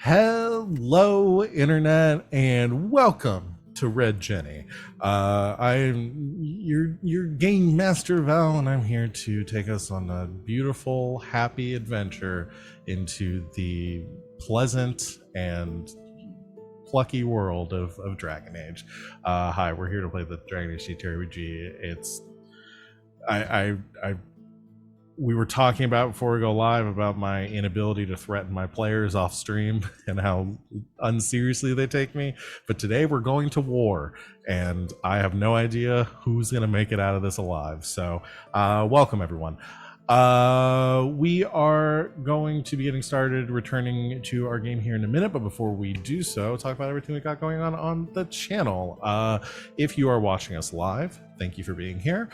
Hello, Internet, and welcome to Red Jenny. I'm your game master, Val, and I'm here to take us on a beautiful, happy adventure into the pleasant and plucky world of Dragon Age. Hi, we're here to play the Dragon Age TTRPG. It's I we were talking about before we go live about my inability to threaten my players off stream and how unseriously they take me. But today we're going to war, and I have no idea who's going to make it out of this alive. So welcome, everyone. We are going to be getting started, returning to our game here in a minute, but before we do so, talk about everything we got going on the channel. If you are watching us live, thank you for being here.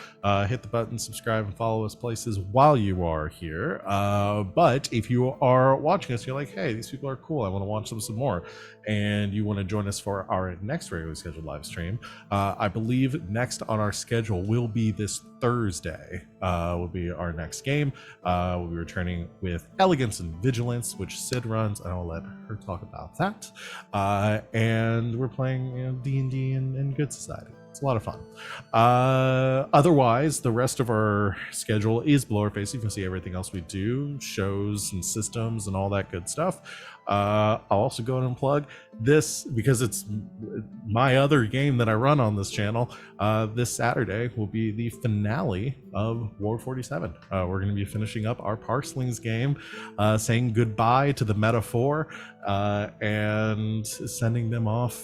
Hit the button, subscribe, and follow us places while you are here. But if you are watching us, you're like, hey, these people are cool, I want to watch them some more, and you want to join us for our next regularly scheduled live stream, I believe next on our schedule will be this Thursday, will be our next game. We'll be returning with Elegance and Vigilance, which Sid runs. I will let her talk about that. And we're playing D&D and Good Society. It's a lot of fun. Otherwise, the rest of our schedule is below our face. You can see everything else we do, shows and systems and all that good stuff. I'll also go ahead and plug this because it's my other game that I run on this channel. This Saturday will be the finale of War 47. We're going to be finishing up our Parslings game, saying goodbye to the Metaphor, and sending them off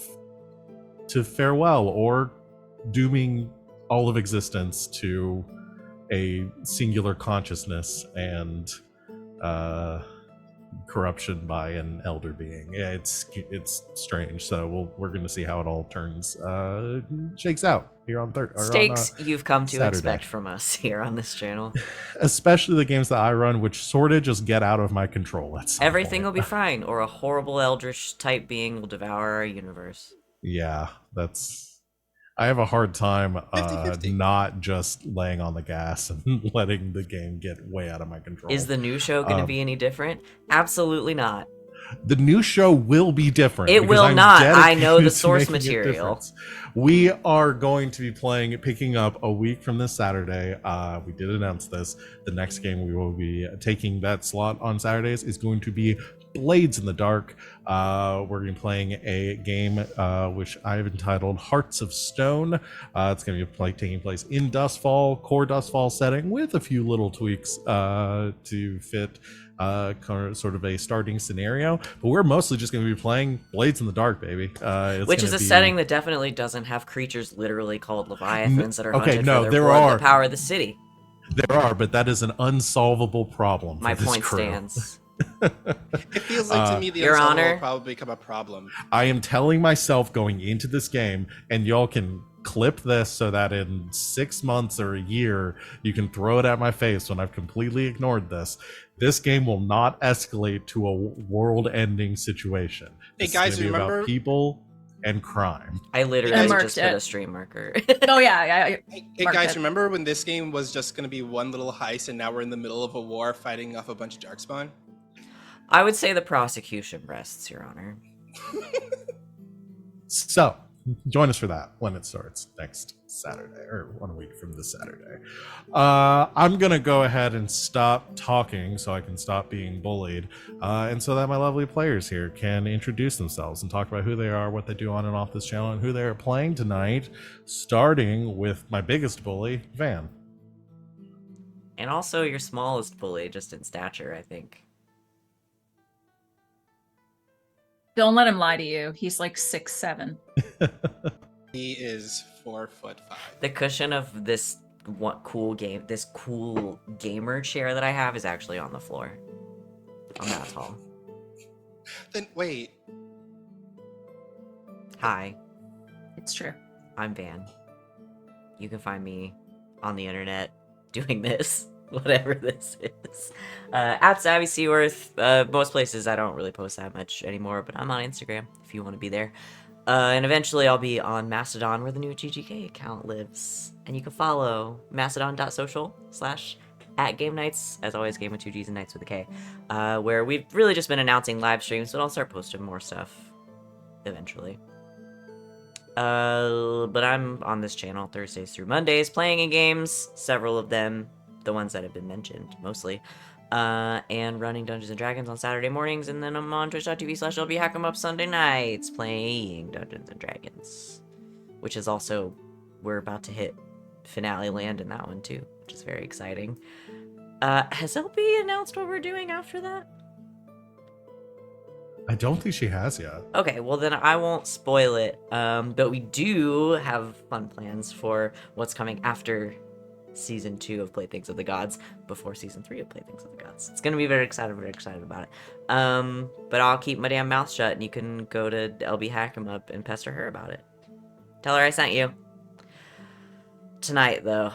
to farewell, or dooming all of existence to a singular consciousness and corruption by an elder being. Yeah, it's strange. So we're going to see how it all turns, shakes out here on Stakes you've come to Saturday. expect from us here on this channel. Especially the games that I run, which sort of just get out of my control. Everything will be fine, or a horrible eldritch type being will devour our universe. Yeah, I have a hard time 50-50. not just laying on the gas and letting the game get way out of my control. Is the new show going to be any different? Absolutely not. The new show will be different. It will not. I know the source material. We are going to be picking up a week from this Saturday. We did announce this. The next game we will be taking that slot on Saturdays is going to be Blades in the Dark. We're going to be playing a game which I've entitled Hearts of Stone. It's going to be taking place in Dustfall, core Dustfall setting, with a few little tweaks to fit sort of a starting scenario. But we're mostly just going to be playing Blades in the Dark, baby. Which is a setting that definitely doesn't have creatures literally called Leviathans that are hunted for their blood to power the city. There are, but that is an unsolvable problem. My point stands. It feels like to me the Your unsolvable Honor, will probably become a problem. I am telling myself going into this game, and y'all can clip this so that in 6 months or a year you can throw it at my face when I've completely ignored this. This game will not escalate to a world-ending situation. Hey This guys, is gonna be remember about people and crime. I literally just put a stream marker. Oh yeah. Hey guys, remember when this game was just going to be one little heist and now we're in the middle of a war fighting off a bunch of Darkspawn? I would say the prosecution rests, Your Honor. So, join us for that when it starts next Saturday, or 1 week from this Saturday. I'm going to go ahead and stop talking so I can stop being bullied, and so that my lovely players here can introduce themselves and talk about who they are, what they do on and off this channel, and who they are playing tonight, starting with my biggest bully, Van. And also your smallest bully, just in stature, I think. Don't let him lie to you. He's like 6'7". He is 4'5". The cushion of this cool gamer chair that I have is actually on the floor. I'm that tall. Then wait. Hi, It's true. I'm Van. You can find me on the internet doing this, whatever this is. At Savvy Seaworth. Most places I don't really post that much anymore, but I'm on Instagram if you want to be there. And eventually I'll be on Mastodon, where the new GGK account lives. And you can follow mastodon.social/ at Game Nights, as always, Game with 2 Gs and Nights with a K, where we've really just been announcing live streams, but I'll start posting more stuff eventually. But I'm on this channel Thursdays through Mondays, playing in games, several of them, the ones that have been mentioned, mostly, and running Dungeons & Dragons on Saturday mornings, and then I'm on twitch.tv/LBHack'emUp Sunday nights, playing Dungeons & Dragons, which is also, we're about to hit finale land in that one too, which is very exciting. Has LB announced what we're doing after that? I don't think she has yet. Okay, well then I won't spoil it, but we do have fun plans for what's coming after Season 2 of Playthings of the Gods, before Season 3 of Playthings of the Gods. It's gonna be very excited about it. But I'll keep my damn mouth shut, and you can go to LB Hack'em and pester her about it. Tell her I sent you. Tonight, though,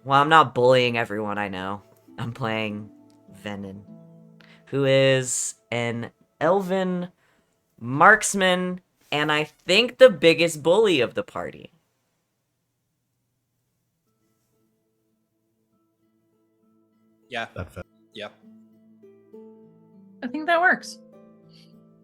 well, I'm not bullying everyone I know. I'm playing Venehn, who is an elven marksman, and I think the biggest bully of the party. Yeah. That fit. Yeah. I think that works.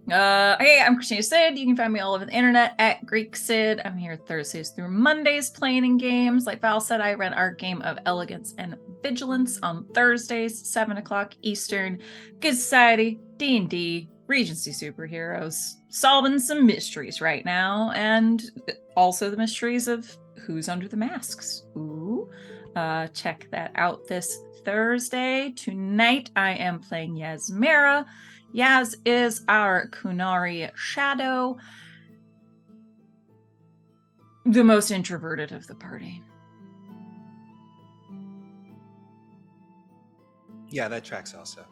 Hey, I'm Christina Sid. You can find me all over the internet at Greek Sid. I'm here Thursdays through Mondays playing in games. Like Val said, I run our game of Elegance and Vigilance on Thursdays, 7 o'clock Eastern. Good Society, D&D, Regency superheroes, solving some mysteries right now, and also the mysteries of who's under the masks. Ooh, check that out this Thursday. Tonight, I am playing Yasmera. Yaz is our Kunari shadow, the most introverted of the party. Yeah, that tracks also.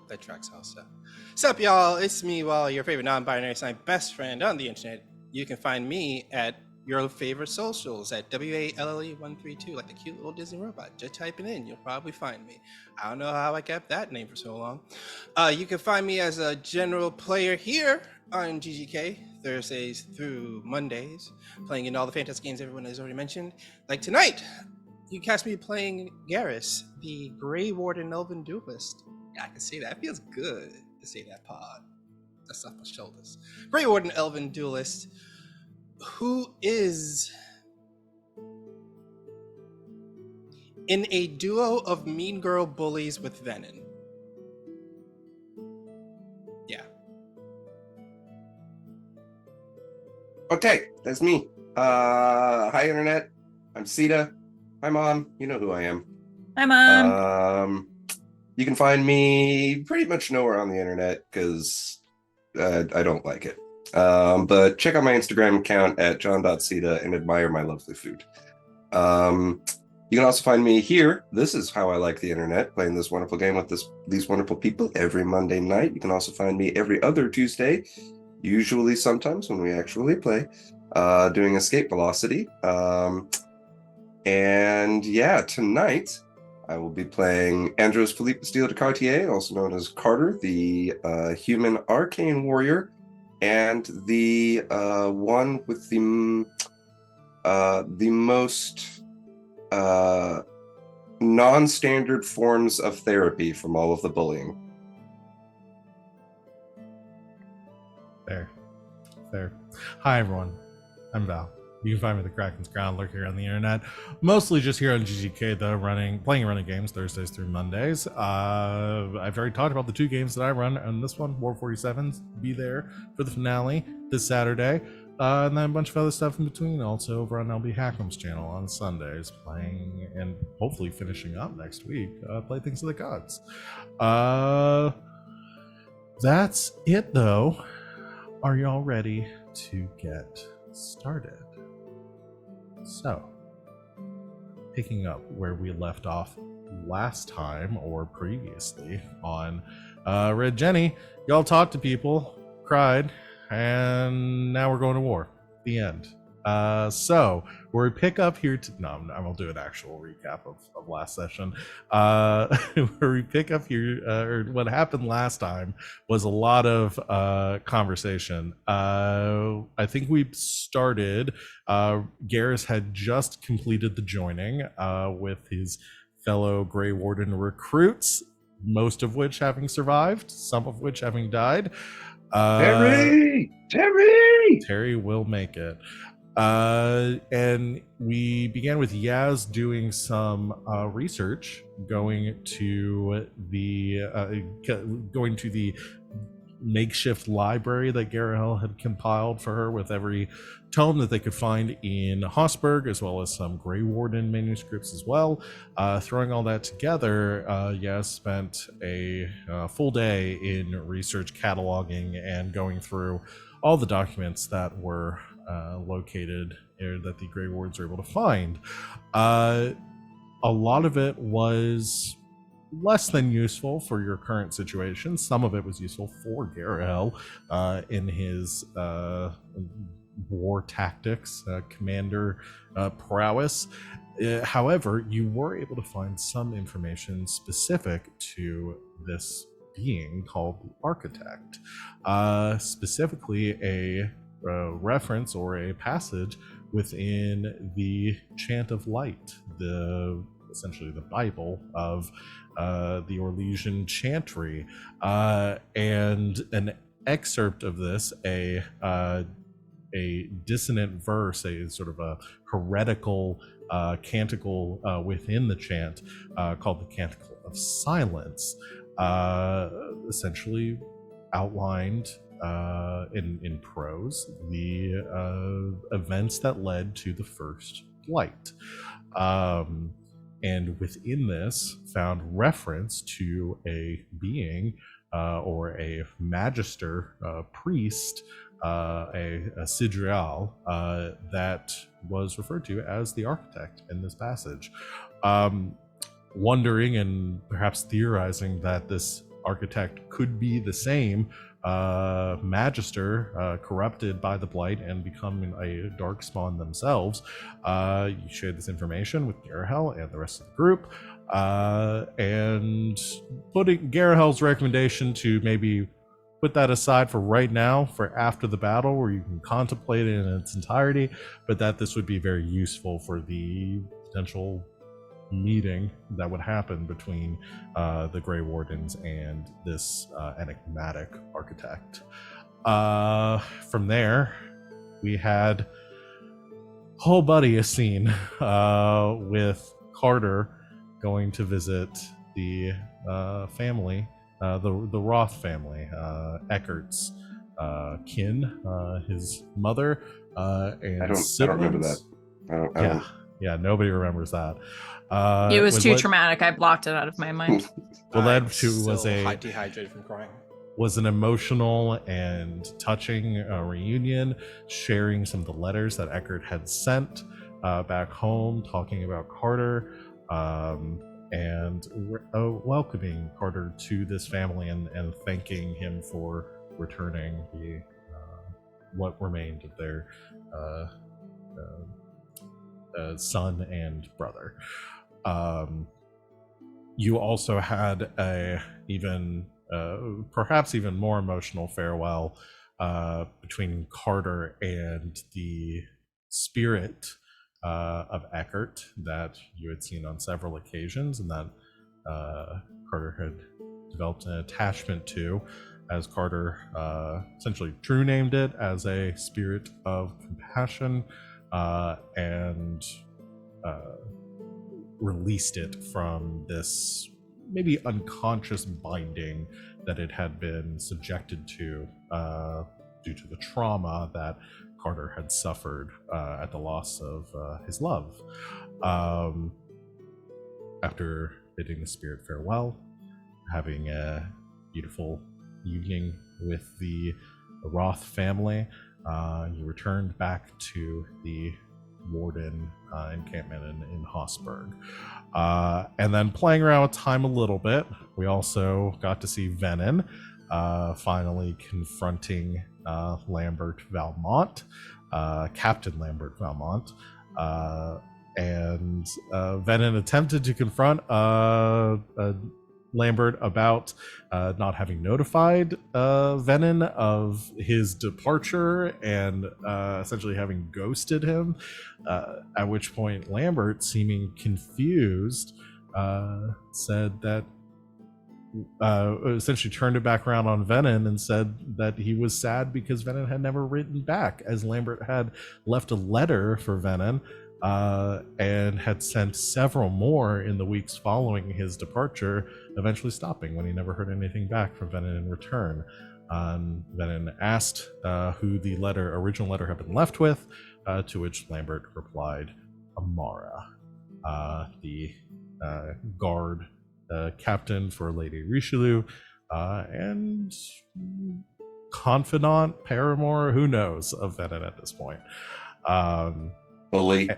Sup, y'all? It's me, your favorite non-binary sign best friend on the internet. You can find me at your favorite socials at WALLE132, like the cute little Disney robot. Just type it in, you'll probably find me. I don't know how I kept that name for so long. You can find me as a general player here on GGK, Thursdays through Mondays, playing in all the fantastic games everyone has already mentioned. Like tonight, you catch me playing Garas, the Grey Warden Elven Duelist. Yeah, I can say that. It feels good to say that pod. That's off my shoulders. Grey Warden Elven Duelist, who is in a duo of mean girl bullies with Venehn. Yeah. Okay, that's me. Hi internet. I'm Sita. Hi mom. You know who I am. Hi, Mom. You can find me pretty much nowhere on the internet because I don't like it. But check out my Instagram account at john.sita and admire my lovely food. You can also find me here. This is how I like the internet, playing this wonderful game with these wonderful people every Monday night. You can also find me every other Tuesday, usually sometimes when we actually play, doing Escape Velocity. And yeah, tonight I will be playing Andros Philippe Bastille de Cartier, also known as Carter, the human arcane warrior, and the one with the most non-standard forms of therapy from all of the bullying. Fair. Hi everyone, I'm Val. You can find me at the Kraken's Ground lurking around the internet, mostly just here on GGK though, playing and running games Thursdays through Mondays. I've already talked about the 2 games that I run, and this one, War 47s, be there for the finale this Saturday, and then a bunch of other stuff in between, also over on LB Hack'em's channel on Sundays, playing and hopefully finishing up next week, Playthings of the Gods. That's it though. Are y'all ready to get started? So, picking up where we left off last time or previously on Red Jenny, y'all talked to people, cried, and now we're going to war. The end. So where we pick up here I won't do an actual recap of last session. Where we pick up here, or what happened last time was a lot of conversation. I think we started, Garas had just completed the joining with his fellow Grey Warden recruits, most of which having survived, some of which having died. Terry! Terry will make it. And we began with Yaz doing some research, going to the makeshift library that Garahel had compiled for her with every tome that they could find in Hossberg, as well as some Grey Warden manuscripts as well. Throwing all that together, Yaz spent a full day in research, cataloging, and going through all the documents that were located that the Grey Wardens were able to find. A lot of it was less than useful for your current situation. Some of it was useful for Garahel in his war tactics, commander prowess. However, you were able to find some information specific to this being called the Architect, specifically a reference or a passage within the Chant of Light, essentially the Bible of the Orlesian chantry, and an excerpt of this, a dissonant verse, a sort of a heretical canticle within the chant called the Canticle of Silence, essentially outlined in prose the events that led to the first flight. And within this found reference to a being or a magister, priest, a Sidrial, that was referred to as the Architect in this passage. Wondering and perhaps theorizing that this Architect could be the same magister corrupted by the blight and becoming a darkspawn themselves. You shared this information with Garahel and the rest of the group, and putting Garahel's recommendation to maybe put that aside for right now, for after the battle, where you can contemplate it in its entirety, but that this would be very useful for the potential meeting that would happen between the Grey Wardens and this enigmatic Architect. From there, we had whole buddy a scene with Carter going to visit the family, the Roth family, Eckert's kin, his mother, and I don't siblings. remember that. I don't. Yeah, nobody remembers that. It was too traumatic. I blocked it out of my mind. Well, that I'm too was still dehydrated from crying. Was an emotional and touching reunion, sharing some of the letters that Eckert had sent back home, talking about Carter, and welcoming Carter to this family and thanking him for returning the what remained of their son and brother. You also had a perhaps even more emotional farewell between Carter and the spirit of Eckert that you had seen on several occasions, and that Carter had developed an attachment to, as Carter essentially true named it as a spirit of compassion, and released it from this maybe unconscious binding that it had been subjected to due to the trauma that Carter had suffered at the loss of his love. After bidding the spirit farewell, having a beautiful evening with the Roth family, you returned back to the Warden encampment in Hossberg. And then playing around with time a little bit, we also got to see Venehn finally confronting Lambert Valmont, Captain Lambert Valmont, and Venehn attempted to confront Lambert about not having notified Venehn of his departure and essentially having ghosted him, at which point Lambert, seeming confused, said that essentially turned it back around on Venehn and said that he was sad because Venehn had never written back, as Lambert had left a letter for Venehn and had sent several more in the weeks following his departure, eventually stopping when he never heard anything back from Venehn in return. Venehn asked who the original letter had been left with, to which Lambert replied, Amara, the guard captain for Lady Richelieu, and confidant, paramour, who knows, of Venehn at this point. Bully.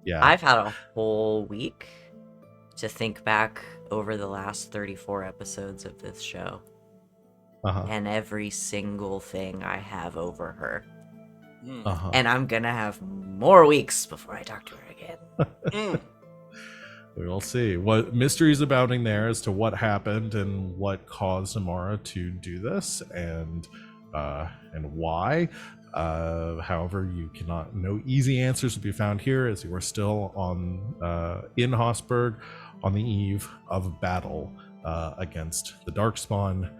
Yeah. I've had a whole week to think back over the last 34 episodes of this show. And every single thing I have over her. And I'm gonna have more weeks before I talk to her again. We will see. What mysteries abounding there as to what happened and what caused Amara to do this, and why. However, you cannot. No easy answers will be found here, as you are still in Hossberg on the eve of battle against the Darkspawn,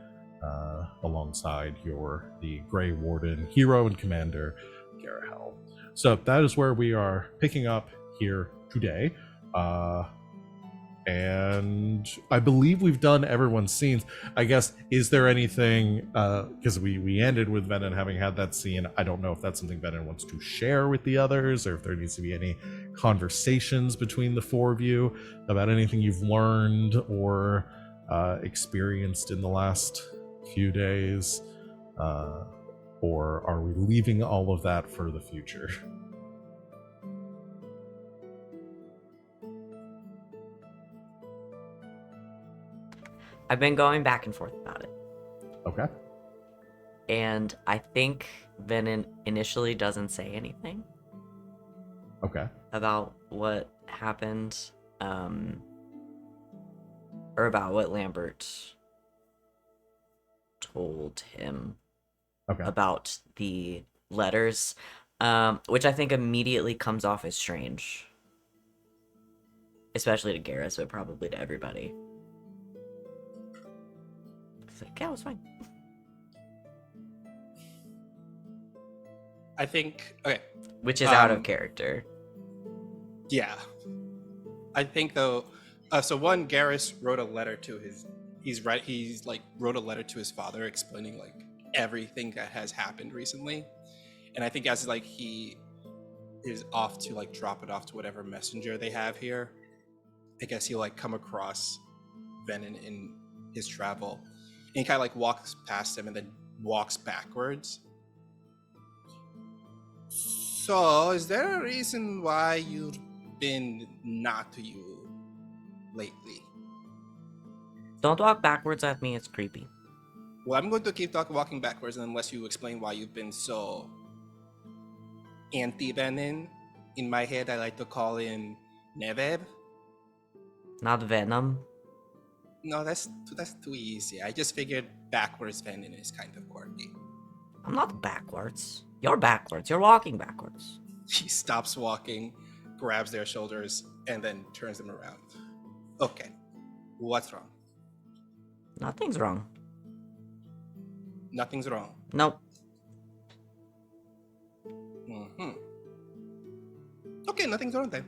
alongside the Grey Warden hero and commander, Garahel. So that is where we are picking up here today. And I believe we've done everyone's scenes. I guess, is there anything, because we ended with Venehn having had that scene. I don't know if that's something Venehn wants to share with the others, or if there needs to be any conversations between the four of you about anything you've learned or experienced in the last few days, or are we leaving all of that for the future? I've been going back and forth about it. Okay. And I think Venehn initially doesn't say anything. Okay. About what happened, or about what Lambert told him about the letters, which I think immediately comes off as strange. Especially to Garas, but probably to everybody. Like, yeah, it was fine. I think, okay. Which is out of character. Yeah. I think, though, so one, Garas wrote a letter to wrote a letter to his father explaining, like, everything that has happened recently. And I think as, like, he is off to, like, drop it off to whatever messenger they have here, I guess he'll, like, come across Venehn in his travel. And he kind of like walks past him and then walks backwards. So, is there a reason why you've been not to you lately? Don't walk backwards at me, it's creepy. Well, I'm going to keep walking backwards unless you explain why you've been so anti-Venehn. In my head, I like to call him Neveb. Not Venom. No, that's too easy. I just figured backwards Venehn is kind of quirky. I'm not backwards. You're backwards. You're walking backwards. He stops walking, grabs their shoulders, and then turns them around. Okay. What's wrong? Nothing's wrong. Nothing's wrong. Nope. Okay, nothing's wrong then.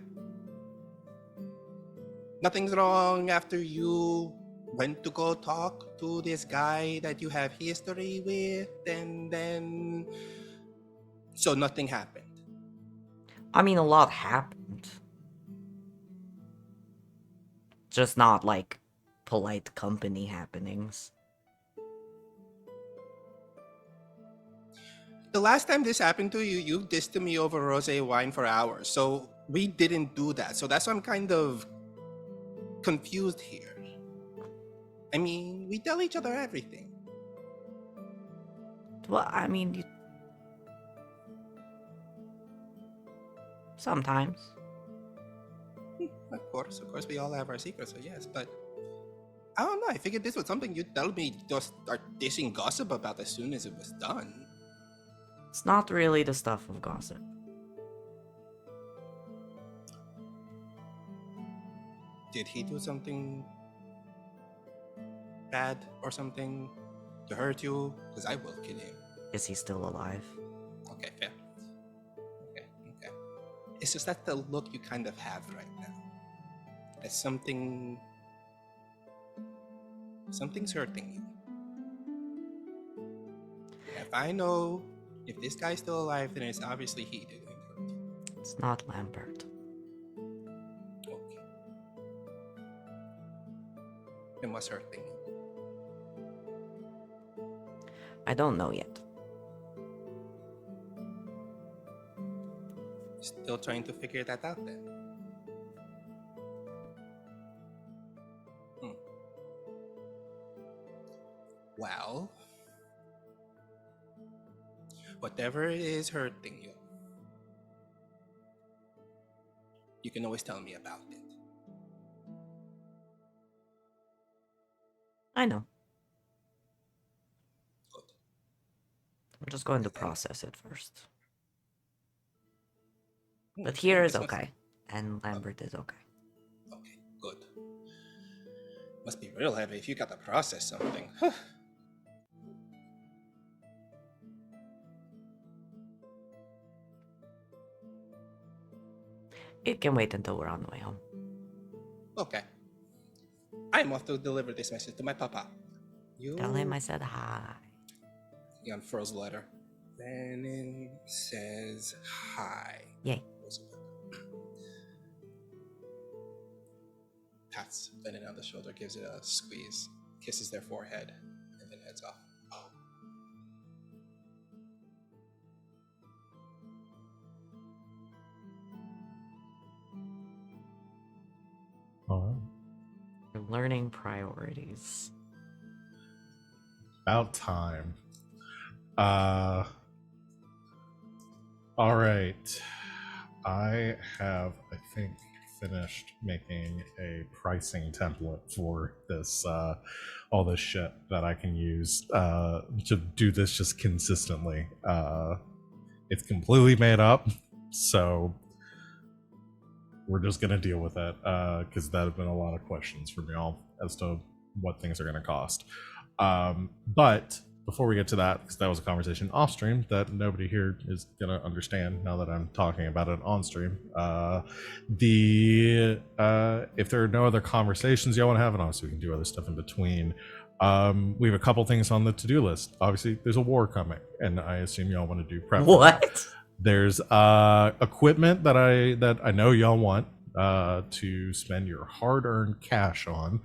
Nothing's wrong after you went to go talk to this guy that you have history with, and then... So nothing happened. I mean, a lot happened. Just not, like, polite company happenings. The last time this happened to you, you dissed me over rosé wine for hours. So we didn't do that. So that's why I'm kind of confused here. I mean, we tell each other everything. Well, I mean, sometimes. Of course, we all have our secrets, so yes, but I don't know. I figured this was something you'd tell me, just start dishing gossip about as soon as it was done. It's not really the stuff of gossip. Did he do something bad or something to hurt you? Because I will kill him. Is he still alive? Okay, fair. Okay. It's just that the look you kind of have right now. As something's hurting you. If I know if this guy's still alive, then it's obviously he did hurt you. It's not Lambert. Okay. Then what's hurting you? I don't know yet. Still trying to figure that out then. Well, whatever is hurting you, you can always tell me about it. I know. Good. I'm just going to process it first. But here is This must- okay. And Lambert is okay. Okay, good. Must be real heavy if you got to process something. It can wait until we're on the way home. Okay. I'm off to deliver this message to my papa. You... Tell him I said hi. He unfurls the letter. Venehn says hi. Yay. Pats Venehn on the shoulder, gives it a squeeze, kisses their forehead, and then heads off. All right. We're learning priorities. About time. All right. I have, I think, finished making a pricing template for this, all this shit that I can use to do this just consistently. It's completely made up, so we're just gonna deal with it because that have been a lot of questions from y'all as to what things are gonna cost. But before we get to that, because that was a conversation off stream that nobody here is gonna understand now that I'm talking about it on stream. If there are no other conversations y'all want to have, and obviously we can do other stuff in between. We have a couple things on the to-do list. Obviously, there's a war coming, and I assume y'all want to do prep. What? There's equipment that I know y'all want to spend your hard-earned cash on.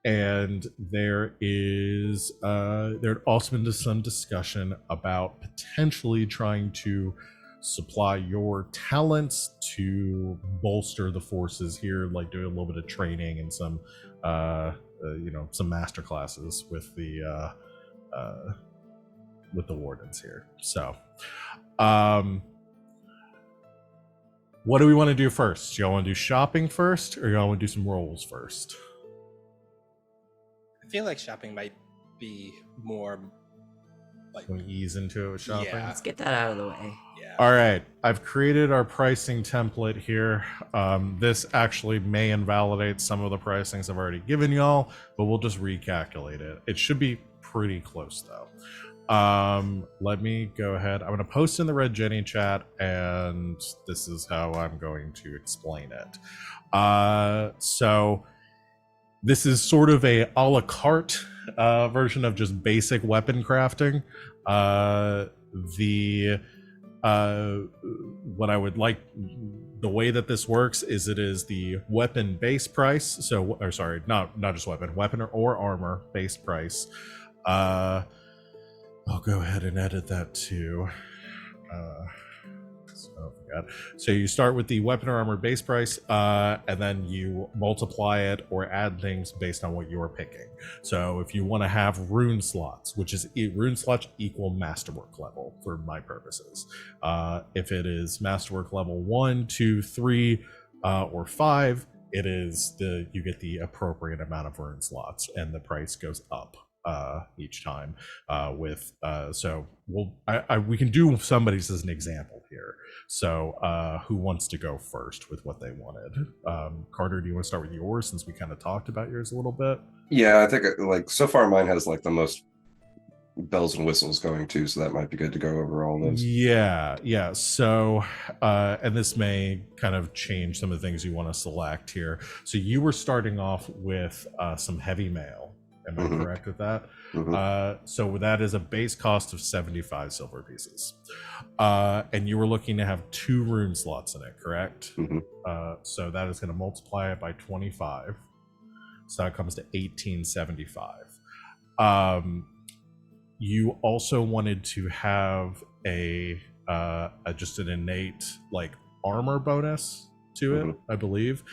And there had also been some discussion about potentially trying to supply your talents to bolster the forces here, like doing a little bit of training and some some master classes with the wardens here. So what do we want to do first? Y'all want to do shopping first, or y'all want to do some rolls first? I feel like shopping might be more like... Can we ease into it with shopping? Yeah. Let's get that out of the way. Yeah. All right, I've created our pricing template here. This actually may invalidate some of the pricings I've already given y'all, but we'll just recalculate it. It should be pretty close though. Let me go ahead. I'm going to post in the Red Jenny chat, and this is how I'm going to explain it. So this is sort of a la carte version of just basic weapon crafting. What I would like, the way that this works is it is the weapon base price. So, or sorry, not just weapon or armor base price. I'll go ahead and edit that too. So you start with the weapon or armor base price, and then you multiply it or add things based on what you're picking. So if you want to have rune slots, which is rune slots equal masterwork level for my purposes. If it is masterwork level 1, 2, 3, or 5, it is you get the appropriate amount of rune slots, and the price goes up each time. So we can do somebody's as an example here. So who wants to go first with what they wanted? Carter, do you want to start with yours since we kind of talked about yours a little bit? Yeah, I think like so far mine has like the most bells and whistles going too, so that might be good to go over all those. Yeah. So, and this may kind of change some of the things you want to select here. So you were starting off with some heavy mail. Am I correct with that? So that is a base cost of 75 silver pieces. And you were looking to have 2 rune slots in it, correct? So that is going to multiply it by 25. So that comes to 1875. You also wanted to have a just an innate like armor bonus to it, I believe.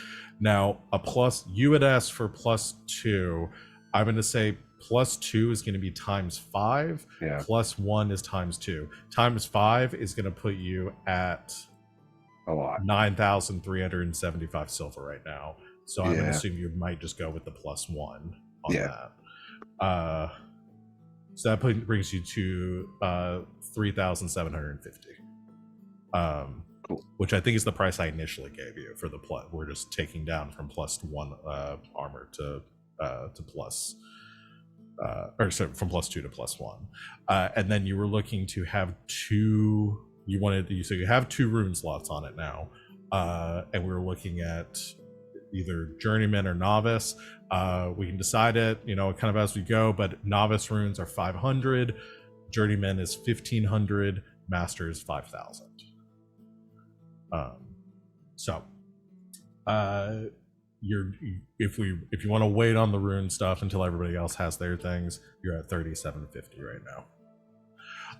Now you had asked for +2. I'm going to say +2 is going to be ×5. Yeah. +1 is ×2. ×5 is going to put you at a lot. 9,375 silver right now. So I'm going to assume you might just go with the +1 on that. So that brings you to 3,750. Cool. Which I think is the price I initially gave you for the plus. We're just taking down from +1 armor to plus, or sorry, from +2 to +1. And then you were looking to have 2. So you have 2 rune slots on it now, and we were looking at either journeyman or novice. We can decide it, kind of as we go, but novice runes are 500, journeyman is 1,500, master is 5,000. If you want to wait on the rune stuff until everybody else has their things, you're at 3,750 right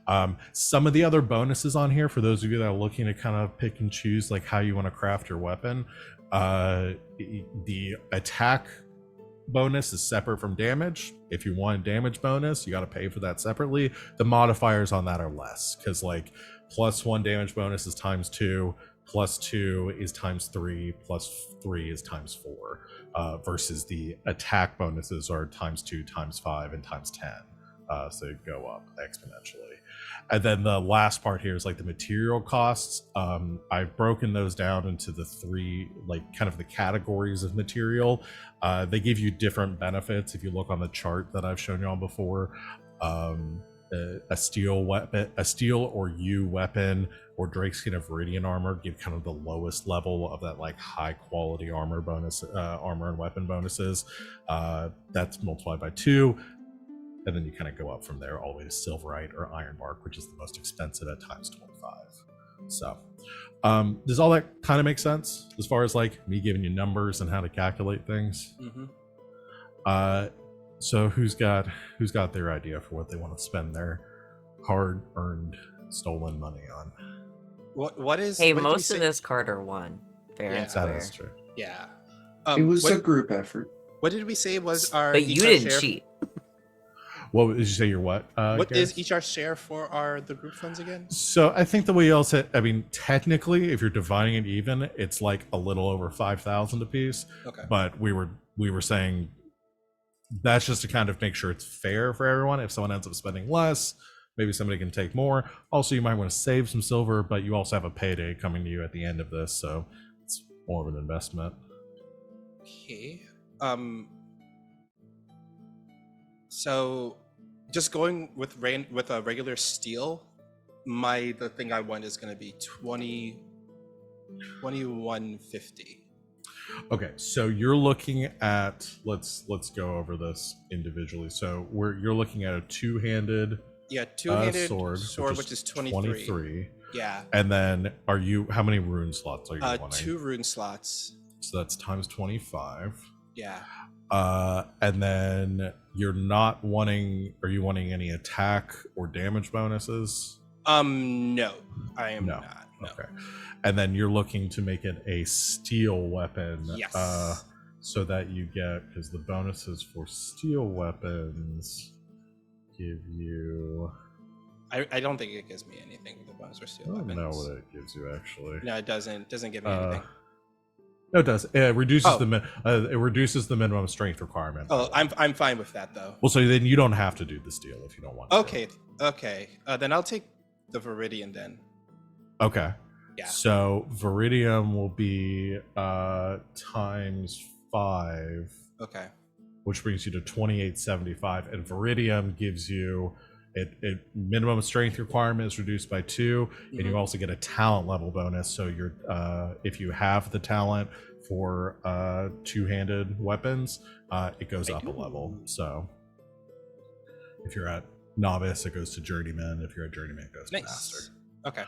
now. Some of the other bonuses on here, for those of you that are looking to kind of pick and choose like how you want to craft your weapon, the attack bonus is separate from damage. If you want a damage bonus, you got to pay for that separately. The modifiers on that are less, because like +1 damage bonus is ×2, +2 is ×3, +3 is ×4, versus the attack bonuses are ×2, ×5, and ×10. So they go up exponentially. And then the last part here is like the material costs. I've broken those down into the 3, like kind of the categories of material. They give you different benefits. If you look on the chart that I've shown you on before, a steel weapon, a steel or yew weapon, or Drakeskin of Viridian armor give kind of the lowest level of that like high quality armor bonus, armor and weapon bonuses. That's multiplied by 2. And then you kind of go up from there all the way to Silverite or Ironbark, which is the most expensive at ×25. So does all that kind of make sense as far as like me giving you numbers and how to calculate things? So who's got their idea for what they want to spend their hard-earned stolen money on? What is? Hey, what did we most of say? this Carter won. Fair and That square. is true. Yeah. It was a group effort. What did we say was our? But you each our didn't share? cheat. What did you say? Your what? What Gareth? is each our share for the group funds again? So I think the way you all said, I mean, technically, if you're dividing it even, it's like a little over 5,000 apiece. Okay. But we were saying that's just to kind of make sure it's fair for everyone. If someone ends up spending less, maybe somebody can take more. Also, you might want to save some silver, but you also have a payday coming to you at the end of this, so it's more of an investment. Okay. So, just going with a regular steel, the thing I want is going to be 2150. Okay, so you're looking at let's go over this individually. So you're looking at a two-handed sword, which is 23. Yeah. And then how many rune slots are you wanting? 2 rune slots. So that's ×25. Yeah. And then are you wanting any attack or damage bonuses? No, I am No. not. No. Okay. And then you're looking to make it a steel weapon. Yes. So that you get, because the bonuses for steel weapons give you... I don't think it gives me anything with the bonus for steel I don't weapons. know what it gives you, actually. No, it doesn't give me anything. No, it does. It reduces Oh. it reduces the minimum strength requirement. Oh, I'm fine with that though. Well, so then you don't have to do this deal if you don't want to. Okay. Then I'll take the Viridian then. Okay. Yeah. So Viridium will be times 5, Okay. which brings you to 2875, and Viridium gives you it minimum strength requirement is reduced by 2, and you also get a talent level bonus. So you're if you have the talent for two-handed weapons, it goes up a level. So if you're at novice, it goes to journeyman. If you're at journeyman, it goes to master. Okay.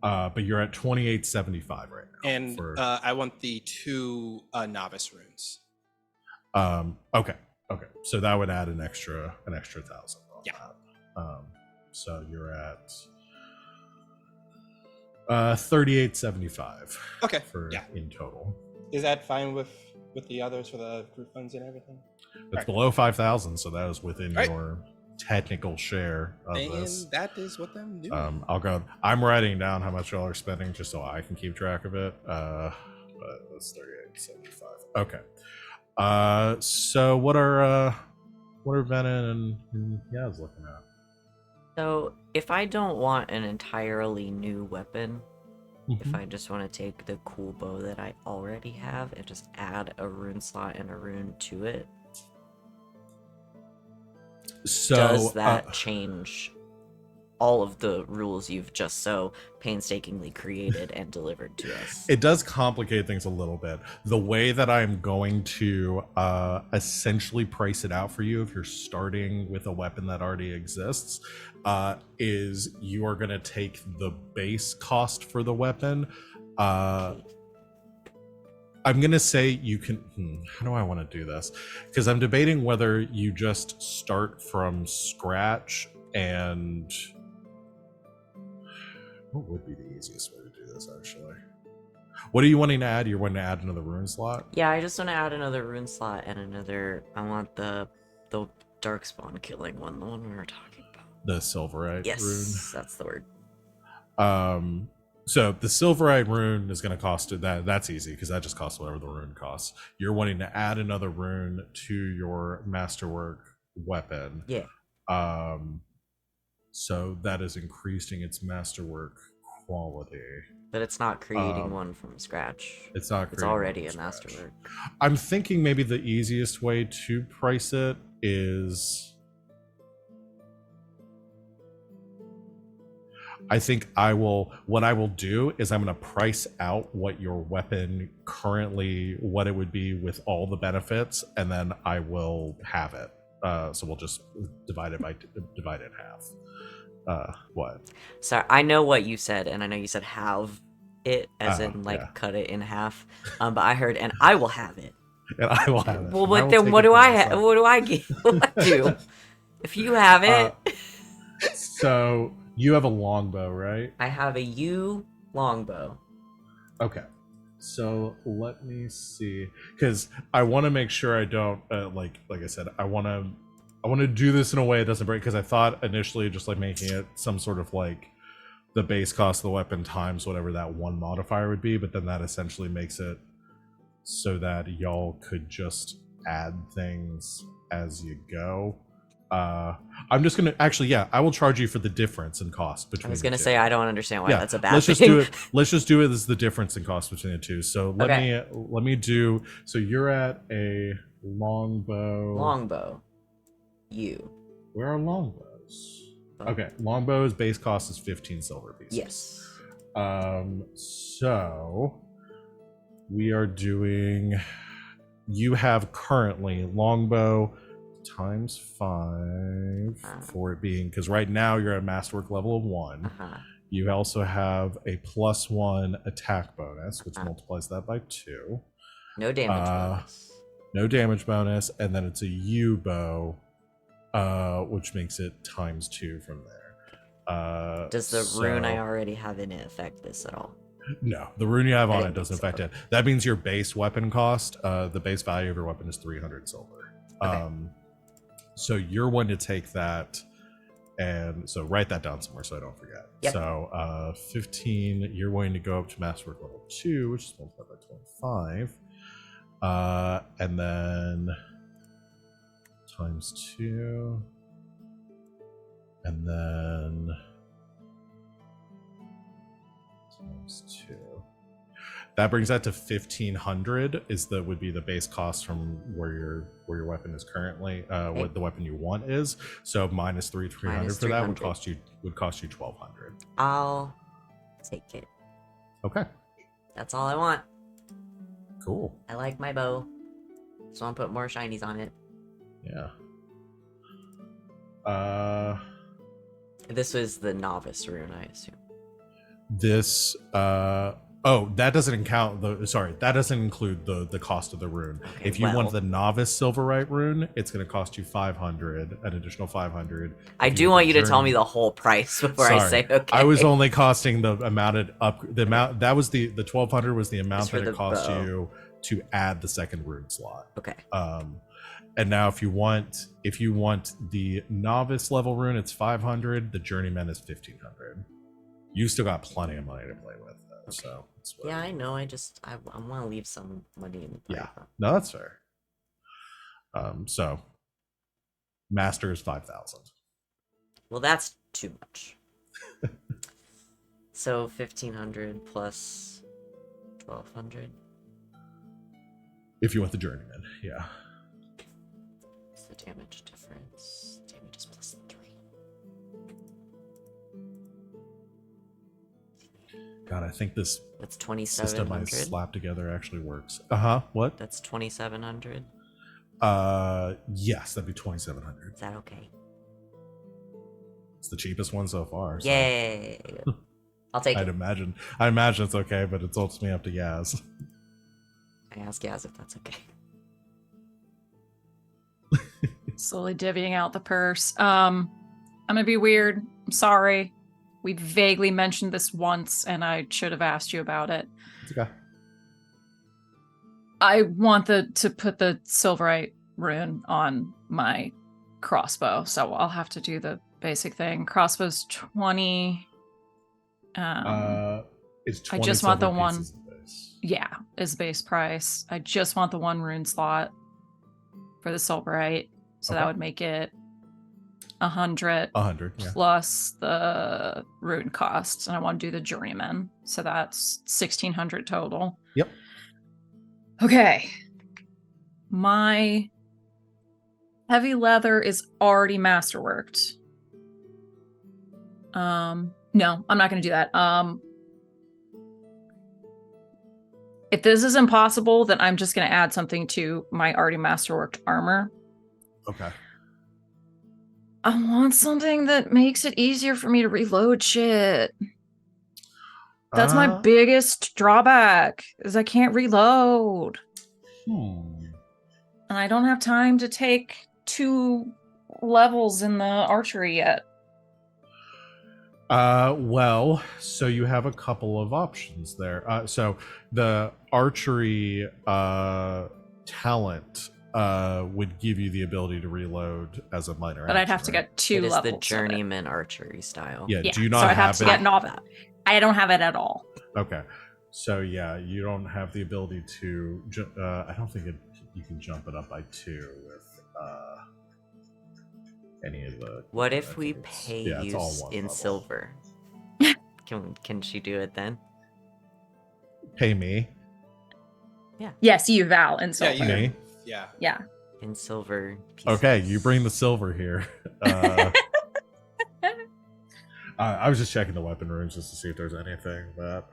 But you're at 2875 right now. And I want the 2 novice runes. Okay. So that would add an extra 1,000. Yeah. So you're at 3875. Okay. In total. Is that fine with the others for the group funds and everything? It's below 5,000, so that is within Right. your technical share of this. And that is what I'm doing. I'll go. I'm writing down how much y'all are spending just so I can keep track of it. But that's 3875. Okay. So what are Venehn and Yaz looking at? So, if I don't want an entirely new weapon, if I just want to take the cool bow that I already have and just add a rune slot and a rune to it, So does that change all of the rules you've just so painstakingly created and delivered to us? It does complicate things a little bit. The way that I'm going to essentially price it out for you, if you're starting with a weapon that already exists, is you are going to take the base cost for the weapon. I'm going to say you can... how do I want to do this? Because I'm debating whether you just start from scratch and... What would be the easiest way to do this, actually? What are you wanting to add? You're wanting to add another rune slot? Yeah, I just want to add another rune slot and another... I want the darkspawn killing one, the one we were talking about. The Silverite Yes, rune? that's the word. So the Silverite rune is going to cost it. That's easy because that just costs whatever the rune costs. You're wanting to add another rune to your masterwork weapon. Yeah. So that is increasing its masterwork quality. But it's not creating one from scratch. It's not. It's already a masterwork. I'm thinking maybe the easiest way to price it is... I think what I will do is I'm going to price out what your weapon currently, what it would be with all the benefits, and then I will have it. So we'll just divide it in half. What? Sorry, I know what you said, and I know you said have it, as in like yeah. cut it in half. But I heard, and I will have it. And I will have it. Well, but then what do I have? What do I get? What do I do? If you have it, So you have a longbow, right? I have a U longbow. Okay. So let me see, because I want to make sure I don't like I said, I want to do this in a way it doesn't break, because I thought initially just like making it some sort of like the base cost of the weapon times whatever that one modifier would be, but then that essentially makes it so that y'all could just add things as you go. I'm just gonna actually, I will charge you for the difference in cost between. I was gonna say I don't understand why that's a bad let's thing. just do it. Let's just do it as the difference in cost between the two. So let me do. So you're at a longbow. Longbow. You. Where are longbows? Okay, longbows base cost is 15 silver pieces. Yes. So we are doing. You have currently longbow times 5 for it being, because right now you're at masterwork level of 1. You also have a +1 attack bonus, which multiplies that by 2. No damage bonus. No damage bonus, and then it's a U bow, which makes it times 2 from there. Does the rune I already have in it affect this at all? No, the rune you have on it doesn't affect it. That means your base weapon cost, the base value of your weapon is 300 silver. Okay. So you're one to take that, and so write that down somewhere so I don't forget. Yep. So 15, you're going to go up to masterwork level 2, which is multiplied by 5. And then times 2. And then times 2. That brings that to 1,500. Would be the base cost from where your weapon is currently. What the weapon you want is. So minus 300 Minus for that would 300. cost you 1,200. I'll take it. Okay. That's all I want. Cool. I like my bow. So I'll put more shinies on it. Yeah. This was the novice rune, I assume. This that doesn't count that doesn't include the cost of the rune. Okay, If you want well. the novice silverite rune, it's going to cost you 500, an additional 500. I do want you to tell me the whole price before I say okay. I was only costing the amount that was the 1,200 was the amount that it cost bow. you to add the second rune slot. Okay. And now if you want the novice level rune, it's 500. The journeyman is 1,500. You still got plenty of money to play with, though. Okay. So yeah, I know. I want to leave some money in the yeah. No, that's fair. So master is 5,000. Well, that's too much. So 1,500 plus 1,200. If you want the journeyman, yeah. What's the damage difference? Damage is plus 3. God, I think this That's system I 2,700. slapped together actually works. What? That's 2,700. Yes, that'd be 2,700. Is that okay? It's the cheapest one so far. So. Yay! I'll take I it. imagine it's okay, but it's ultimately up to Yaz. I ask Yaz if that's okay. Slowly divvying out the purse. I'm gonna be weird. I'm sorry. We vaguely mentioned this once, and I should have asked you about it. It's okay. I want to put the silverite rune on my crossbow, so I'll have to do the basic thing. Crossbow's 20. It's 20 I just want the silver one. pieces of base. Yeah, is base price. I just want the one rune slot for the silverite, so that would make it 100. 100, yeah. Plus the rune costs, and I want to do the journeyman, so that's 1,600 total. Yep. Okay. My heavy leather is already masterworked. No, I'm not going to do that. If this is impossible, then I'm just going to add something to my already masterworked armor. Okay. I want something that makes it easier for me to reload shit. That's my biggest drawback, is I can't reload. And I don't have time to take 2 levels in the archery yet. Well, so you have a couple of options there. So the archery talent would give you the ability to reload as a minor But action, I'd have to right? get 2 It is levels. the journeyman archery style. Yeah, Yeah, do you not so I'd have have to it? get novel. I don't have it at all. Okay. So yeah, you don't have the ability to I don't think you can jump it up by 2 with any of the. What if we pay it's you all one in level. silver? Can she do it then? Pay me. Yes, you, Val, and so Yeah, you. Me? Yeah. yeah. In silver pieces. Okay, you bring the silver here. I was just checking the weapon rooms just to see if there's anything, but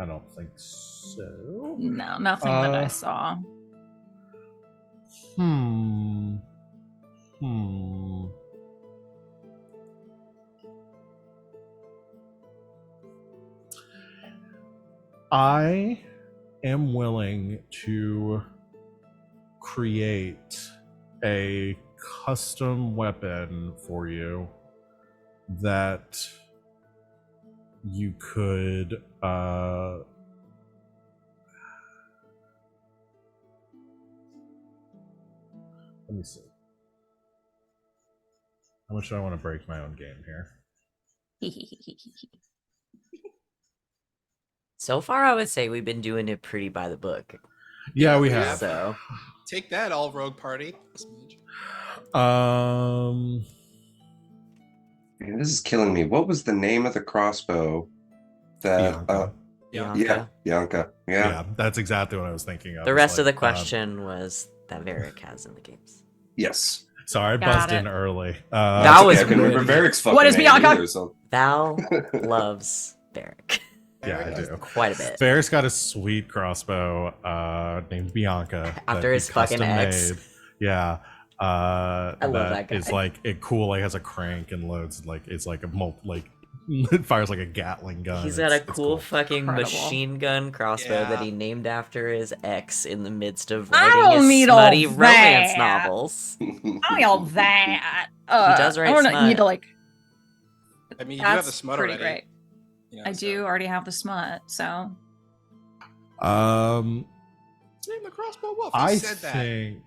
I don't think so. No, nothing that I saw. I am willing to create a custom weapon for you that you could let me see. How much do I want to break my own game here? So far, I would say we've been doing it pretty by the book. Yeah, we we have. have. So Take that, all rogue party. Um, Man, this is killing me. What was the name of the crossbow? That Bianca. Bianca. Yeah, that's exactly what I was thinking of. the It's rest of the like, question was that Varric has in the games. Yes. Sorry, I Got buzzed it. in early. That That's was okay. I couldn't weird. remember Varric's fucking What is name Bianca? either, so. Val loves Varric Yeah, I do. quite a bit. Ferris got a sweet crossbow named Bianca. After that his he fucking custom ex. made. Yeah. I love that guy. It's like it cool, like has a crank and loads like it's like a it fires like a Gatling gun. He's got a It's cool fucking Incredible. machine gun crossbow that Yeah. he named after his ex in the midst of I writing don't his need all smutty romance that. novels. I all that. does write I don't smut. need to like. I mean, you do have the That's smut pretty already. great. You know, I so- do already have the smut, so Um, Name the crossbow wolf. You I said that. think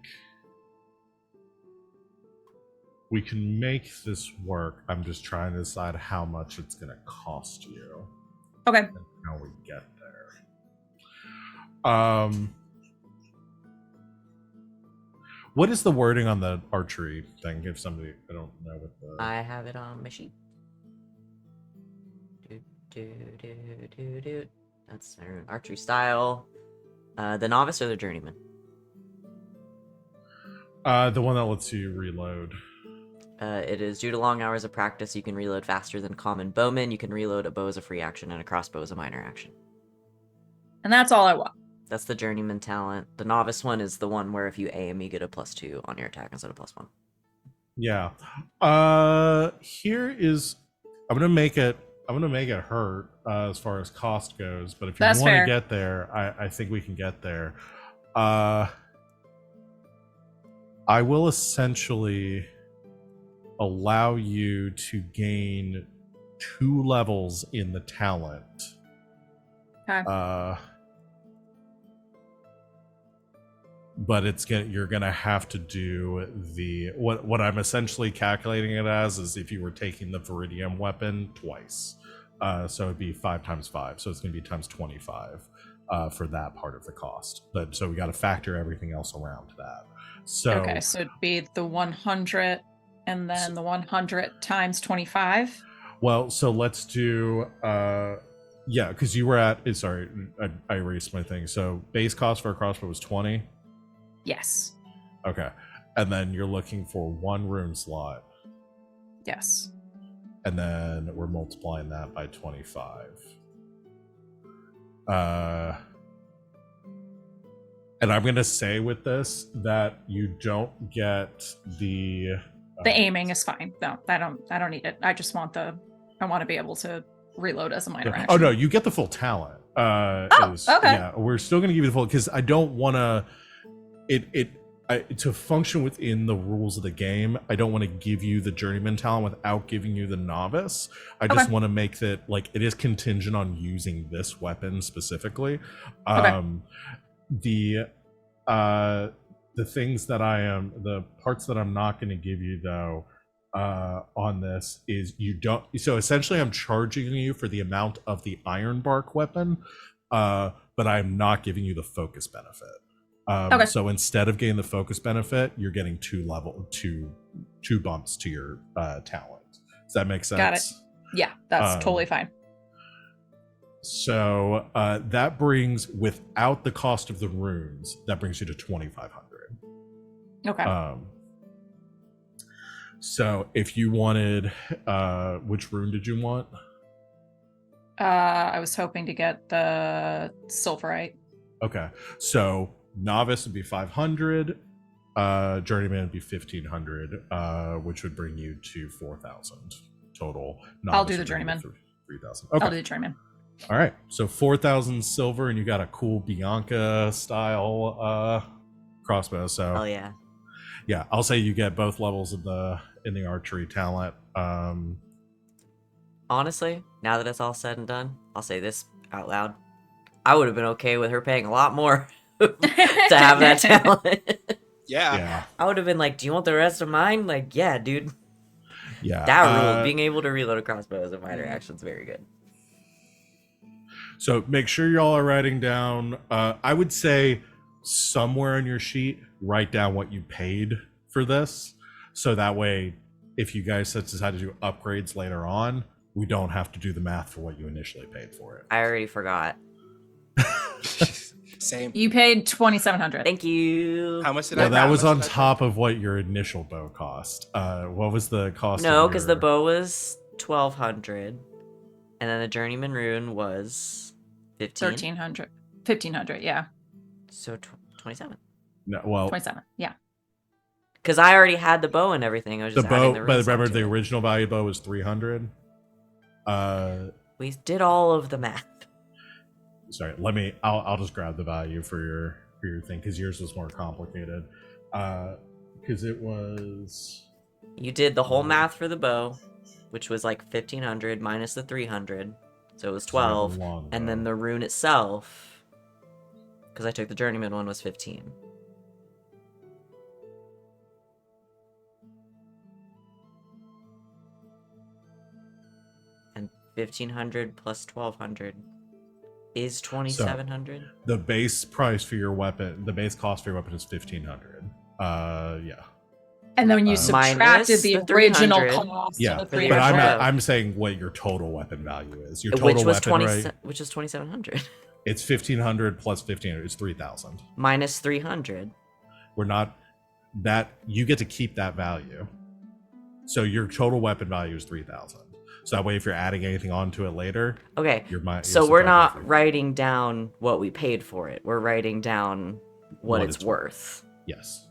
we can make this work. I'm just trying to decide how much it's going to cost you okay. and how we get there. What is the wording on the archery thing? If somebody, I don't know what the. I have it on my sheet. Do. That's our archery style. The novice or the journeyman? The one that lets you reload. It is due to long hours of practice, you can reload faster than common bowmen. You can reload a bow as a free action and a crossbow as a minor action. And that's all I want. That's the journeyman talent. The novice one is the one where if you aim, you get a +2 on your attack instead of +1. Yeah. Here is. I'm gonna make it hurt as far as cost goes. But if you That's want to fair. get there, I think we can get there. I will essentially allow you to gain 2 levels in the talent. Okay. But you're gonna have to do what I'm essentially calculating it as is if you were taking the Viridium weapon twice. So it'd be 5 times 5. So it's gonna be times 25 for that part of the cost. But so we got to factor everything else around that. So Okay, so it'd be the 100 and then the 100 times 25. well, so let's do yeah, because you were at sorry, I erased my thing. So base cost for a crossbow was 20. Yes. Okay. And then you're looking for 1 rune slot. Yes. And then we're multiplying that by 25. And I'm gonna say with this that you don't get the The aiming is fine. No, I don't need it. I just want I want to be able to reload as a minor action. Oh no, you get the full talent. Okay. Yeah, we're still gonna give you the full because I don't want to. To function within the rules of the game, I don't want to give you the journeyman talent without giving you the novice. I just want to make that like it is contingent on using this weapon specifically. The things that the parts that I'm not going to give you though on this is you don't. So essentially, I'm charging you for the amount of the iron bark weapon, but I'm not giving you the focus benefit. So instead of getting the focus benefit, you're getting 2 bumps to your talent. Does that make sense? Got it. Yeah, that's totally fine. So that brings, without the cost of the runes, that brings you to 2,500. Okay. So if you wanted, which rune did you want? I was hoping to get the silverite. Okay, so novice would be 500, journeyman would be 1,500, which would bring you to 4,000 total. I'll do the would bring you journeyman. 3,000. Okay. I'll do the journeyman. All right, so 4,000 silver, and you got a cool Bianca style crossbow. So Oh yeah. yeah, I'll say you get both levels in the archery talent. Honestly, now that it's all said and done, I'll say this out loud. I would have been okay with her paying a lot more to have that talent. Yeah. Yeah, I would have been like, "Do you want the rest of mine?" Like, yeah, dude. Yeah. That rule, being able to reload a crossbow as a minor action is very good. So make sure y'all are writing down. I would say somewhere on your sheet, write down what you paid for this, so that way, if you guys decide to do upgrades later on, we don't have to do the math for what you initially paid for it. I already forgot. Same. You paid 2,700. Thank you. How much did Well, I? that how was much on did I pay? top of what your initial bow cost. What was the cost? No, of because your- the bow was 1,200, and then the journeyman rune was 15. 1,300. 1,500, yeah. So 27. No, well, 27, yeah. Because I already had the bow and everything. I was the just adding bow. the But runes remember, onto the it. original value bow was 300. We did all of the math. Sorry, I'll just grab the value for your thing, because yours was more complicated. Because it was. You did the whole math for the bow, which was like 1,500 minus the 300, so it was 12, long and then bow. the rune itself, because I took the journeyman one, was 15. And 1,500 plus 1,200 is 2,700. The base price for your weapon, the base cost for your weapon is 1,500. Yeah. And then when you Minus subtracted the the original 300. cost Yeah, of the For the but 300. original- I'm saying what your total weapon value is. Your total Which was weapon, 20, right? which is 2,700 It's 1,500 plus 1,500. It's 3,000. minus 300. We're not that you get to keep that value. So your total weapon value is 3,000. So that way, if you're adding anything onto it later, Okay, you're so we're not subtracting writing down what we paid for it. We're writing down what it's worth. Yes.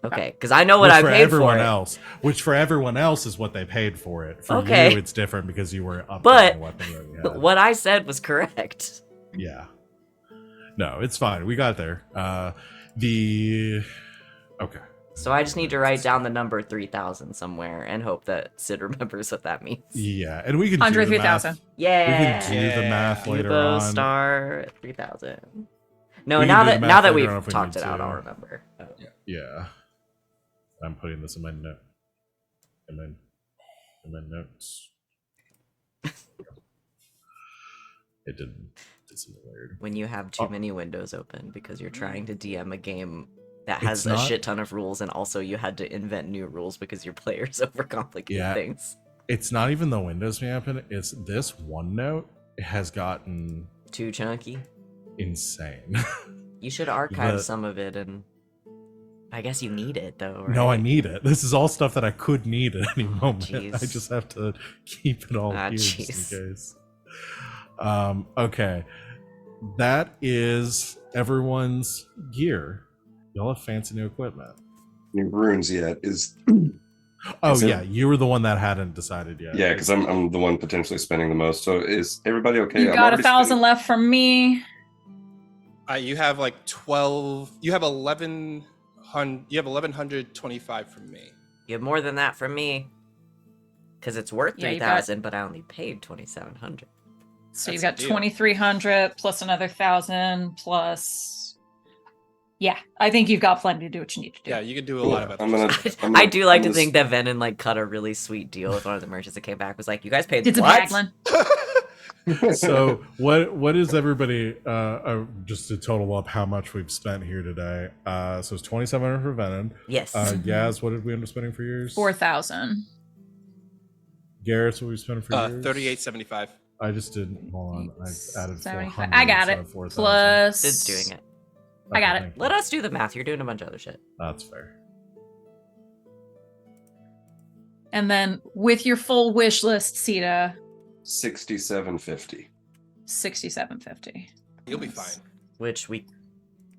Okay, because I know what Which I for paid everyone for it. else, which for everyone else is what they paid for it. For Okay. you, it's different because you were up But the weapon that you had. what I said was correct. Yeah. No, it's fine. We got there. Okay. So I just need to write down the number 3,000 somewhere and hope that Sid remembers what that means. Yeah, and we can do Under the math. 3,000. Yeah. We can do the math later Cubo on. star 3,000. No, We can now do the that math later we've on if we talked need it out, to. I'll remember. Oh. Yeah. I'm putting this in my note. In my notes. It didn't. It's weird. When you have too many windows open because you're trying to DM a game that It's has a not- shit ton of rules, and also you had to invent new rules because your players overcomplicate Yeah. things. It's not even the windows being open. It's this OneNote has gotten Too chunky. insane. You should archive The- some of it, and I guess you need it though. Right? No, I need it. This is all stuff that I could need at any moment. jeez. I just have to keep it all Ah, here just jeez. in case. Okay. That is everyone's gear. Y'all have fancy new equipment. New runes yet is Oh Is it- yeah, you were the one that hadn't decided yet. yeah, because I'm the one potentially spending the most. So is everybody okay? You I'm got already 1,000 spending- left from me. You have like 12. You have 1,100. You have 1,125 from me. You have more than that from me. Because it's worth Yeah, you've 3,000, but I only paid 2,700. So That's you've a got deal. 2,300 plus another 1,000 plus. Yeah, I think you've got plenty to do what you need to do. Yeah, you could do a Cool. lot of other I'm gonna- stuff. I'm I gonna- do like I'm to gonna think that Venehn like cut a really sweet deal with one of the merchants that came back. Was like, you guys paid It's a what? Baglin. So what is everybody just to total up how much we've spent here today? So it's 2,700 for Venehn. Yes. Yaz, what did we end up spending for yours? 4,000. Garrus, what we spending for yours? 38.75. I just didn't. Hold on. I added 75. 400. I got so it. 4,000. Plus. Sid's doing it. I got Okay, it. thank you. Let us do the math. You're doing a bunch of other shit. That's fair. And then with your full wish list, Sita, 6750. 6750. You'll be fine. Which we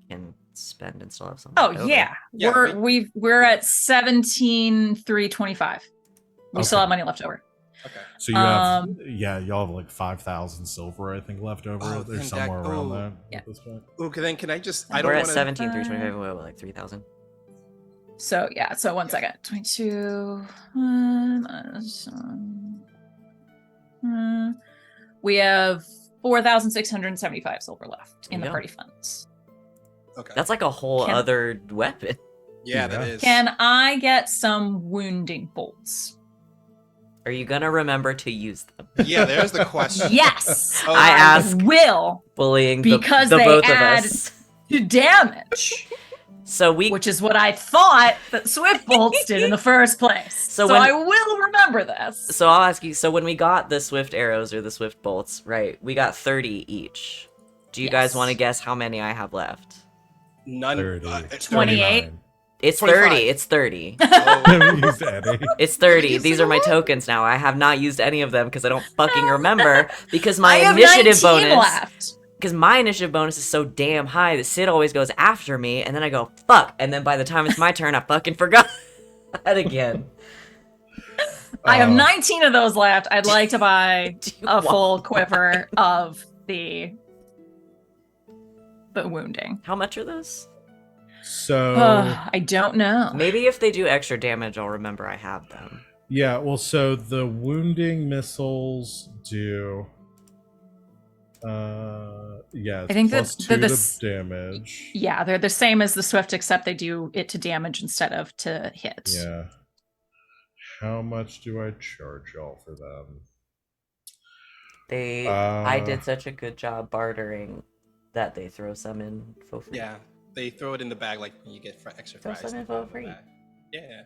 can spend and still have some. Oh left over. yeah, Yeah, we're at 17,325. We still Okay. have money left over. Okay. So you have, Um, y'all have like 5,000 silver, I think, left over. Oh, There's then that- somewhere around oh. that Yeah. at this point. Okay, then can I just? I We're don't at want to. 17,325. We're at like 3,000. So yeah, so one second. 22. minus, we have 4,675 silver left in the Yeah. party funds. Okay. That's like a whole Can- other weapon. Yeah, that Yeah. is. Can I get some wounding bolts? Are you gonna remember to use them? Yeah, there's the question. Yes, Oh, I ask, will bullying because the they both add of us. to damage, So we which is what I thought that Swift Bolts did in the first place. So So when- I will remember this. So I'll ask you, so when we got the Swift arrows or the Swift bolts, right, we got 30 each. Do you guys Yes. want to guess how many I have left? None. 30. It's 28. 29. It's 25. 30. It's 30. Oh. Used Eddie. It's 30. Every These are my single one? tokens now. I have not used any of them because I don't fucking remember because my I have initiative 19 bonus left. because my initiative bonus is so damn high that Sid always goes after me and then I go fuck and then by the time it's my turn I fucking forgot that again. I have 19 of those left. I'd like to buy Do you a want- full quiver of the wounding. How much are those? So I don't know. Maybe if they do extra damage I'll remember I have them. yeah, well, so the wounding missiles do. Yeah, I think plus that two the to s- damage. Yeah, they're the same as the Swift, except they do it to damage instead of to hit. Yeah. How much do I charge y'all for them? I did such a good job bartering that they throw some in for free. Yeah, they throw it in the bag like when you get extra Throw fries. some they in throw it for free. the bag. Yeah.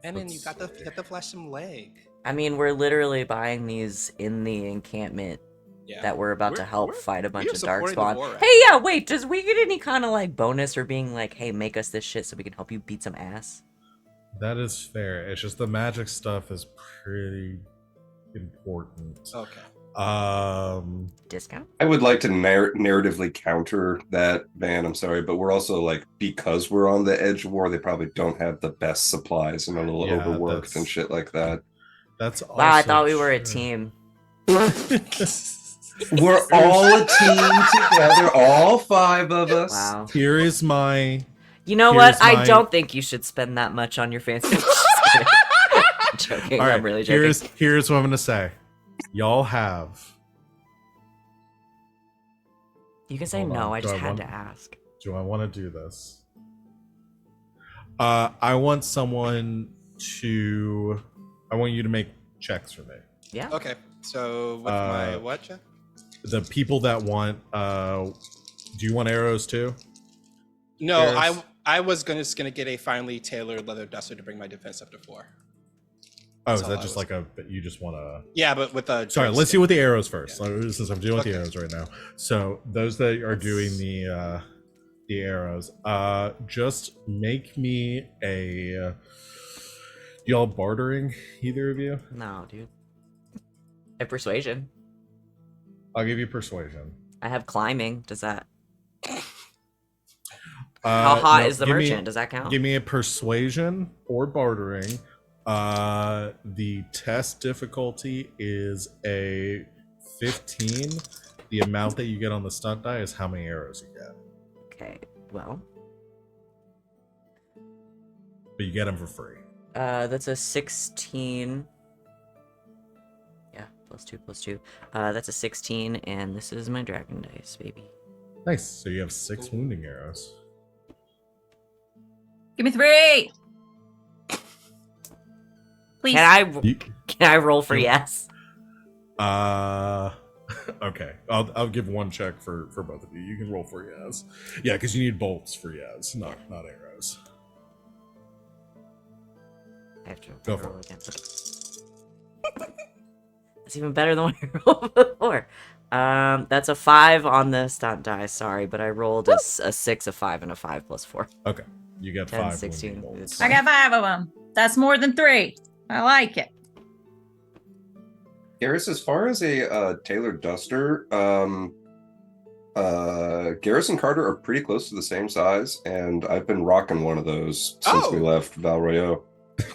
And then you got to flash some leg. I mean, we're literally buying these in the encampment Yeah. that we're about to We're- help we're- fight a we bunch are of supporting the darkspawn. war right Hey, yeah, wait, does we get any kind of like bonus for being like, hey, make us this shit so we can help you beat some ass? That is fair. It's just the magic stuff is pretty important. Okay. Discount? I would like to narratively counter that, Van. I'm sorry, but we're also like, because we're on the edge of war, they probably don't have the best supplies and a little Yeah, overworked that's- and shit like that. That's also Wow, I thought we were a true. team. We're all a team together, all 5 of us. Wow. Here is my. You know Here's what? I my- don't think you should spend that much on your fancy. Just kidding. I'm joking. All right, I'm really joking. here's what I'm gonna say. Y'all have. You can say Hold no. on. I Do just I had want- to ask. Do I want to do this? I want someone to. I want you to make checks for me. Yeah. Okay. So with my Uh, what, Jeff? The people that want. Do you want arrows too? No, Garrus? I was just gonna get a finely tailored leather duster to bring my defense up to 4. Oh, is That's all that I just was- like a? You just want to. Yeah, but with a. Sorry, let's deal with the arrows first. Since I'm dealing with Okay. the arrows right now. So those that are doing the arrows, just make me a. Y'all bartering, either of you? No, dude. I have persuasion. I'll give you persuasion. I have climbing. Does that? How hot no, is the give me- merchant? Does that count? Give me a persuasion or bartering. The test difficulty is a 15. The amount that you get on the stunt die is how many arrows you get, Okay. Well, but you get them for free. that's a 16. Yeah, +2. That's a 16, and this is my dragon dice, baby. Nice. So you have 6 wounding arrows. Give me 3. Please. You, Can I roll for yes? okay. I'll give one check for both of you. You can roll for yes. Yeah, because you need bolts for yes, not arrows. I have to Go for roll it. again. That's even better than what I rolled before. That's a 5 on the stunt die. Sorry, but I rolled a 6, a 5, and a 5 +4. Okay. You get 10, 5 16. wounding bolts. It's I got 5 of them. That's more than 3. I like it. Garrus, as far as a tailored duster, Garrus and Carter are pretty close to the same size, and I've been rocking one of those since we Oh. left Val Royale.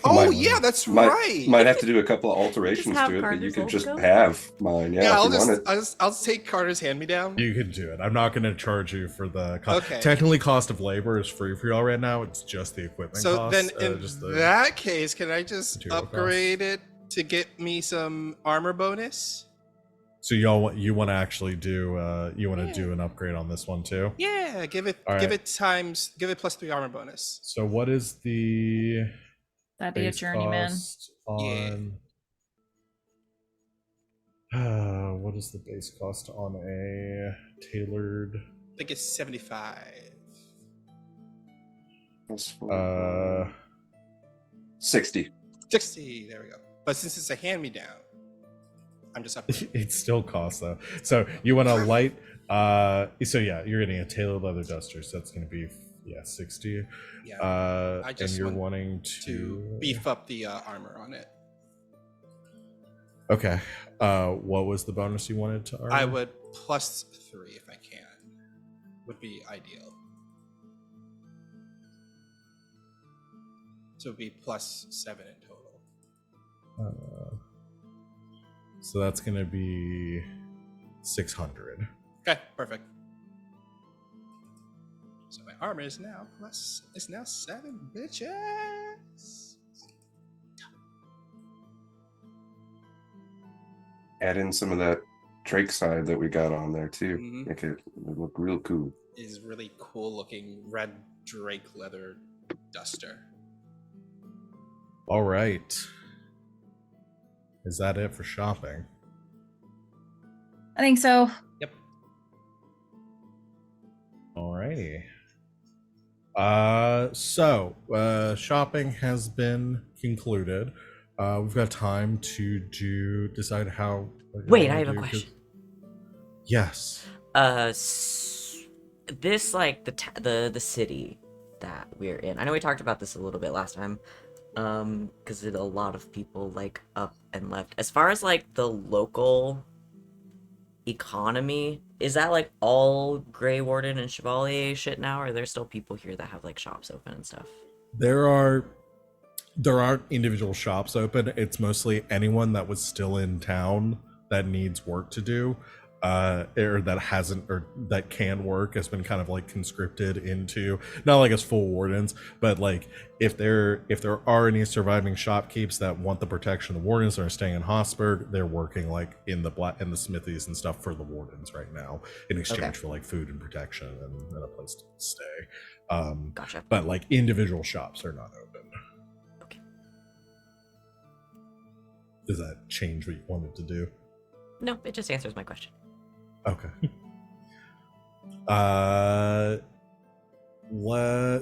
Oh Might- yeah, that's Might, right. might have to do a couple of alterations have to it, but you Carter's could old just coat? have mine. Yeah, Yeah, if you want it. I'll take Carter's hand me down. You can do it. I'm not going to charge you for the cost. Okay. Technically, cost of labor is free for y'all right now. It's just the equipment So cost. then, in just the, that case, can I just material upgrade it to get me some armor bonus? So you want to actually do you want to do an upgrade on this one too? Yeah, give it All right. +3 armor bonus. So what is the That'd be a base journeyman. cost on. What is the base cost on a tailored? I think it's 75. Uh, 60. 60. There we go. But since it's a hand-me-down, I'm just up. it still costs though. So you want a light. So yeah, you're getting a tailored leather duster. So that's going to be 60. Yeah. I And just you're want wanting to beef up the armor on it. Okay. What was the bonus you wanted to earn? I would +3 if I can. Would be ideal. So it'd be +7 in total. So that's going to be 600. Okay, perfect. So my armor is now it's now 7 bitches. Add in some of that Drake side that we got on there too. Mhm. Make it look real cool. Is really cool looking red Drake leather duster. All right. Is that it for shopping? I think so. Yep. Alrighty. So shopping has been concluded. We've got time to decide how. Wait, I have a question. Yes. This like the city that we're in. I know we talked about this a little bit last time. Because a lot of people like up and left. As far as like the local economy, is that like all Grey Warden and Chevalier shit now, or are there still people here that have like shops open and stuff? There aren't individual shops open. It's mostly anyone that was still in town that needs work to do, or that hasn't, or that can work, has been kind of like conscripted into, not like as full wardens, but like if there are any surviving shopkeepers that want the protection of the wardens and are staying in Hosberg, they're working like in the smithies and stuff for the wardens right now in exchange for like food and protection and a place to stay. Gotcha. But like individual shops are not open. Okay. Does that change what you wanted to do? No, it just answers my question. Okay.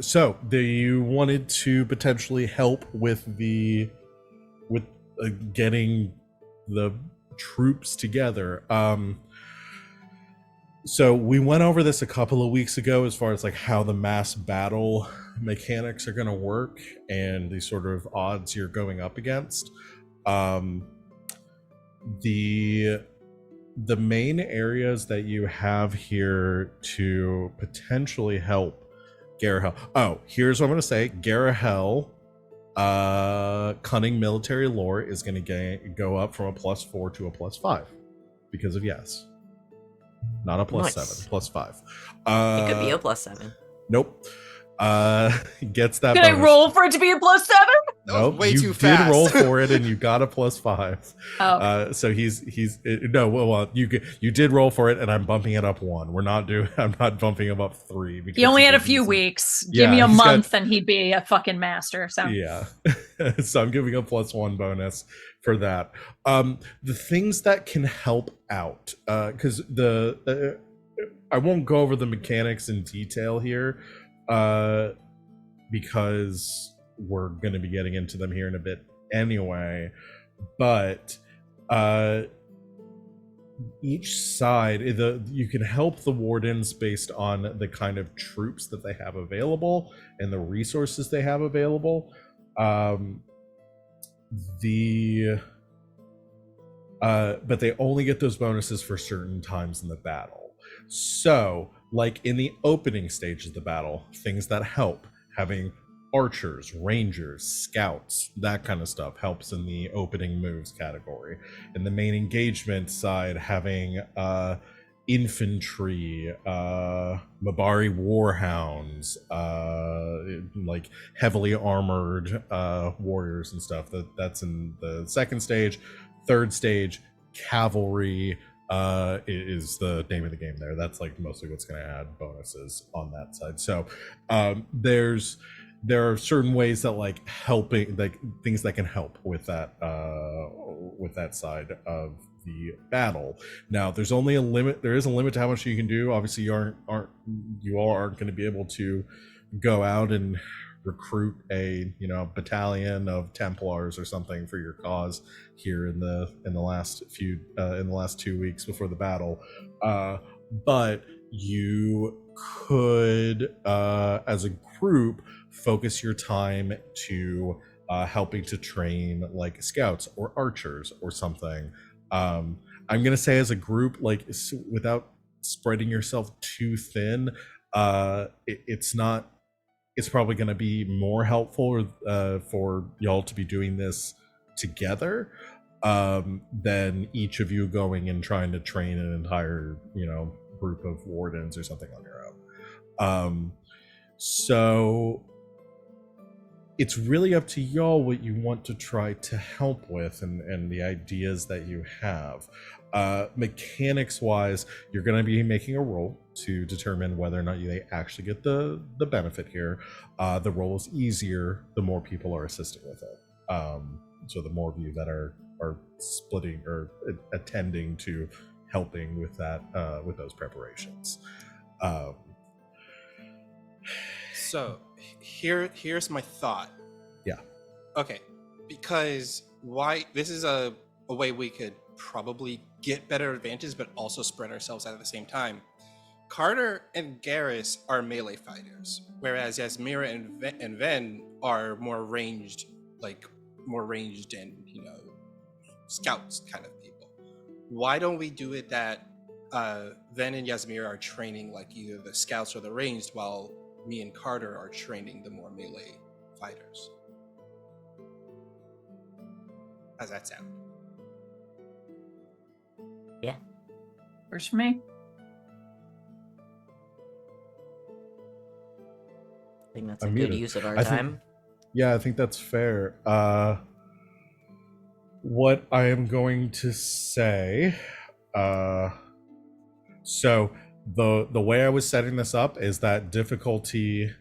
So you wanted to potentially help with getting the troops together. So we went over this a couple of weeks ago as far as like how the mass battle mechanics are going to work and the sort of odds you're going up against. The main areas that you have here to potentially help Garahel. Oh, here's what I'm going to say. Garahel, cunning military lore is going to go up from a +4 to a +5 because of yes. Not a +7, +5. It could be a +7. Nope. Gets that. Did bonus. I roll for it to be a +7? That was Nope, way you too did fast. roll for it, and you got a +5. Oh. So he's no. Well, you did roll for it, and I'm bumping it up 1. I'm not bumping him up 3 because He only had a did few some- weeks. Yeah, Give me a he's got- month and he'd be a fucking master. So Yeah. So I'm giving a +1 bonus for that. The things that can help out, because I won't go over the mechanics in detail here, because we're going to be getting into them here in a bit anyway, but each side, you can help the wardens based on the kind of troops that they have available and the resources they have available. But they only get those bonuses for certain times in the battle. So, like in the opening stage of the battle, things that help, having archers, rangers, scouts, that kind of stuff helps in the opening moves category. In the main engagement side, having infantry, Mabari warhounds, like heavily armored warriors and stuff. That's in the second stage. Third stage, cavalry is the name of the game there. That's like mostly what's going to add bonuses on that side. So there's there are certain ways that like helping, like things that can help with that side of the battle. Now there's only a limit, there is a limit to how much you can do. Obviously you aren't going to be able to go out and recruit a battalion of Templars or something for your cause here in the last 2 weeks before the battle, but you could, as a group, focus your time to helping to train like scouts or archers or something. I'm gonna say as a group, like without spreading yourself too thin, it's probably going to be more helpful for y'all to be doing this together than each of you going and trying to train an entire group of wardens or something on your own. So it's really up to y'all what you want to try to help with and the ideas that you have. Mechanics wise, you're going to be making a roll to determine whether or not they actually get the benefit here. The roll is easier the more people are assisting with it. So the more of you that are splitting or attending to helping with that, with those preparations. So here's my thought. Yeah. Okay, because this is a way we could probably get better advantages, but also spread ourselves out at the same time. Carter and Garas are melee fighters, whereas Yasmera and Venehn are more ranged and scouts kind of people. Why don't we do it that Venehn and Yasmera are training like either the scouts or the ranged, while me and Carter are training the more melee fighters? How's that sound? Yeah. Works for me. I think that's a I'm good muted. use of our I think- time. Yeah, I think that's fair. What I am going to say, so the way I was setting this up is that difficulty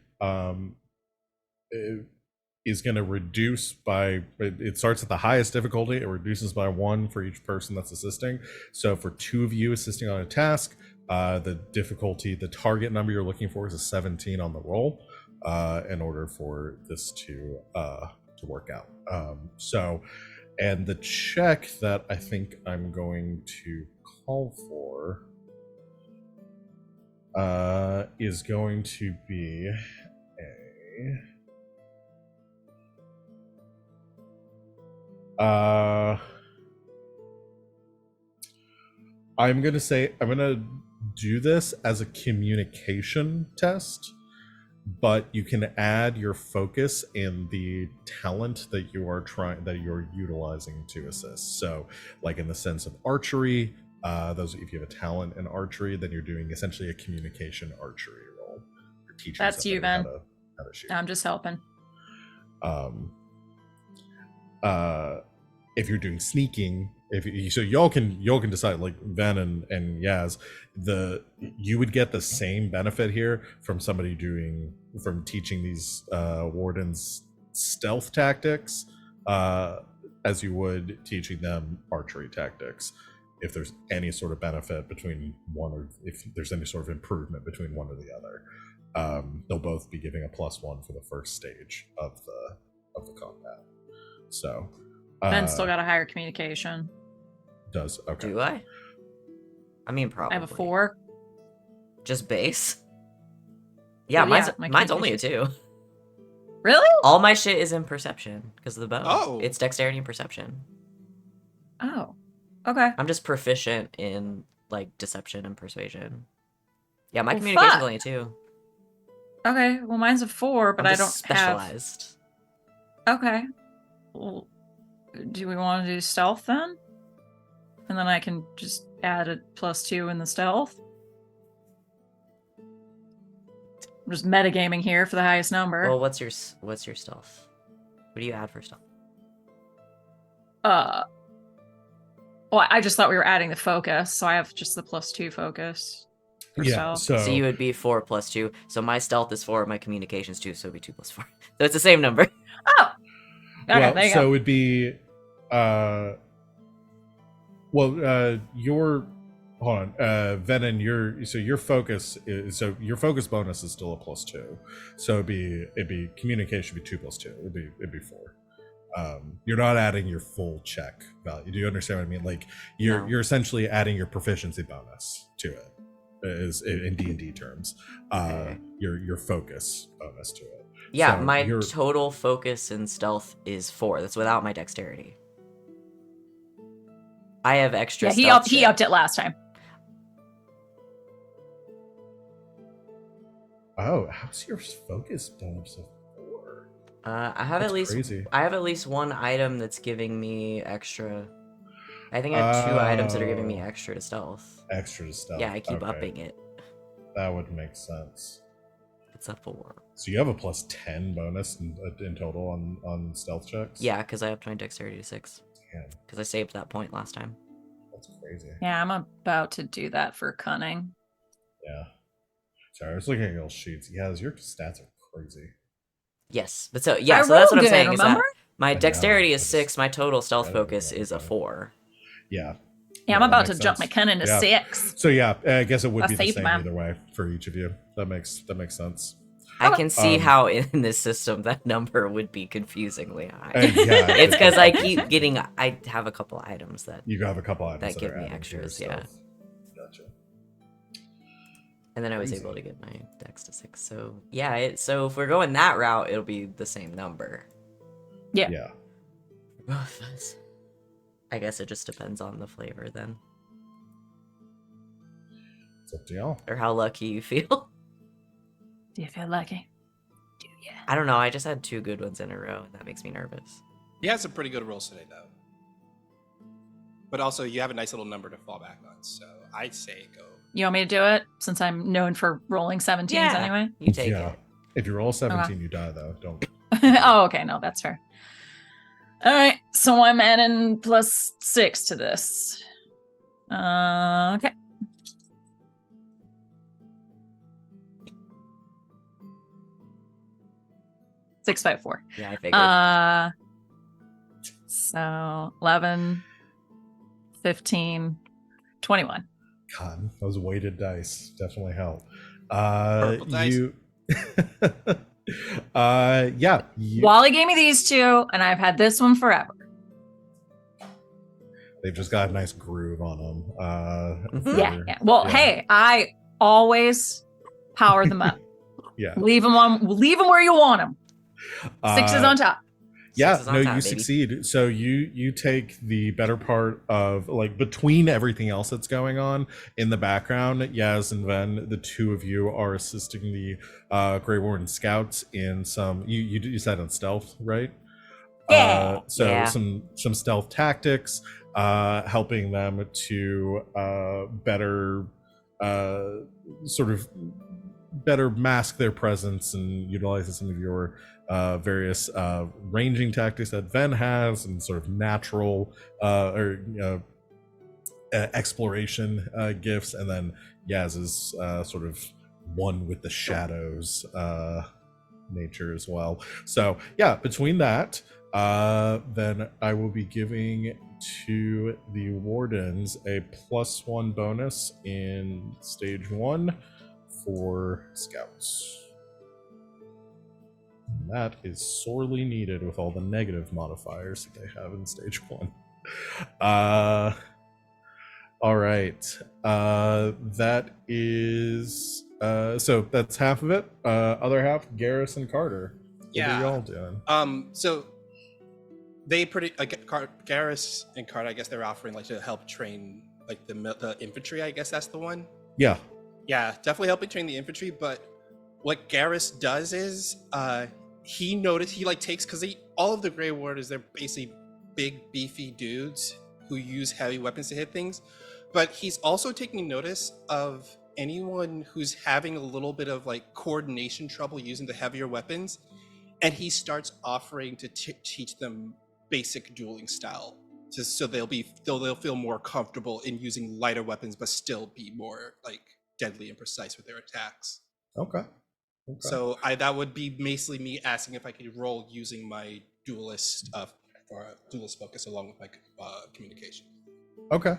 is going to reduce by, it starts at the highest difficulty, it reduces by 1 for each person that's assisting. So for 2 of you assisting on a task, the difficulty, the target number you're looking for is a 17 on the roll, in order for this to work out. And the check that I think I'm going to call for is going to be I'm going to do this as a communication test, but you can add your focus in the talent that you're utilizing to assist. So like in the sense of archery, if you have a talent in archery, then you're doing essentially a communication archery role. You're teaching That's you, somebody Venn. how to shoot. I'm just helping. If you're doing sneaking, so y'all can decide, like Venn and Yaz, you would get the same benefit here from teaching these wardens stealth tactics as you would teaching them archery tactics. If there's any sort of benefit between one, or if there's any sort of improvement between one or the other, they'll both be giving a +1 for the first stage of the combat. So Ben still got a higher communication. Does okay. Do I? I mean, probably. I have a 4. Just base? Yeah, Well, yeah, mine's only a 2. Really? All my shit is in perception because of the bow. Oh. It's dexterity and perception. Oh. Okay. I'm just proficient in like deception and persuasion. Yeah, my Well, communication's fuck. only a 2. Okay. Well, mine's a 4, but I'm I don't just specialized. have. Okay. Well, do we want to do stealth then? And then I can just add a +2 in the stealth. I'm just metagaming here for the highest number. Well, what's your stealth? What do you add for stealth? Well, I just thought we were adding the focus, so I have just the +2 focus. for Yeah, stealth. So you would be 4 plus 2. So my stealth is 4, my communication's 2, so it'd be 2 plus 4. So it's the same number. Oh, okay, well, there you so go. it'd be your hold on, Venehn, your focus is your focus bonus is still a +2, so it'd be communication would be 2 plus 2. It'd be 4. You're not adding your full check value. Do you understand what I mean? Like No. you're essentially adding your proficiency bonus to it, is in D&D terms. Okay. Your focus bonus to it. Yeah, So my you're- total focus and stealth is 4. That's without my dexterity. I have extra Yeah, stealth. he shit. upped it last time. Oh, how's your focus bonus of 4? I have That's at least crazy. I have at least one item that's giving me extra. I think I have 2 items that are giving me Oh. extra to stealth. Extra stealth. Yeah, I keep Okay. upping it. That would make sense. It's a 4. So you have a +10 bonus in total on stealth checks? Yeah, because I upped my dexterity to 6. Damn, Because I saved that point last time. that's crazy. Yeah, I'm about to do that for cunning. Yeah. Sorry, I was looking at your sheets. Yeah, your stats are crazy. Yes, but so yeah, I so that's what I'm rolled saying. good, Is that remember? my I know, dexterity is it's 6, my total stealth better than focus is a that. 4. Yeah. Yeah, I'm that about to makes jump my sense. cunning to Yeah. 6. So yeah, I guess it would I be the saved same mine. either way for each of you. That makes sense. I can see Um, how in this system that number would be confusingly high. Yeah, It's because I keep getting. I have a couple items that, You have a couple items that give are me added to your extras, yeah. stealth. Gotcha. and then I was Crazy. able to get my dex to 6. So yeah, so if we're going that route, it'll be the same number. Yeah. Yeah. Both of us. I guess it just depends on the flavor then, It's up to y'all. or how lucky you feel. Do you feel lucky? Do you? I don't know. I just had 2 good ones in a row, and that makes me nervous. He had some pretty good rolls today, though. But also, you have a nice little number to fall back on, so I'd say go. You want me to do it since I'm known for rolling 17s Yeah. anyway? You take Yeah. it. If you roll 17, you die though. Don't. Oh, okay. No, that's fair. All right. So I'm adding +6 to this. Okay. Six, 5, 4. Yeah, I figured. So 11, 15, 21. God, those weighted dice definitely help. Purple dice? You. Yeah. Wally gave me these 2, and I've had this one forever. They've just got a nice groove on them. Yeah, yeah. Well, hey, I always power them up. Yeah. Leave them where you want them. 6 is on top. Yeah, 6 is on no, top, you baby. succeed. So you take the better part of, like, between everything else that's going on in the background. Yaz and Ven, the 2 of you are assisting the Grey Warden scouts in some. You said on stealth, right? Yeah. So Yeah. some stealth tactics, helping them to better sort of better mask their presence and utilize some of your various ranging tactics that Ven has, and sort of natural exploration gifts, and then Yaz's sort of one with the shadows nature as well. So yeah, between that, then I will be giving to the wardens a +1 bonus in stage 1 for scouts. And that is sorely needed with all the negative modifiers that they have in stage 1. All right. That is so that's half of it. Other half, Garas and Carter. What Yeah. are y'all doing? So they Garas and Carter, I guess they're offering like to help train like the infantry. I guess that's the one. Yeah. Yeah, definitely helping train the infantry. But what Garas does is he like takes, because all of the Grey Warders, they're basically big beefy dudes who use heavy weapons to hit things. But he's also taking notice of anyone who's having a little bit of like coordination trouble using the heavier weapons, and he starts offering to teach them basic dueling style, just so they'll feel more comfortable in using lighter weapons but still be more like deadly and precise with their attacks. Okay. So that would be basically me asking if I could roll using my duelist for duelist focus along with my communication. Okay.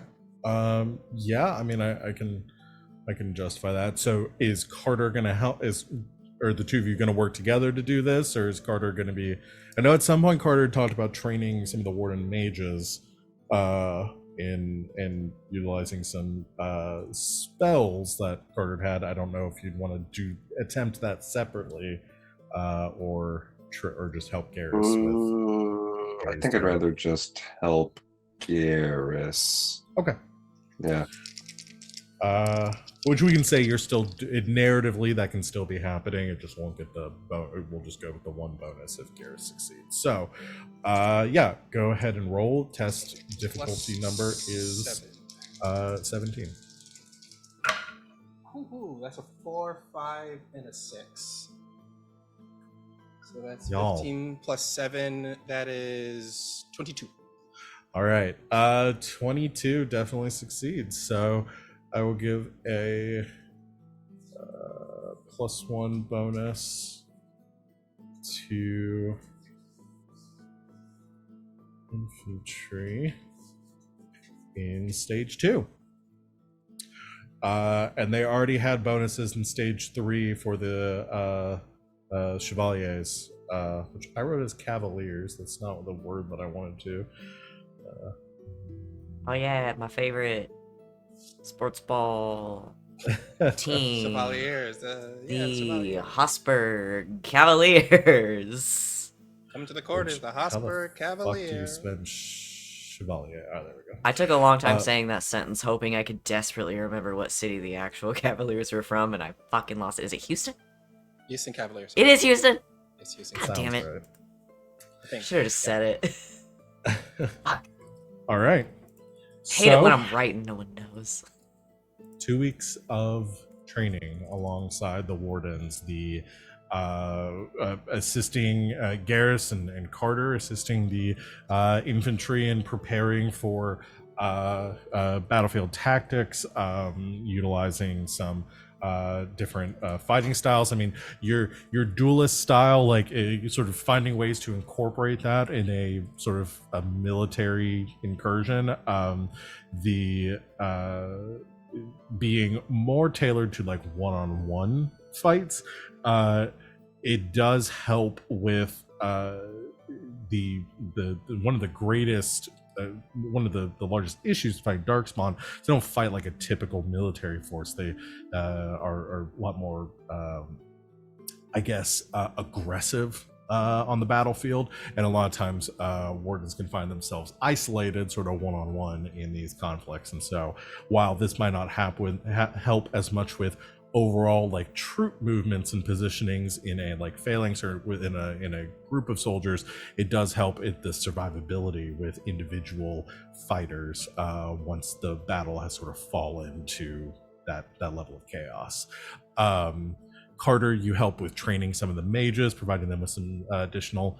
Yeah, I mean, I can justify that. So is Carter gonna help? Are the two of you gonna work together to do this, or is Carter gonna be? I know at some point Carter talked about training some of the warden mages, in utilizing some spells that Carter had. I don't know if you'd want to attempt that separately, or just help Garas with. I think I'd rather just help Garas. Okay. Yeah. Which we can say you're still narratively that can still be happening. It just won't get the we'll just go with the one bonus if Garrett succeeds. So yeah, go ahead and roll. Test difficulty number is 17. Ooh, that's a 4, 5, and a 6. So that's Y'all. 15 plus 7. That is 22. All right, 22 definitely succeeds. So I will give a +1 bonus to infantry in stage 2. And they already had bonuses in stage 3 for the chevaliers, which I wrote as cavaliers. That's not the word that I wanted to. Oh yeah, my favorite sports ball team. Chevaliers. The Chevaliers. Hosper Cavaliers. Come to the quarters, the Hosper Fuck do you Cavaliers. spend chevalier? Oh, there we go. I took a long time saying that sentence, hoping I could desperately remember what city the actual Cavaliers were from, and I fucking lost it. Is it Houston? Houston Cavaliers. It is Houston! It's Houston. God damn it. Sounds I think. Should have just said it. right. Fuck. All right. Hate it when I'm right and no one knows. 2 weeks of training alongside the wardens, the assisting Garrus and Carter, assisting the infantry in preparing for battlefield tactics, utilizing some different fighting styles. I mean, your duelist style, like sort of finding ways to incorporate that in a sort of a military incursion. The being more tailored to like one-on-one fights, it does help with the one of the greatest one of the largest issues fighting Darkspawn. They don't fight like a typical military force. They are a lot more I guess aggressive on the battlefield, and a lot of times wardens can find themselves isolated sort of one-on-one in these conflicts. And so while this might not help as much with overall like troop movements and positionings in a like phalanx or within a group of soldiers, it does help the survivability with individual fighters once the battle has sort of fallen to that level of chaos. Carter, you help with training some of the mages, providing them with some additional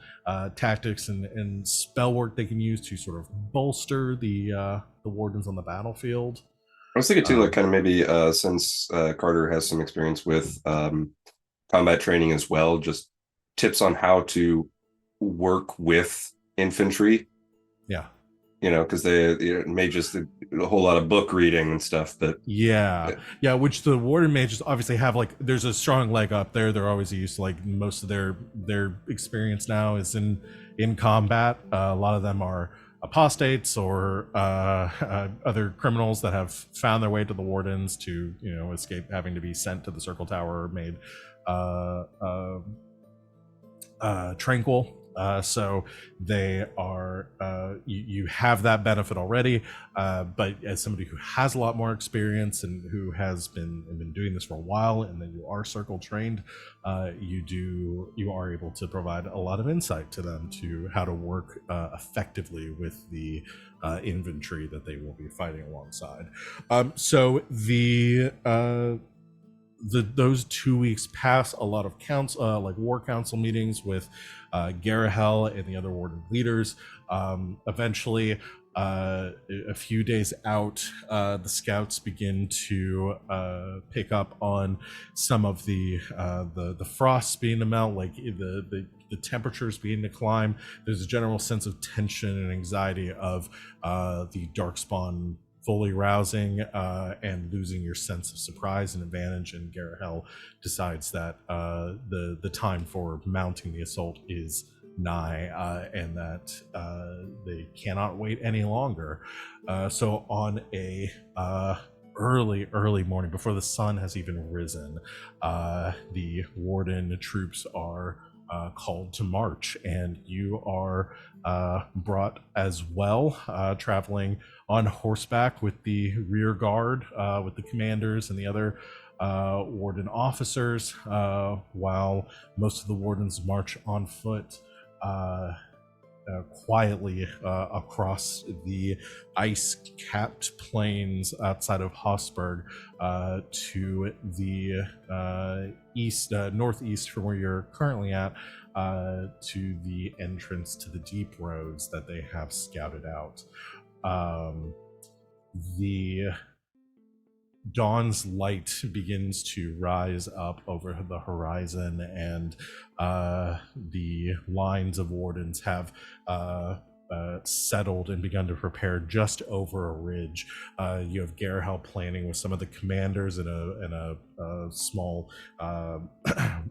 tactics and spell work they can use to sort of bolster the wardens on the battlefield. I was thinking too, like kind of maybe since Carter has some experience with combat training as well, just tips on how to work with infantry. Yeah. You know, because they mages do a whole lot of book reading and stuff, but yeah, which the warden mages obviously have. Like, there's a strong leg up there. They're always used to, like, most of their experience now is in combat. A lot of them are apostates or other criminals that have found their way to the wardens to, you know, escape having to be sent to the circle tower or made tranquil. So they are you have that benefit already, but as somebody who has a lot more experience and who has been doing this for a while, and then you are circle trained, you are able to provide a lot of insight to them to how to work effectively with the infantry that they will be fighting alongside. So those 2 weeks pass a lot of council, like war council meetings with Garahel and the other warden leaders. Eventually, a few days out, the scouts begin to pick up on some of the frost beginning to melt, like the temperatures beginning to climb. There's a general sense of tension and anxiety of the darkspawn fully rousing and losing your sense of surprise and advantage. And Garahel decides that the time for mounting the assault is nigh, and that they cannot wait any longer. So on a early morning, before the sun has even risen, the warden troops are called to march, and you are brought as well, traveling on horseback with the rear guard, with the commanders and the other warden officers, while most of the wardens march on foot quietly across the ice-capped plains outside of Hossberg to the northeast from where you're currently at, to the entrance to the deep roads that they have scouted out. The dawn's light begins to rise up over the horizon, and the lines of wardens have settled and begun to prepare just over a ridge. You have Garahel planning with some of the commanders in a small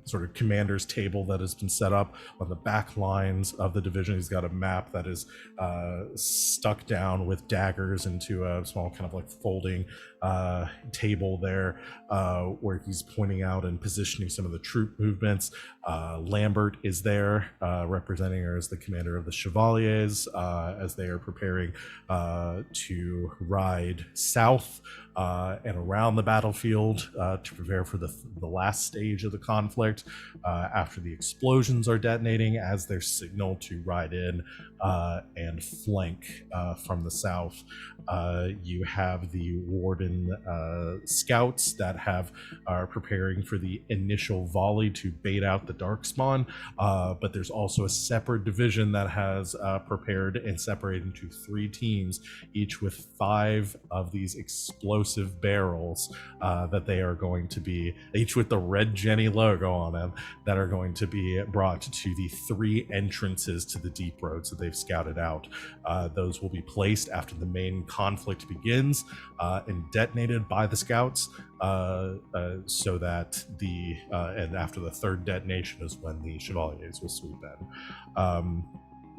sort of commander's table that has been set up on the back lines of the division. He's got a map that is stuck down with daggers into a small kind of like folding table there, where he's pointing out and positioning some of the troop movements. Lambert is there, representing her as the commander of the Chevaliers, as they are preparing to ride south and around the battlefield to prepare for the last stage of the conflict, after the explosions are detonating, as their signal to ride in and flank from the south. You have the warden scouts that are preparing for the initial volley to bait out the darkspawn, but there's also a separate division that has prepared and separated into 3 teams, each with 5 of these explosive barrels that they are going to be, each with the Red Jenny logo on them, that are going to be brought to the 3 entrances to the deep roads that they've scouted out. Those will be placed after the main conflict begins and detonated by the scouts, so that and after the 3rd detonation is when the Chevaliers will sweep in.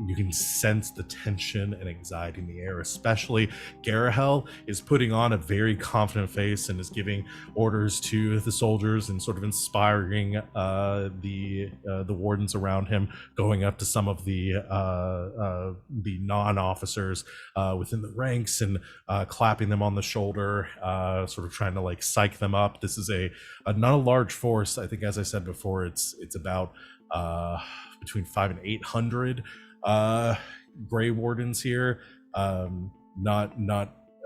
You can sense the tension and anxiety in the air, especially Garahel is putting on a very confident face and is giving orders to the soldiers and sort of inspiring the wardens around him, going up to some of the non-officers within the ranks and clapping them on the shoulder, sort of trying to like psych them up. This is not a large force. I think, as I said before, it's about between 500 and 800 Grey Wardens here. Not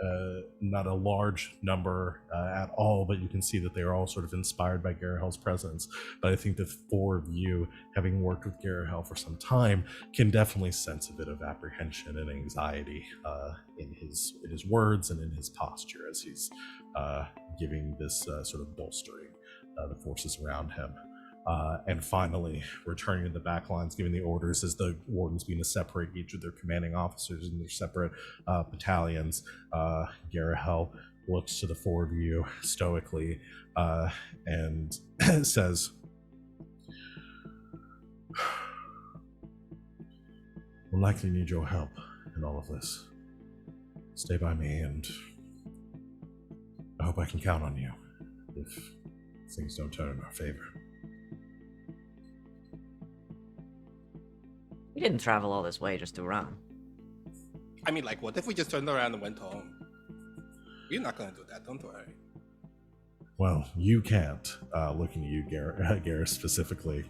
a large number at all, but you can see that they are all sort of inspired by Garahel's presence. But I think the 4 of you, having worked with Garahel for some time, can definitely sense a bit of apprehension and anxiety in his words and in his posture as he's giving this sort of bolstering the forces around him. And finally, returning to the back lines, giving the orders as the wardens begin to separate each of their commanding officers in their separate battalions. Garahel looks to the 4 of you stoically and says, "We'll likely need your help in all of this. Stay by me, and I hope I can count on you if things don't turn in our favor." We didn't travel all this way just to run. I mean, like, what if we just turned around and went home? We're not gonna do that, don't worry. Well, you can't, looking at you, Garas specifically.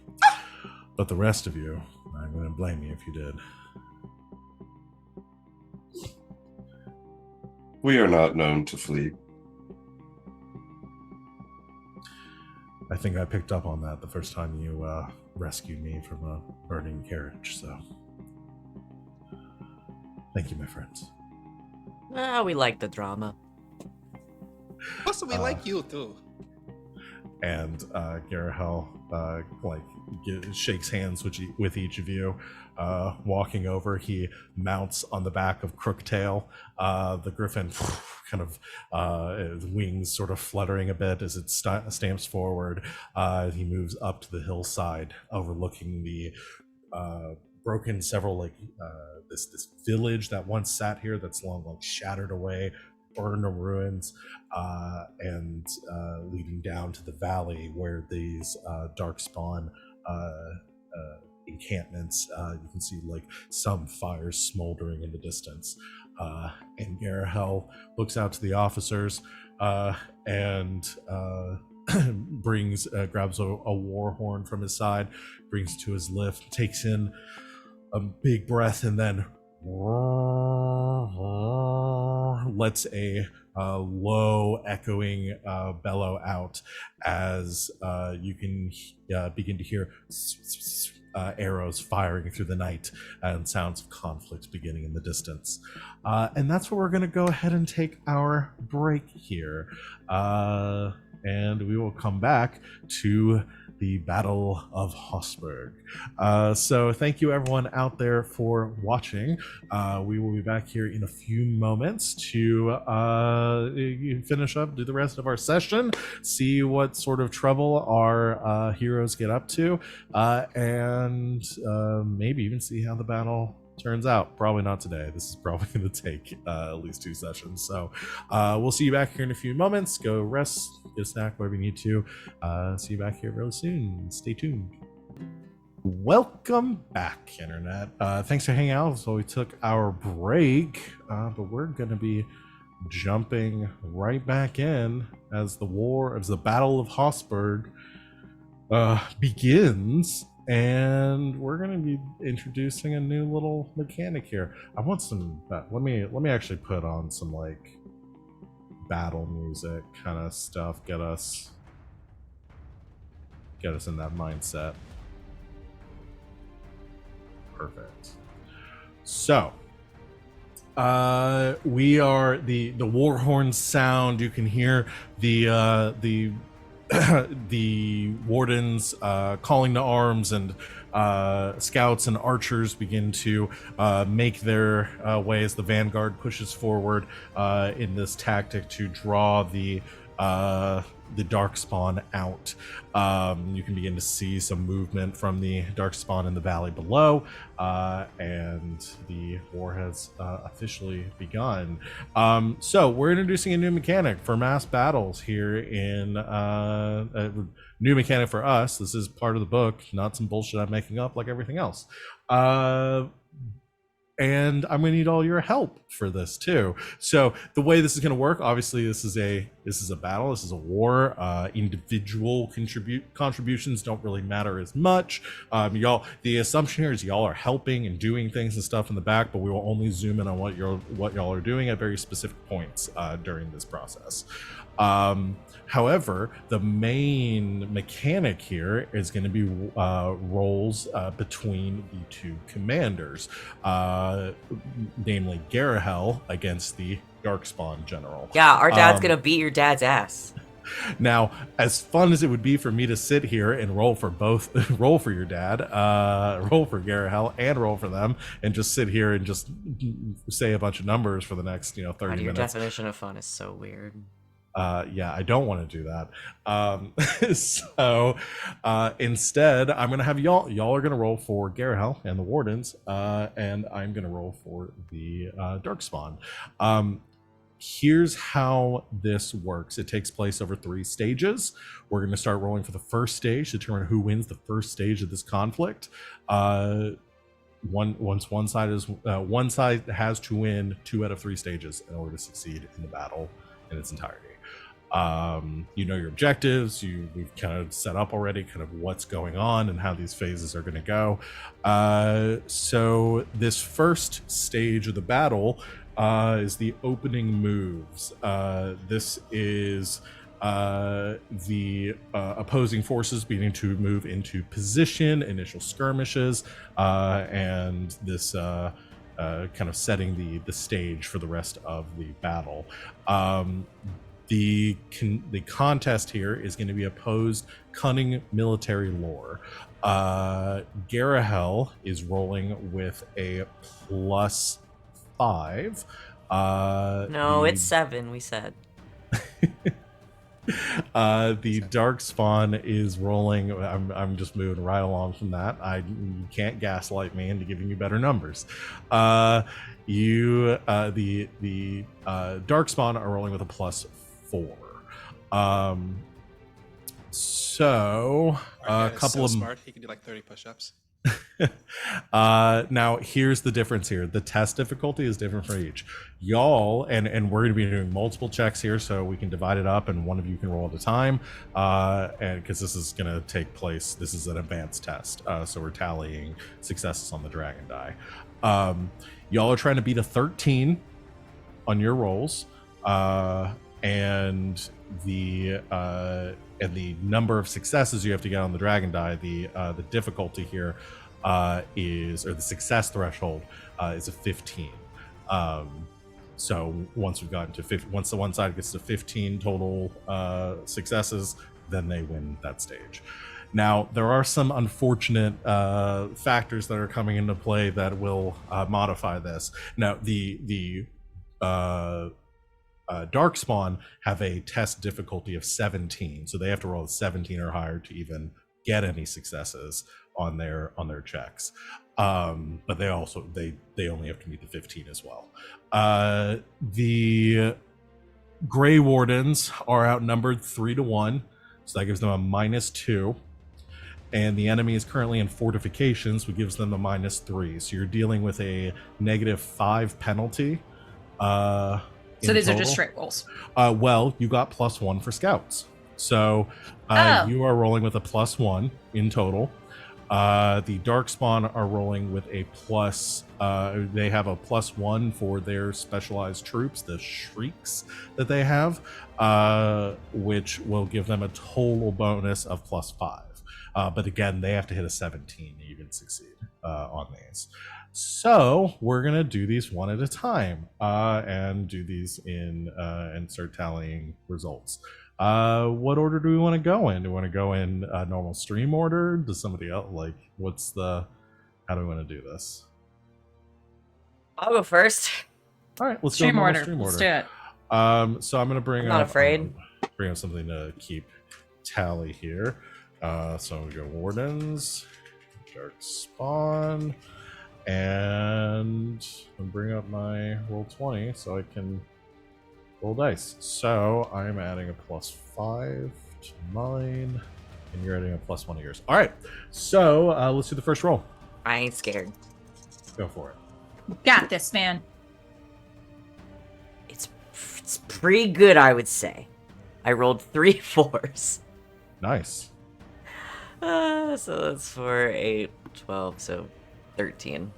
But the rest of you, I'm going to blame you if you did. We are not known to flee. I think I picked up on that the first time you rescued me from a burning carriage, so... Thank you, my friends. We like the drama. Also, we like you too. And Garahel shakes hands with each of you. Walking over, he mounts on the back of Crooktail. The griffin kind of his wings sort of fluttering a bit as it stamps forward. He moves up to the hillside overlooking the broken several this village that once sat here that's long shattered away, burned to ruins, and leading down to the valley where these darkspawn encampments. You can see some fires smoldering in the distance. And Garahel looks out to the officers and grabs a war horn from his side, brings it to his lips, takes in a big breath, and then lets a low echoing bellow out as you can begin to hear arrows firing through the night and sounds of conflict beginning in the distance. And that's where we're going to go ahead and take our break here. And we will come back to the Battle of Hossberg. So thank you everyone out there for watching. We will be back here in a few moments to finish up, do the rest of our session, see what sort of trouble our heroes get up to, and maybe even see how the battle turns out. Probably not today. This is probably going to take at least 2 sessions. So we'll see you back here in a few moments. Go rest, get a snack, whatever you need to. See you back here really soon. Stay tuned. Welcome back, Internet. Thanks for hanging out. So we took our break, but we're going to be jumping right back in as the Battle of Hossberg begins. And we're going to be introducing a new little mechanic here. I want some. Let me actually put on some battle music kind of stuff. Get us in that mindset. Perfect. So, we are the war horn sound. You can hear the the wardens calling to arms, and scouts and archers begin to make their way as the vanguard pushes forward in this tactic to draw the darkspawn out. You can begin to see some movement from the darkspawn in the valley below, and the war has officially begun. So we're introducing a new mechanic for mass battles here in a new mechanic for us. This is part of the book, not some bullshit I'm making up like everything else. And I'm going to need all your help for this too. So the way this is going to work, obviously, this is a battle. This is a war. Individual contributions don't really matter as much. Y'all, the assumption here is y'all are helping and doing things and stuff in the back, but we will only zoom in on what y'all are doing at very specific points during this process. However, the main mechanic here is going to be roles between the two commanders, namely Garahel against the Darkspawn General. Yeah, our dad's gonna beat your dad's ass. Now, as fun as it would be for me to sit here and roll for your dad, roll for Garahel, and roll for them, and just sit here and just say a bunch of numbers for the next 30 Your minutes. definition of fun is so weird. Yeah, I don't want to do that. So instead, I'm going to have y'all are going to roll for Garahel and the Wardens, and I'm going to roll for the Darkspawn. Here's how this works. It takes place over 3 stages. We're going to start rolling for the first stage to determine who wins the first stage of this conflict. Once one side has to win 2 out of 3 stages in order to succeed in the battle in its entirety. You know your objectives. We've kind of set up already kind of what's going on and how these phases are going to go. So this first stage of the battle is the opening moves. This is the opposing forces beginning to move into position, initial skirmishes, and this kind of setting the stage for the rest of the battle. The contest here is going to be opposed cunning military lore. Garahel is rolling with a +5. No, it's 7. We said. The dark spawn is rolling. I'm just moving right along from that. You can't gaslight me into giving you better numbers. The dark spawn are rolling with a +4. So Our a guy is couple so of smart. He can do like 30 push-ups. now here's the difference here. The test difficulty is different for each. Y'all, and we're going to be doing multiple checks here, so we can divide it up and one of you can roll at a time, and because this is going to take place, this is an advanced test, so we're tallying successes on the dragon die. Y'all are trying to beat a 13 on your rolls, and the number of successes you have to get on the dragon die, the difficulty here is, or the success threshold is a 15. So once we've gotten to once the one side gets to 15 total successes, then they win that stage. Now there are some unfortunate factors that are coming into play that will modify this. Now the Darkspawn have a test difficulty of 17, so they have to roll a 17 or higher to even get any successes on their checks. But they only have to meet the 15 as well. The Grey Wardens are outnumbered 3-1, so that gives them a -2. And the enemy is currently in fortifications, which gives them a -3. So you're dealing with a -5 penalty. So these are just straight rolls. Well, you got +1 for scouts. So you are rolling with a +1 in total. The Darkspawn are rolling with a they have a +1 for their specialized troops, the Shrieks that they have, which will give them a total bonus of +5. But again, they have to hit a 17 to even succeed on these. So we're gonna do these one at a time and do these and start tallying results. What order do we want to go in? Do we want to go in normal stream order? Does somebody else how do we want to do this? I'll go first. All right, let's Stream go order. stream Let's order. do it. So I'm gonna bring I'm not up afraid. bring up something to keep tally here. So we go Wardens, Dark Spawn, and I'll bring up my Roll20 so I can roll dice. So I'm adding a +5 to mine, and you're adding a +1 to yours. All right, so let's do the first roll. I ain't scared. Go for it. Got this, man. It's pretty good, I would say. I rolled 3 4s. Nice. So that's 4, 8, 12, so 13.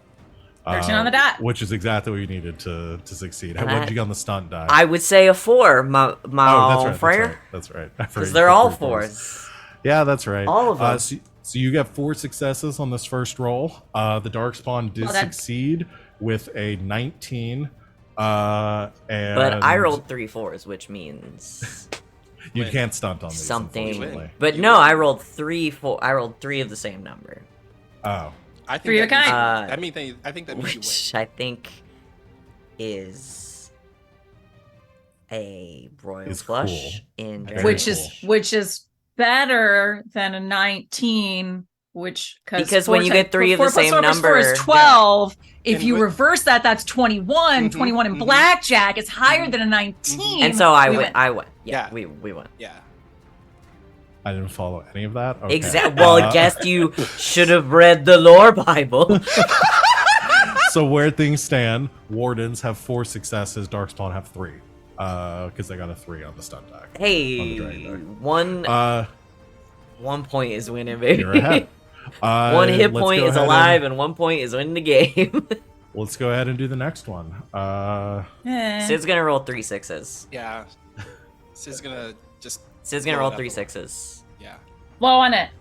13 on the dot. Which is exactly what you needed to succeed. And What did you get on the stunt die? I would say a 4, my that's friend. right. That's right. I forgot Because you they're put all 3 fours. 4s. Yeah, that's right. All of them. So you got 4 successes on this first roll. The Darkspawn did succeed with a 19. And But I rolled 3 4s, which means you can't stunt on these, something. unfortunately. But no, I rolled 3 4. I rolled 3 of the same number, Oh, I think Three of a kind. I think that means you win. which I think is a royal Is flush cool. in Very Dragon cool. which is better than a 19, because when you get 3 of the same 4 number, is 12. If And you with- reverse that, that's 21. Mhm, 21 in mhm. blackjack is higher than a 19. and so I We win. win. I win. Yeah, Yeah. we won. Yeah. I didn't follow any of that. Okay. Exactly. Well, I guess you should have read the lore Bible. So where things stand, Wardens have 4 successes. Darkspawn have 3, because they got a 3 on the stunt die. On the Hey, dragon one point is winning, baby. You're ahead. One hit Let's point go is ahead alive, and 1 point is winning the game. Let's go ahead and do the next one. Sid's gonna roll 3 6s. Yeah. Sid's gonna just. Sid's gonna blow roll it up 3 a lot. 6s. Yeah. Blow on it.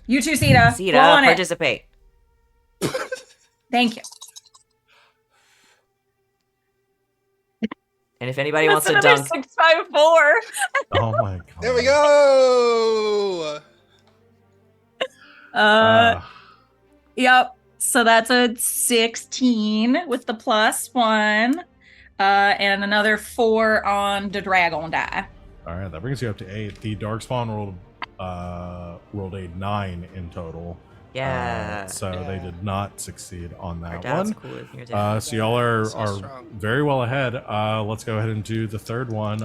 You too, Sita. Sita, Blow on it. participate. Thank you. And if anybody wants That's to another dunk, 654. Oh my god. There we go. Yep. So that's a 16 with the +1. And another 4 on the dragon die. All right, that brings you up to 8. The Darkspawn rolled a 9 in total. yeah. So they did not succeed on Our that dad's one. cool with your dad. So y'all are strong. very well ahead. Let's go ahead and do the third one.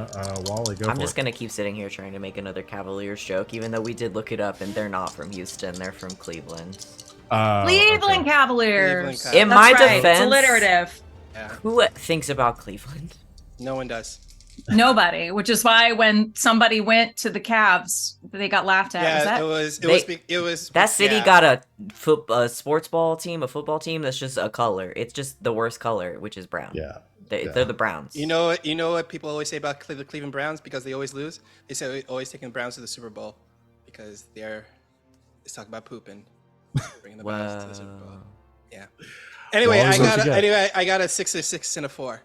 Wally, go I'm for just it. gonna keep sitting here trying to make another Cavaliers joke, even though we did look it up and they're not from Houston, they're from Cleveland. Cleveland Okay. Cavaliers. Cleveland In That's my right. defense- It's alliterative. Yeah, Who thinks about Cleveland? no one does. Nobody, which is why when somebody went to the Cavs, they got laughed at. Yeah, Was that? it was That city yeah. got a sports ball team, a football team that's just a color. It's just the worst color, which is brown. Yeah. They're the Browns. You know what people always say about the Cleveland Browns because they always lose? They say they're always taking the Browns to the Super Bowl because they talk about pooping, bringing the Browns to the Super Bowl. Whoa. Yeah. Anyway, Well, what you get? I got a 6, a 6, and a 4.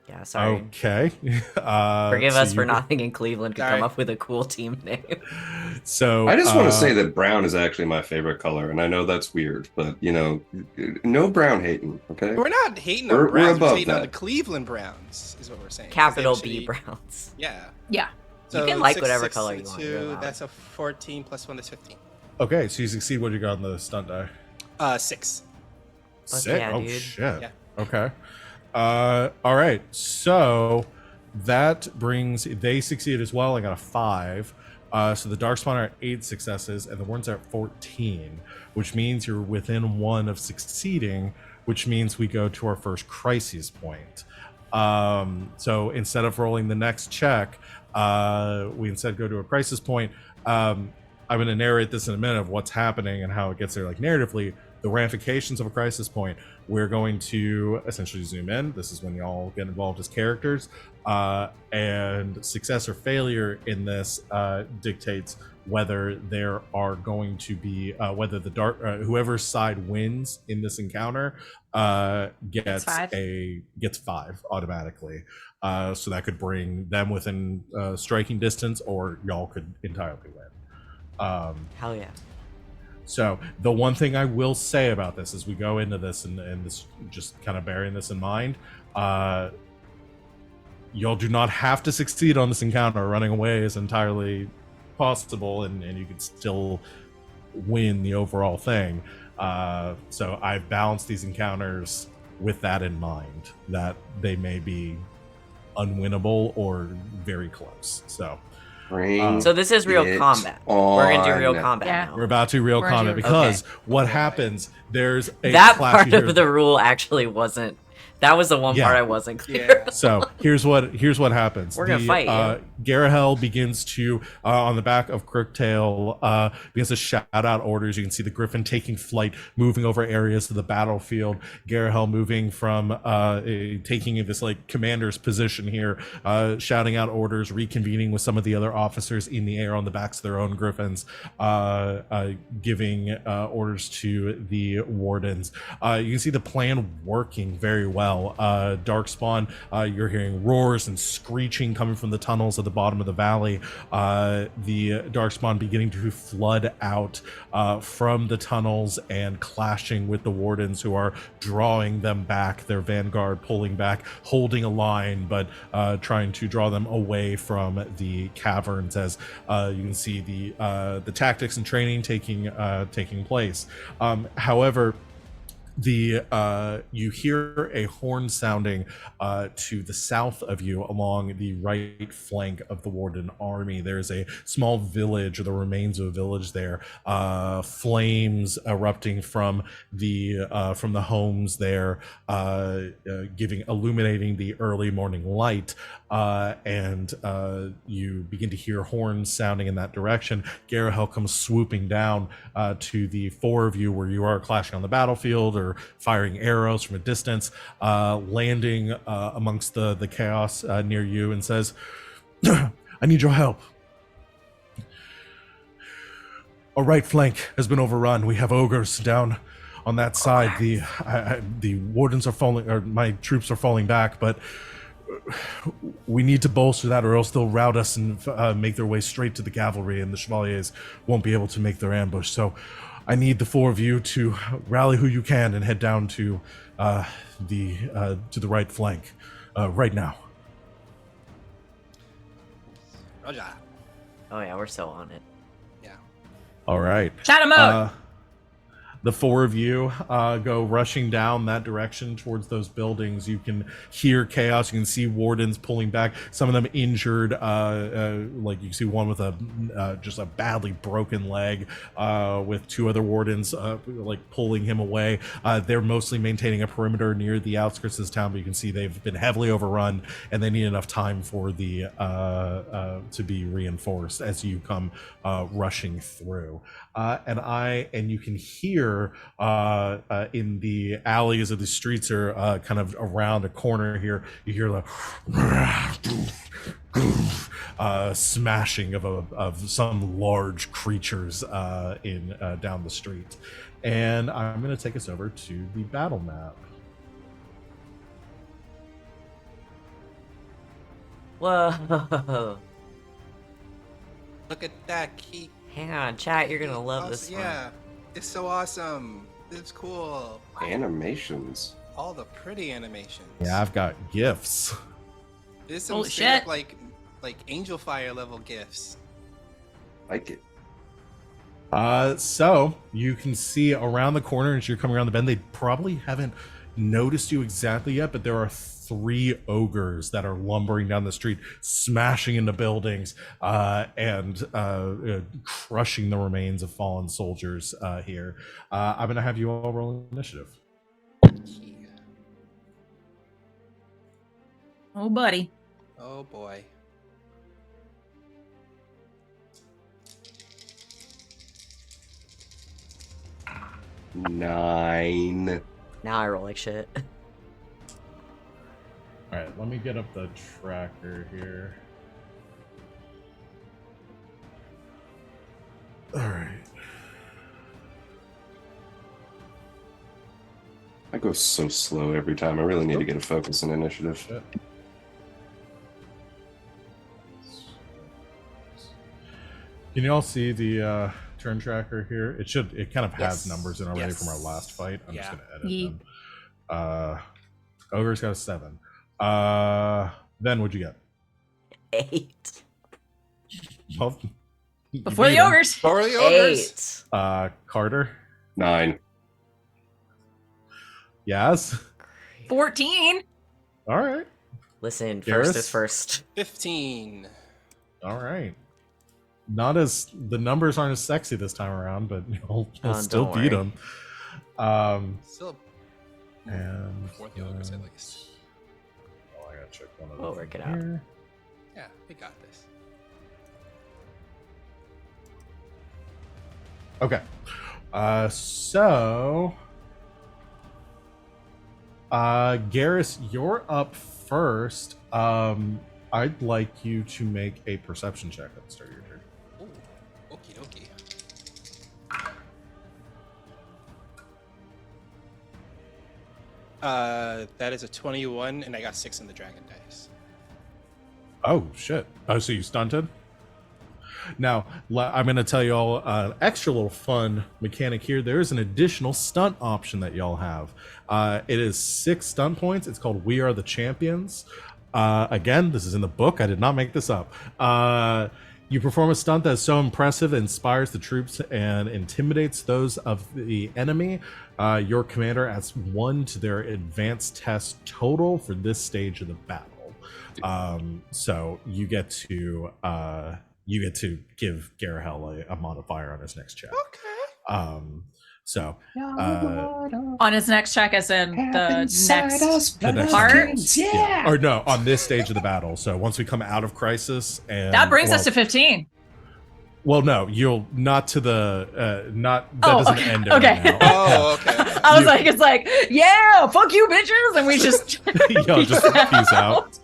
Yeah, sorry. Okay. Forgive so us for you- not thinking Cleveland could Sorry. come up with a cool team name. So I just want to say that brown is actually my favorite color, and I know that's weird, but no brown hating. Okay. We're not hating on We're Browns. We're above hating on the that. Cleveland Browns, is what we're saying. 'cause Capital they B actually- Browns. Yeah. Yeah. So can like 6, whatever 6, color and you want, 2, you're allowed. that's a 14 plus 1 is 15. Okay, so you succeed. What do you got on the stunt die? 6. Fuck 6. yeah, Oh dude. shit. Yeah. Okay. All right. So that brings they succeed as well. I got a 5. So the Darkspawn are at 8 successes, and the Warrens are at 14, which means you're within 1 of succeeding, which means we go to our first crisis point. So instead of rolling the next check, we instead go to a crisis point. I'm going to narrate this in a minute of what's happening and how it gets there, like narratively. The ramifications of a crisis point, we're going to essentially zoom in. This is when y'all get involved as characters, and success or failure in this dictates whether there are going to be whether the whoever's side wins in this encounter gets 5. gets 5 automatically. So that could bring them within striking distance, or y'all could entirely win. Hell yeah. So the one thing I will say about this as we go into this, and this just kind of bearing this in mind, y'all do not have to succeed on this encounter. Running away is entirely possible, and you can still win the overall thing. So I've balanced these encounters with that in mind, that they may be unwinnable or very close. So So this is real it combat. We're gonna do real on. combat Yeah. now. we're about to real We're gonna combat do- because what happens, there's a That flashy part here- of the rule actually wasn't. That was the one Yeah. part I wasn't clear. Yeah. So here's what happens. We're gonna fight, yeah. Garahel begins to on the back of Crooktail begins to shout out orders. You can see the Griffin taking flight, moving over areas of the battlefield. Garahel moving from taking this like commander's position here, shouting out orders, reconvening with some of the other officers in the air on the backs of their own Griffins, giving orders to the wardens. You can see the plan working very well. Darkspawn, you're hearing roars and screeching coming from the tunnels at the bottom of the valley. The Darkspawn beginning to flood out from the tunnels and clashing with the wardens, who are drawing them back, their vanguard pulling back, holding a line, but trying to draw them away from the caverns, as you can see the tactics and training taking place. However, you hear a horn sounding to the south of you along the right flank of the Warden army. There's a small village, or the remains of a village there, flames erupting from the homes there, illuminating the early morning light, and you begin to hear horns sounding in that direction. Garahel comes swooping down to the 4 of you where you are clashing on the battlefield or firing arrows from a distance, landing amongst the chaos near you, and says, I need your help. Our right flank has been overrun. We have ogres down on that side. The wardens are falling, or my troops are falling back, but we need to bolster that, or else they'll rout us and make their way straight to the cavalry, and the chevaliers won't be able to make their ambush. So I need the 4 of you to rally who you can and head down to the right flank right now. Roger. Oh yeah, we're so on it. Yeah. All right. Shout him out. The 4 of you go rushing down that direction towards those buildings. You can hear chaos. You can see wardens pulling back. Some of them injured. Like you see one with just a badly broken leg, with 2 other wardens like pulling him away. They're mostly maintaining a perimeter near the outskirts of this town, but you can see they've been heavily overrun, and they need enough time for the to be reinforced as you come rushing through. And you can hear in the alleys of the streets, or kind of around a corner here, you hear the smashing of some large creatures in down the street. And I'm going to take us over to the battle map. Whoa. Look at that key. Hang on, chat. You're gonna love this one. Yeah, it's so awesome. It's cool. Animations. All the pretty animations. Yeah, I've got gifts. There's some Holy straight up, shit. like Angel Fire level gifts. Like it. So you can see around the corner as you're coming around the bend. They probably haven't noticed you exactly yet, but there are 3 ogres that are lumbering down the street, smashing into buildings, and crushing the remains of fallen soldiers here. I'm going to have you all roll initiative. Oh, buddy. Oh boy. Nine. Now I roll like shit. All right, let me get up the tracker here. All right. I go so slow every time. I really need to get a focus and initiative. Shit. Can you all see the turn tracker here? It kind of has Yes. numbers in already Yes. from our last fight. I'm just Yeah. gonna edit Yeet. them. Ogre's got a 7. Then what'd you get? 8. Well, you Before beat the him. ogres. For the ogres. 8. Carter. 9. Yes. 14. All right. Listen, Garas? first is first. 15. All right. Not as the numbers aren't as sexy this time around, but you'll still don't beat worry. them. Still And before the ogres at least. Oh, I gotta check one of We'll them work it out. here. Yeah, we got this. Okay. So Garas, you're up first. I'd like you to make a perception check at the start of your turn. Ooh, okie dokie. That is a 21, and I got 6 in the dragon dice. Oh shit! Oh, so you stunted? Now I'm going to tell you all an extra little fun mechanic here. There is an additional stunt option that y'all have. It is 6 stunt points. It's called "We Are the Champions." Again, this is in the book. I did not make this up. You perform a stunt that is so impressive, it inspires the troops and intimidates those of the enemy. Your commander adds 1 to their advanced test total for this stage of the battle. So you get to give Garahel a modifier on his next check. Okay. So On his next check, as in the next the next part? battle. Yeah. Or no, on this stage of the battle. So once we come out of crisis, and That brings us to 15. Well, no, you'll not to the not that doesn't okay. end it Okay. right now. Oh, okay. I was like, it's like, yeah, fuck you, bitches, and we just Yo, just peace out.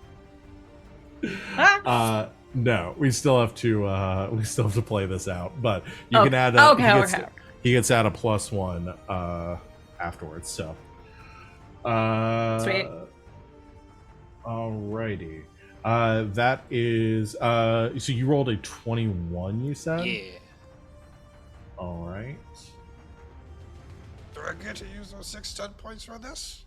Ah. No, we still have to play this out, but you Oh, can add okay. he gets out a +1 afterwards. So, Sweet. alrighty. That is so you rolled a 21, you said? Yeah. All right. Do I get to use those 6 stun points for this?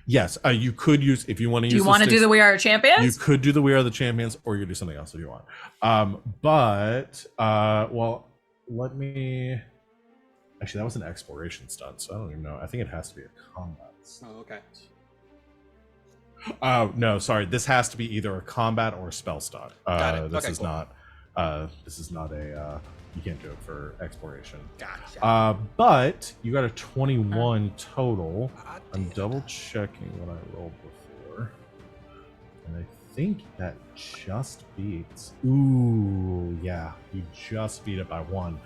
Yes, you could use if you want to Do use. you want to do the We Are You Champions? could do the We Are the Champions, or you could do something else if you want. Well, let me. Actually, that was an exploration stunt, so I don't even know. I think it has to be a combat. Oh, okay. Oh no, sorry. This has to be either a combat or a spell stunt. Got it. This Okay, is cool. not. This is not a. You can't do it for exploration. Gotcha. But you got a 21 total. God I'm damn. double checking what I rolled before, and I think that just beats. Ooh, yeah, you just beat it by 1.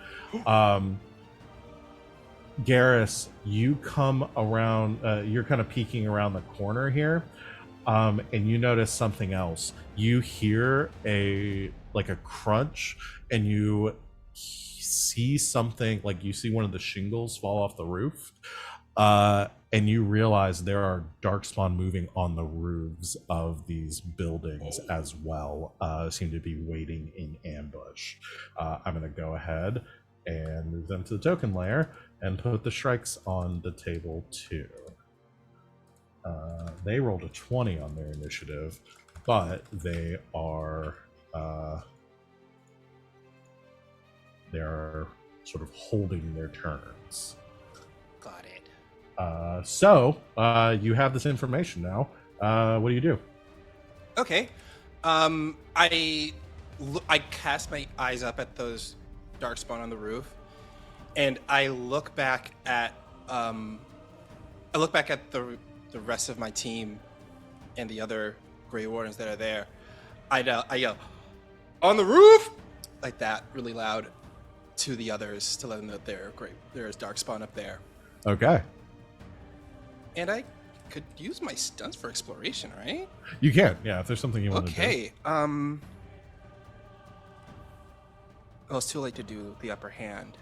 Garas, you come around. You're kind of peeking around the corner here, and you notice something else. You hear a crunch, and you see something like you see one of the shingles fall off the roof, and you realize there are darkspawn moving on the roofs of these buildings as well. Seem to be waiting in ambush. I'm going to go ahead and move them to the token layer and put the strikes on the table too. They rolled a 20 on their initiative, but they are they're sort of holding their turns. Got it. So you have this information now. What do you do? Okay. I cast my eyes up at those darkspawn on the roof, and I look back at the rest of my team and the other Grey Wardens that are there. I yell, "On the roof!" like that, really loud, to the others to let them know there's darkspawn up there. Okay. And I could use my stunts for exploration, right? You can, yeah, if there's something you want to do. Okay. Well, it's too late to do the upper hand.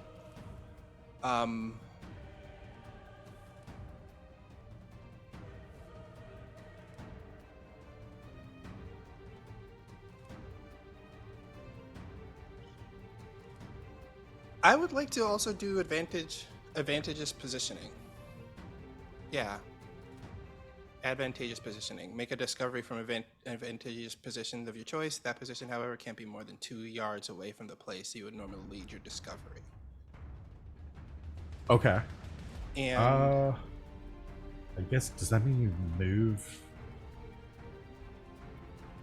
I would like to also do advantageous positioning. Yeah. Advantageous positioning. Make a discovery from advantageous position of your choice. That position, however, can't be more than 2 yards away from the place you would normally lead your discovery. Okay. And I guess, does that mean you move?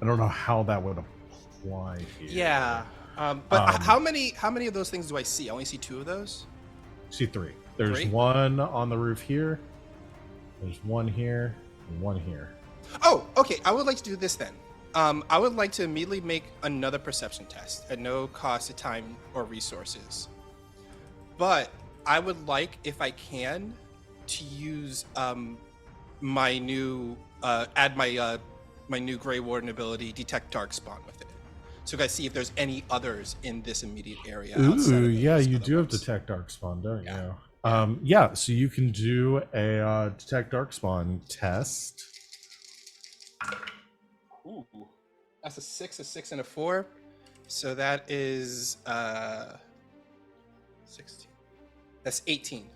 I don't know how that would apply here. yeah. But how many of those things do I see? I only see 2 of those. See 3. There's 3? one on the roof here. There's one here and one here. Oh, okay. I would like to do this then. I would like to immediately make another perception test at no cost of time or resources. But I would like, if I can, to use my new add my new Grey Warden ability, Detect Darkspawn, with it. So guys, see if there's any others in this immediate area. Ooh, yeah, you do have Detect Darkspawn, don't you? Yeah, so you can do a Detect Darkspawn test. Ooh, that's a 6, a 6, and a 4. So that is 16. That's 18.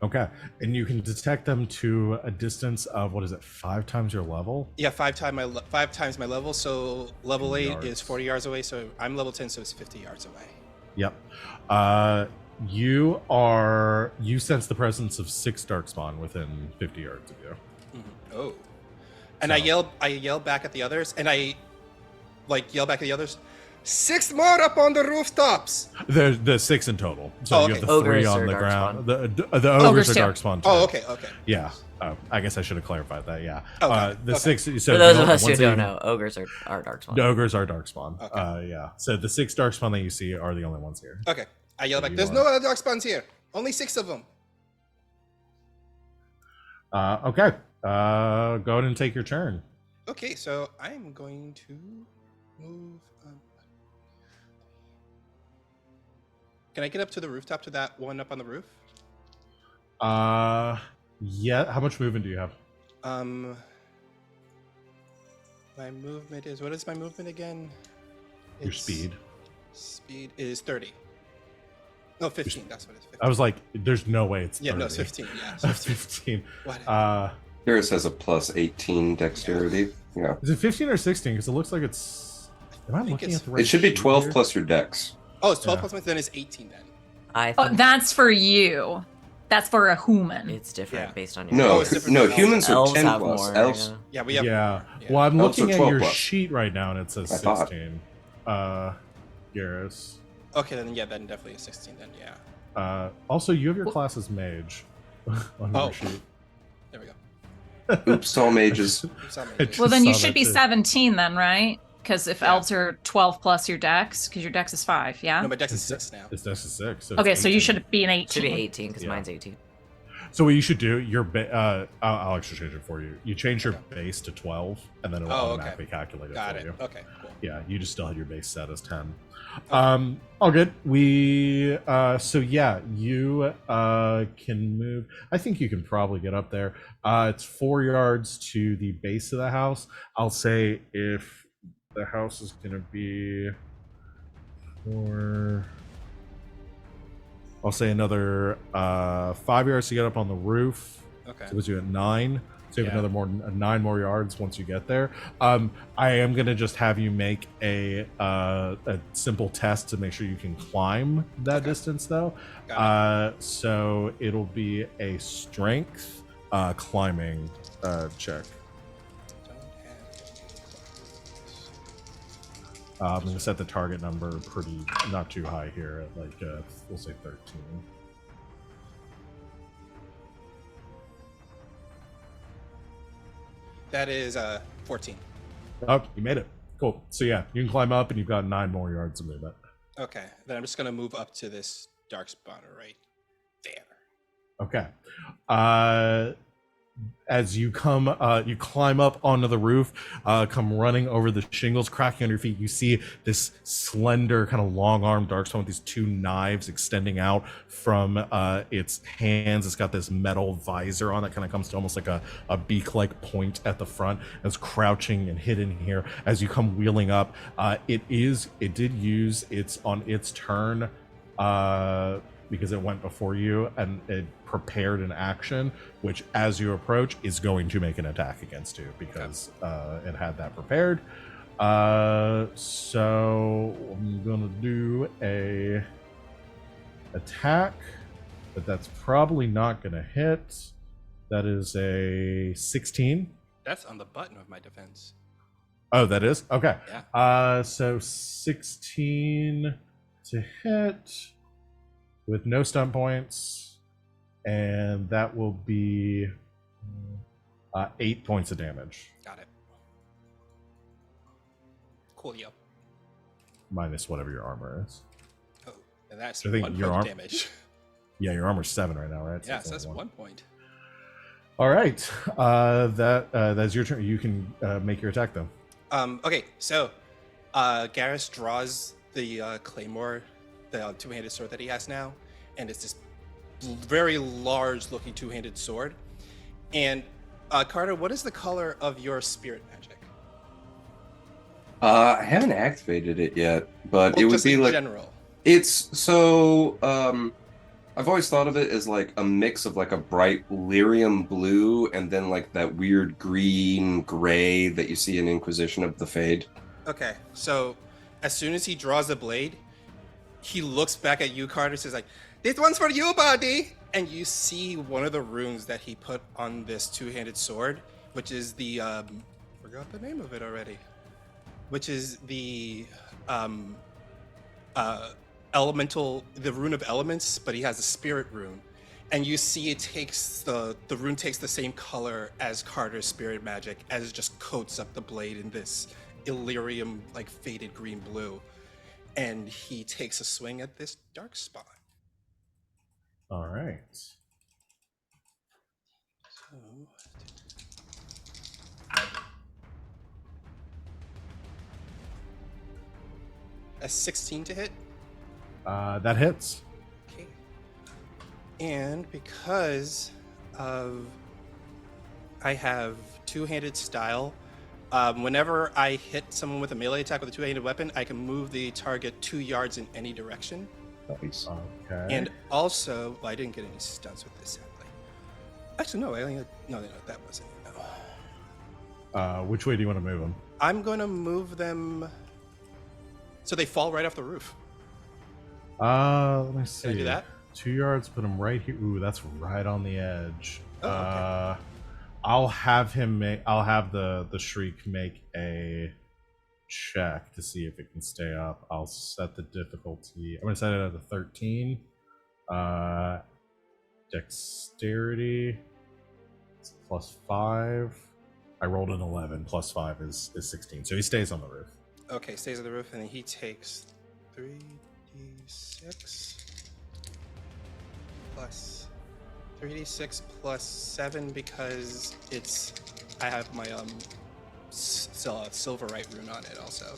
Okay, and you can detect them to a distance of, what is it, 5 times your level? Yeah, 5 times my level. So level 8 yards. is 40 yards away. So I'm level 10, so it's 50 yards away. Yep. You sense the presence of 6 darkspawn within 50 yards of you. Mm-hmm. Oh. And So- I yell back at the others, and I yell back at the others. 6 more up on the rooftops. The 6 in total. So Oh, you okay. have the 3 Ogres on are the darkspawn. ground. The ogres Ogres are too. darkspawn too. Oh, okay. Yeah. I guess I should have clarified that. Yeah. Okay, The okay. 6. So For those the of us who ones that don't you- know, ogres are darkspawn. The ogres are darkspawn. Okay. Yeah. So the 6 darkspawn that you see are the only ones here. Okay. I yell back. You There's are- no other dark spawns here. Only 6 of them. Okay. Go ahead and take your turn. Okay, so I'm going to move. Can I get up to the rooftop to that one up on the roof? Yeah. How much movement do you have? My movement is, what is my movement again? Your It's- speed. Speed is 30. No, 15. That's what it's. 15. I was like, there's no way it's 30. Yeah, no, it's 15. Yeah, it's 15. 15. What? Garas has a plus 18 dexterity. Yeah. Is it 15 or 16? Because it looks like it's. Am I think looking it's- at the right? It should be sheet 12 here? plus your dex. Oh, it's 12 Yeah. plus one, then it's 18 then. I Oh, think that's for you. That's for a human. it's different Yeah. based on your No, Oh, it's different no, from elves. humans are elves 10 have plus. more. Elves, Yeah, we have. Yeah. Yeah. Well, I'm Elves are looking at 12 your plus. sheet right now, and it says I thought. 16. Garrus. Okay, then yeah, then definitely a 16 then, yeah. Also, you have your class as mage on your Oh. sheet. There we go. oops, all mages. Oops, I'm I making- Well, then you saw should that be too. 17 then, right? Because if Yeah. elves are 12 plus your dex, because your dex is 5, yeah? No, my dex is 6 now. It's Dex is 6. So Okay, it's so you 18. should be an 18. should be 18 because Yeah. mine's 18. So what you should do, I'll actually change it for you. You change your base to 12, and then it'll Oh, okay. automatically calculate it Got for it. you. Okay, cool. Yeah, you just still had your base set as 10. All good. We so yeah, you can move. I think you can probably get up there. It's 4 yards to the base of the house. I'll say if the house is gonna be I'll say another 5 yards to get up on the roof. Okay. So it puts you at 9. So you have Yeah. another 9 more yards once you get there. I am gonna just have you make a simple test to make sure you can climb that Okay. distance, though. Got So it'll be a strength climbing check. Don't have- I'm gonna set the target number pretty not too high here at like we'll say 13. That is 14. Oh, you made it. Cool. So yeah, you can climb up, and you've got 9 more yards of movement. Okay, then I'm just gonna move up to this dark spotter right there. Okay. As you you climb up onto the roof, come running over the shingles, cracking under your feet. You see this slender, kind of long-armed darkspawn with these 2 knives extending out from its hands. It's got this metal visor on that kind of comes to almost like a beak-like point at the front. It's crouching and hidden here. As you come wheeling up, it did use on its turn. Because it went before you and it prepared an action, which as you approach is going to make an attack against you because it had that prepared. So I'm gonna do a attack, but that's probably not gonna hit. That is a 16. That's on the button of my defense. Oh, that is? Okay. Yeah. So 16 to hit with no stun points, and that will be 8 points of damage, Got it. Coolio. minus whatever your armor is. Oh, and that's I think 1 your point arm- damage. Yeah, your armor's 7 right now, right? Yeah, it's so that's only 1 point. All right, that's your turn. You can make your attack though. Okay, so Garas draws the claymore, the two-handed sword that he has now, and it's this very large-looking two-handed sword. And Carter, what is the color of your spirit magic? I haven't activated it yet, but Well, it would just be in like general. it's so. I've always thought of it as like a mix of like a bright lyrium blue and then like that weird green gray that you see in Inquisition of the Fade. Okay, so as soon as he draws the blade, he looks back at you, Carter, says like, "This one's for you, buddy." And you see one of the runes that he put on this two-handed sword, which is the forgot the name of it already. Which is the elemental, the rune of elements, but he has a spirit rune. And you see it takes the rune takes the same color as Carter's spirit magic, as it just coats up the blade in this Illyrium like faded green blue. And he takes a swing at this dark spot. All right. So a 16 to hit. That hits. Okay. And because of I have two-handed style, whenever I hit someone with a melee attack with a two-handed weapon, I can move the target 2 yards in any direction. Nice. Okay. And also, well, I didn't get any stunts with this, sadly. Actually, no, I only had, no, that wasn't it. No. Which way do you want to move them? I'm going to move them so they fall right off the roof. Let me see. Can I do that? 2 yards, put him right here. Ooh, that's right on the edge. Oh, okay. I'll have the Shriek make a check to see if it can stay up. I'll set the difficulty. I'm gonna set it at a 13. Dexterity. It's +5. I rolled an 11. +5 is 16. So he stays on the roof. Okay, stays on the roof, and then he takes 3d6 plus 3d6 plus 7 because I have my Silverite rune on it also.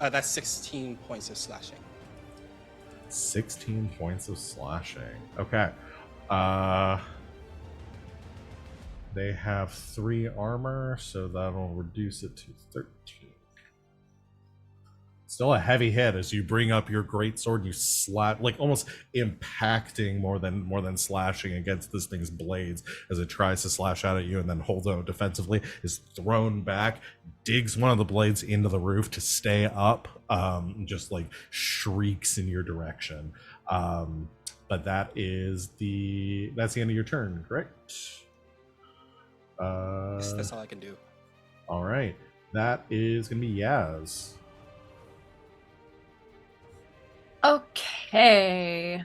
That's 16 points of slashing. 16 points of slashing. Okay. They have 3 armor, so that'll reduce it to 13. Still a heavy hit as you bring up your great sword. You slap, like almost impacting more than slashing against this thing's blades as it tries to slash out at you, and then Holdo defensively is thrown back, digs one of the blades into the roof to stay up, just like shrieks in your direction. But that's the end of your turn, correct? That's all I can do. All right, that is gonna be Yaz. Okay.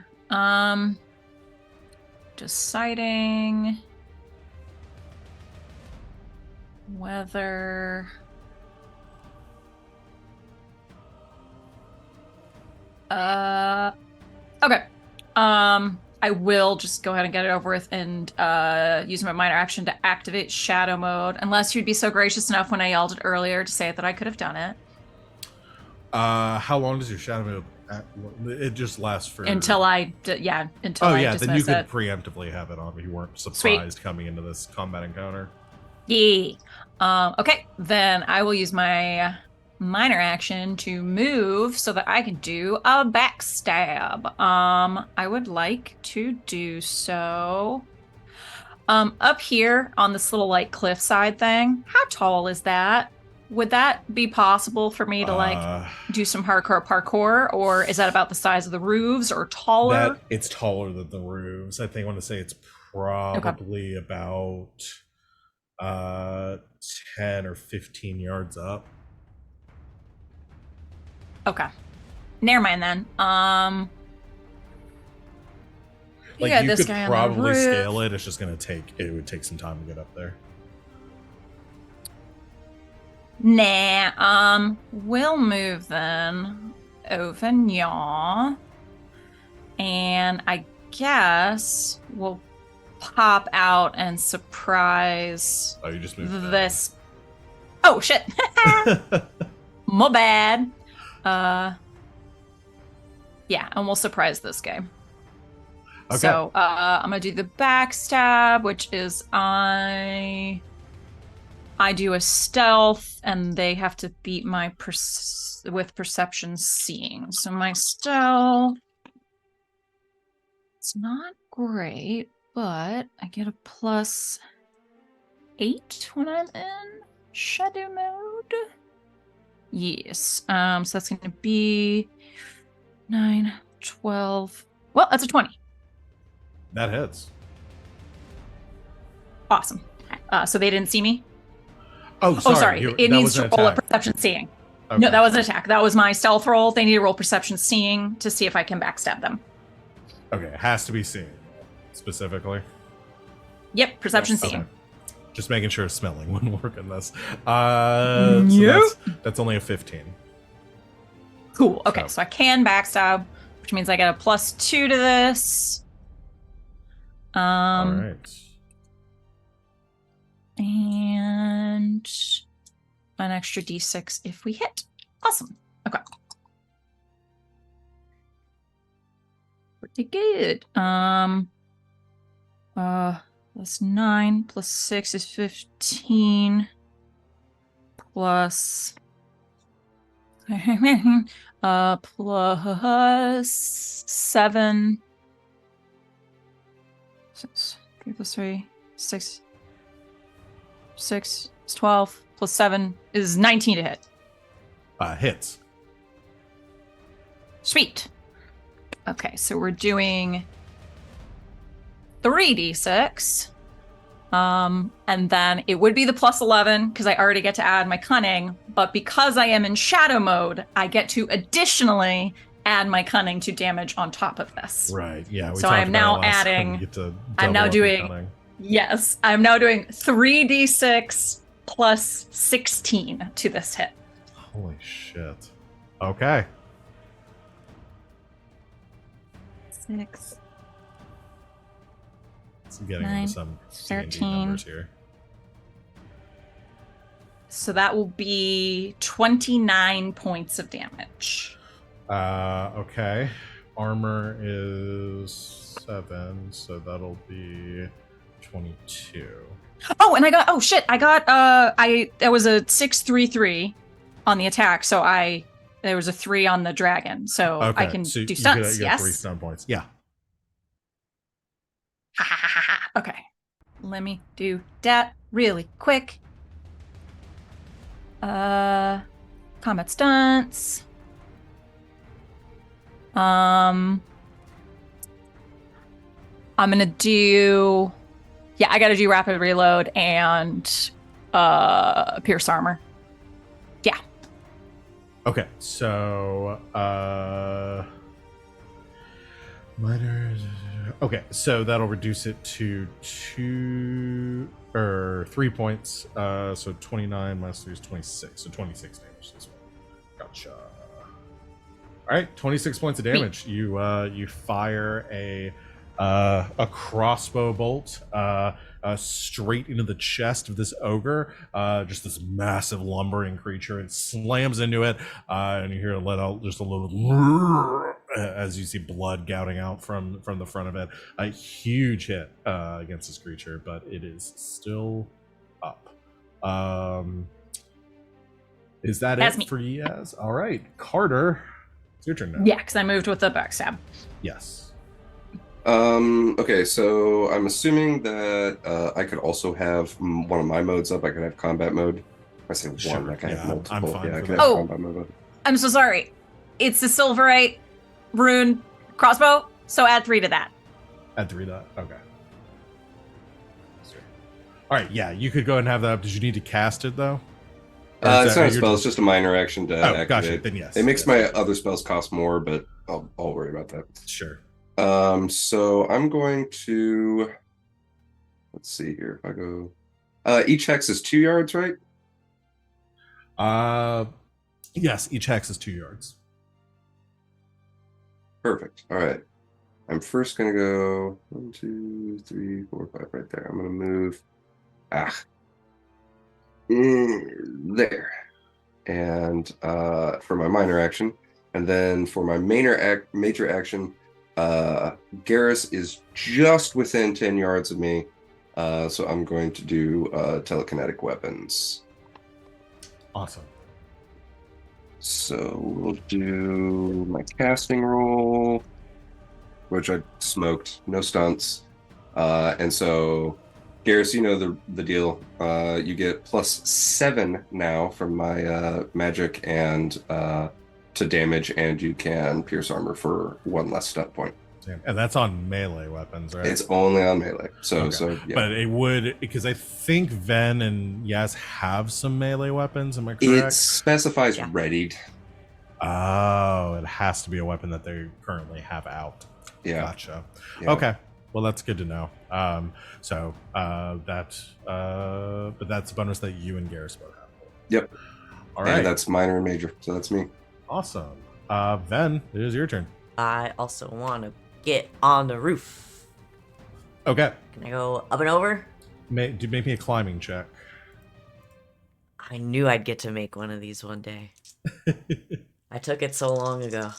Deciding whether okay. I will just go ahead and get it over with and use my minor action to activate shadow mode, unless you'd be so gracious enough when I yelled it earlier to say that I could have done it. How long does your shadow mode? It just lasts for until I until oh I yeah, then you could it. preemptively have it on if you weren't surprised coming into this combat encounter. Yeah. Okay, then I will use my minor action to move so that I can do a backstab. I would like to do so up here on this little like cliffside thing. How tall is that? Would that be possible for me to like do some hardcore parkour, or is that about the size of the roofs or taller? It's taller than the roofs. I think I want to say it's probably about 10 or 15 yards up. Okay. Never mind then. Like yeah, you this could guy probably on the roof. scale it. It's just gonna it would take some time to get up there. Nah, we'll move then over yaw. And I guess we'll pop out and surprise Oh, you just moved this. Oh shit. My bad. Yeah, and we'll surprise this guy. Okay. So I'm gonna do the backstab, which is I do a stealth, and they have to beat my with perception seeing. So my stealth, it's not great, but I get a +8 when I'm in shadow mode. Yes. So that's going to be 9, 12. Well, that's a 20. That hits. Awesome. So they didn't see me? Oh, sorry. It needs to roll a perception seeing. Okay. No, that was an attack. That was my stealth roll. They need to roll perception seeing to see if I can backstab them. Okay, it has to be seen specifically. Yep, perception seeing. Okay. Just making sure smelling wouldn't work in this. So that's only a 15. Cool. Okay, so I can backstab, which means I get a +2 to this. All right. And an extra d6 if we hit. Awesome. Okay. Pretty good. Plus 9 plus 6 is 15. Plus plus 7. 6. 3 plus 3. 6. 6 is 12. Plus 7 is 19 to hit. Hits. Sweet. Okay, so we're doing 3d6. And then it would be the plus 11 because I already get to add my cunning, but because I am in shadow mode, I get to additionally add my cunning to damage on top of this. Right. Yeah. So I'm now adding. I'm now doing. Yes, I'm now doing 3d6 plus 16 to this hit. Holy shit. Okay. 6. It's getting 9, into some 13. numbers here. So that will be 29 points of damage. Okay. Armor is 7, so that'll be 22. Oh, and I got that was a 6-3-3 on the attack, so there was a 3 on the dragon, so Okay, I can so do stunts. you get Yes. 3 stun points. Yeah. Okay. Let me do that really quick. Combat stunts. I'm gonna do. Yeah, I gotta do rapid reload and pierce armor. Yeah. Okay, so minor. Okay, so that'll reduce it to 3 points. So 29 minus 3 is 26. So 26 damage this one. Gotcha. All right, 26 points of damage. You fire a crossbow bolt straight into the chest of this ogre, just this massive lumbering creature. It slams into it, and you hear it let out just a little as you see blood gouting out from the front of it. A huge hit against this creature, but it is still up. Is that That's it me. for Yaz? All right, Carter, it's your turn now. Yeah, because I moved with the backstab. Yes. Okay, so I'm assuming that I could also have one of my modes up. I could have combat mode. I say one, Sure, like I yeah, have multiple. I'm fine I for could that. have Oh. combat mode up. I'm so sorry. It's the silverite rune crossbow, so add 3 to that. Add 3 to that. Okay. All right. Yeah, you could go ahead and have that up. Did you need to cast it though? Or is It's that- not a you're spell. It's just a minor action to Oh, activate. gotcha. Then yes. It makes yes. my other spells cost more, but I'll worry about that. Sure. So I'm going to. Let's see here. If I go, each hex is 2 yards, right? Yes. Each hex is 2 yards. Perfect. All right. I'm first gonna go 1, 2, 3, 4, 5 right there. I'm gonna move. There. And for my minor action, and then for my major action, Garas is just within 10 yards of me, so I'm going to do telekinetic weapons. Awesome. So we'll do my casting roll, which I smoked, no stunts, and so Garrus, you know the deal. You get +7 now from my magic and to damage, and you can pierce armor for 1 less stunt point. And that's on melee weapons, right? It's only on melee, so Okay. so yeah. But it would, because I think Venn and Yaz have some melee weapons. Am I correct? It specifies Yeah. readied. Oh, it has to be a weapon that they currently have out. Yeah. Gotcha. Yeah. Okay. Well, that's good to know. But that's a bonus that you and Garrus both have. Yep. All right. And that's minor and major, so that's me. Awesome. Venn, it is your turn. I also want to get on the roof. Okay. Can I go up and over? Make me a climbing check. I knew I'd get to make one of these one day. I took it so long ago.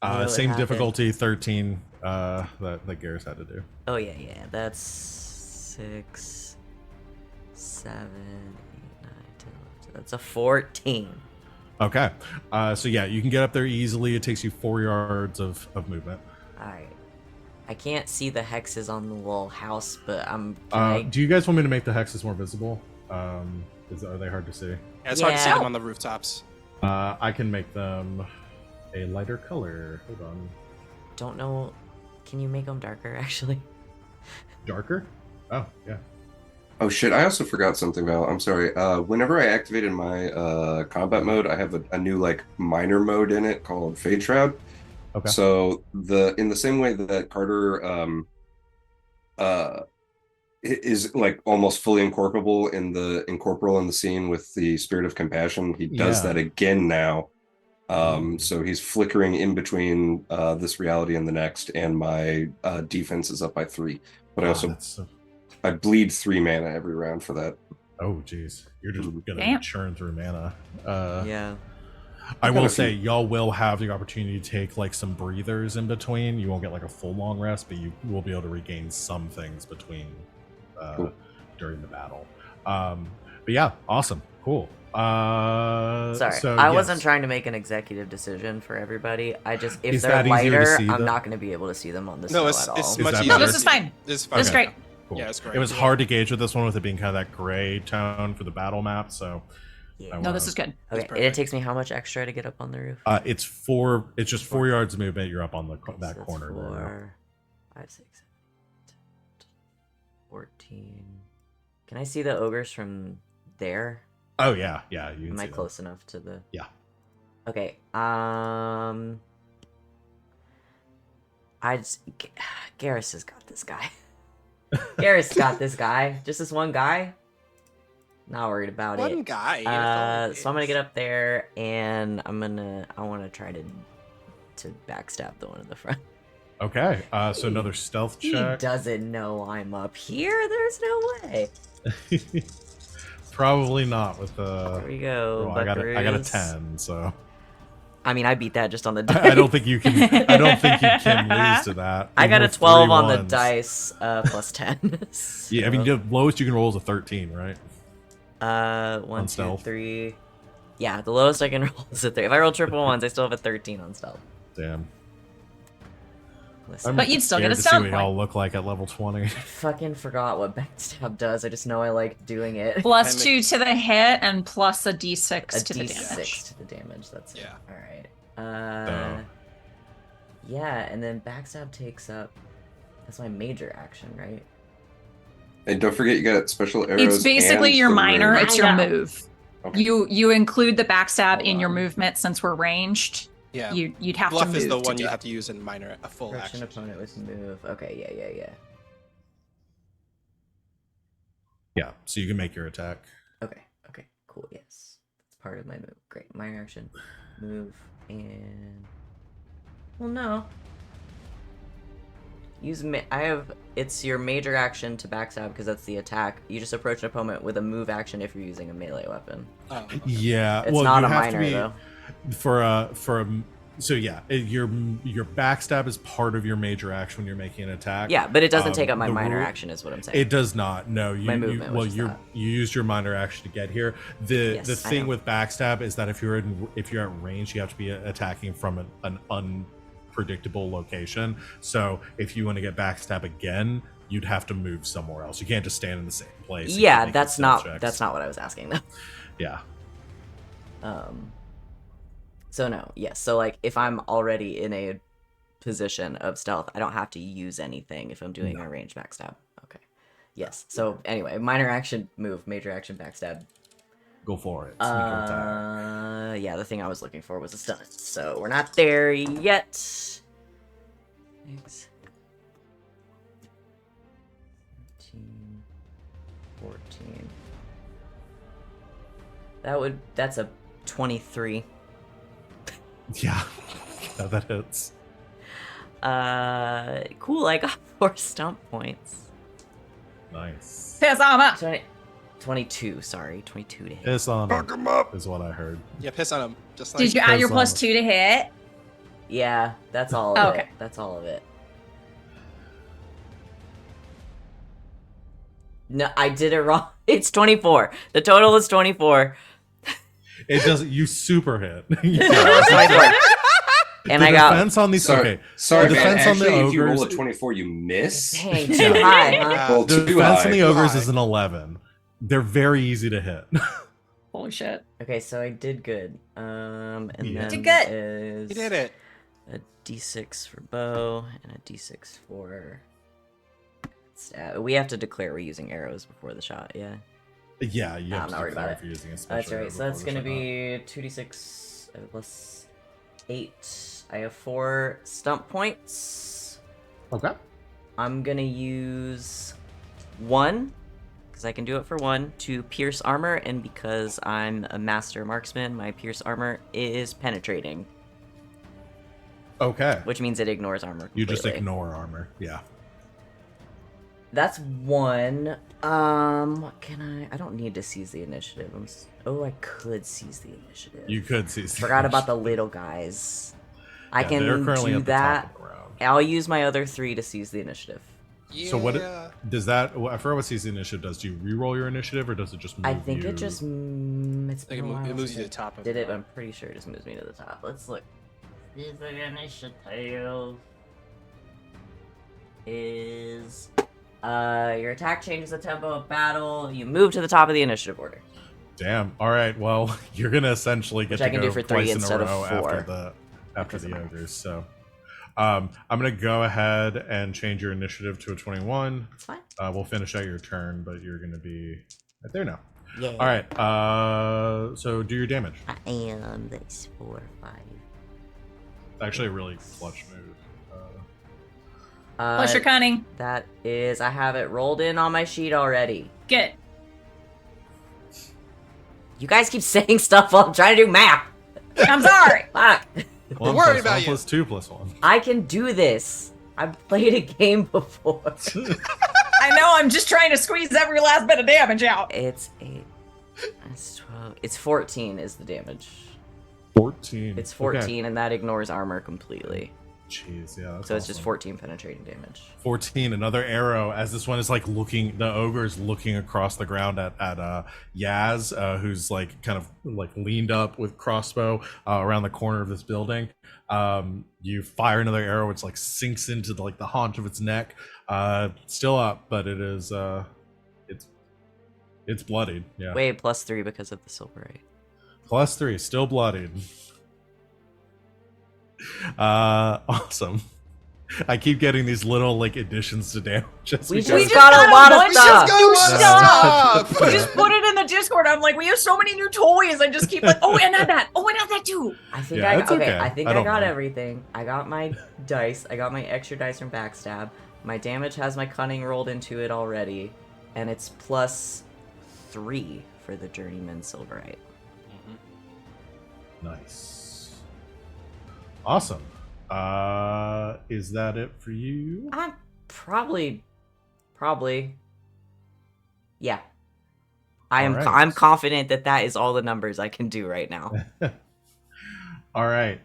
Knew it would Same happen. difficulty, 13. That Garas had to do. Oh yeah. That's 6, 7, 8, 9, 10, 11. That's a 14. Okay. So yeah, you can get up there easily. It takes you 4 yards of movement. All right. I can't see the hexes on the little house, but Do you guys want me to make the hexes more visible? Are they hard to see? Yeah, it's hard to see Yeah. them on the rooftops. I can make them a lighter color. Hold on. Don't know. Can you make them darker, actually? Darker? Oh, yeah. Oh shit! I also forgot something, Val. I'm sorry. Whenever I activated my combat mode, I have a new like minor mode in it called Fade Shroud. Okay. So in the same way that Carter is like almost fully incorporeal in the scene with the Spirit of Compassion, he does Yeah. that again now. So he's flickering in between this reality and the next, and my defense is up by 3. But I also I bleed 3 mana every round for that. Oh, geez. You're just gonna Damn. churn through mana. Yeah. I I've got will a say, few. y'all will have the opportunity to take like some breathers in between. You won't get like a full long rest, but you will be able to regain some things between Cool. during the battle. But yeah, awesome, cool. Sorry, so, I yes. wasn't trying to make an executive decision for everybody. I just, if Is they're that easier to lighter, see I'm them? not going to be able to see them on the No, snow it's at all. it's Is much that easier. better? to This is see. fine. This is fine. That's great. Cool. Yeah, it's great. It was hard to gauge with this one with it being kind of that gray tone for the battle map. So Yeah. No, this is good. Okay, That's and it perfect. takes me how much extra to get up on the roof? it's just 4 yards of movement. You're up on that So that's corner there. 4, 5, 6, 7, 14. Can I see the ogres from there? Oh yeah, yeah. You can Am I see them. close enough to the? Yeah. Okay. Garrus has got this guy. Garrus got this guy. Just this one guy. Not worried about One it. guy. that's all So I'm gonna it get is. up there and I want to try to backstab the one in the front. Okay. So another stealth He check. doesn't know I'm up here. There's no way. Probably not with the. There we go. Well, I got a buckaroos. 10, so I mean, I beat that just on the dice. I don't think you can. I don't think you can lose to that. I got Even a with 12 3 on the ones. dice, plus 10. Yeah, I mean, So, the lowest you can roll is a 13, right? 1, on 2, stealth. 3. Yeah, the lowest I can roll is a 3. If I roll triple ones, I still have a 13 on stealth. Damn. Listen, I'm But you'd still get scared a to see sound what point. y'all look like at level 20. I fucking forgot what backstab does. I just know I like doing it. Plus And 2 to the hit and plus a d6 A to the D6 damage. to the damage. That's it. Yeah. All right. So- Yeah, and then backstab takes up. That's my major action, right? And don't forget, you got special arrows. It's basically and your the minor. rune. It's I your know. move. Okay. You include the backstab Hold in your on. movement since we're ranged. Yeah. You'd have to Bluff move is the to one do you it. have to use in minor, a full Approach an action. opponent with move. Okay, yeah. Yeah, so you can make your attack. Okay, cool. Yes, that's part of my move. Great, minor action, move, and well, no. It's your major action to backstab because that's the attack. You just approach an opponent with a move action if you're using a melee weapon. Oh, okay. Yeah, It's well, not you a have minor to be, though. So yeah, your backstab is part of your major action when you're making an attack. Yeah, but it doesn't take up my the minor rule- action, is what I'm saying. It does not. No, My movement was just you that. used your minor action to get here. The Yes, I thing know. with backstab is that if you're at range, you have to be attacking from an unpredictable location. So if you want to get backstab again, you'd have to move somewhere else. You can't just stand in the same place. and keep Yeah, making that's stealth not checks. what I was asking though. Yeah. So no, yes. So like if I'm already in a position of stealth, I don't have to use anything if I'm doing a ranged backstab. Okay. Yes. So anyway, minor action move, major action backstab. Go for it. Sneak attack. Yeah, the thing I was looking for was a stun. So we're not there yet. Thanks. 13, 14. That's a 23. Yeah. Yeah, that hits. Cool, I got 4 stump points. Nice. Piss armor. 20, 22, sorry. 22 to hit. Piss on Fuck him him up. is what I heard. Yeah, piss on him. Just like Did you add your Arizona. +2 to hit? Yeah, that's all of Okay. it. That's all of it. No, I did it wrong. It's 24. The total is 24. It doesn't. You super hit. It's 24. And the I got defense on these. Sorry, Okay, sorry, the man. defense on the Actually, if you roll a ogres. 24, you miss. dang, too high, huh? Well, The too defense high. on the ogres high. is an 11. They're very easy to hit. Holy shit. Okay, so I did good. And Yeah. then Did good. is you did it. a d6 for bow and a d6 for stab. We have to declare we're using arrows before the shot, yeah. Yeah, you Nah, have I'm to not worried declare about if you're using a That's special right, so that's gonna be 2d6 plus 8. I have 4 stump points. Okay. I'm gonna use 1, because I can do it for 1, to pierce armor, and because I'm a master marksman, my pierce armor is penetrating, Okay. which means it ignores armor completely. You just ignore armor. Yeah. That's 1. What can I don't need to seize the initiative. Oh, I could seize the initiative. You could see. Forgot about the little guys. I Yeah, they're can currently do at the top that. of the round. I'll use my other 3 to seize the initiative. Yeah. So what does that? I forgot what season initiative does. Do you re-roll your initiative, or does it just move I think you? it just it's Like been a while it moves since you to I the top of did the it, but round. I'm pretty sure it just moves me to the top. Let's look. Seize the initiative is your attack changes the tempo of battle. You move to the top of the initiative order. Damn. All right. Well, you're gonna essentially get Which to I can go do for 3 twice in a instead of row after 4. after Because of the my- ogres. So, I'm gonna go ahead and change your initiative to a 21. It's fine. We'll finish out your turn, but you're gonna be right there now. Yeah. All right. So do your damage. I am. That's 4, 5. Actually, a really clutch move. Plus your cunning. That is, I have it rolled in on my sheet already. Get. You guys keep saying stuff while I'm trying to do math. I'm sorry. Fuck. One worried plus about one you. plus 2 plus 1. I can do this. I've played a game before. I know, I'm just trying to squeeze every last bit of damage out. It's 8. That's 12. It's 14 is the damage. 14. It's 14, Okay. and that ignores armor completely. Jeez, yeah. That's So it's just awesome. 14 penetrating damage. 14, another arrow, as this one is like looking, the ogre's looking across the ground at Yaz, who's like kind of like leaned up with crossbow around the corner of this building. You fire another arrow, it's like sinks into the, like the haunch of its neck. Still up, but it is it's bloodied. Yeah. Wait, +3 because of the silverite. +3, still bloodied. Awesome. I keep getting these little like additions to damage. We because- just got a lot of bunch stuff. Go Stop! stop! Just put it in the Discord. I'm like, we have so many new toys. I just keep like, oh, and add that. Oh, and add that too. I think Yeah, I it's okay. I think I I don't got mind. everything. I got my dice. I got my extra dice from backstab. My damage has my cunning rolled into it already, and it's +3 for the journeyman silverite. Nice. Awesome. Is that it for you? I'm probably. Yeah. Alright. I'm confident that that is all the numbers I can do right now. All right.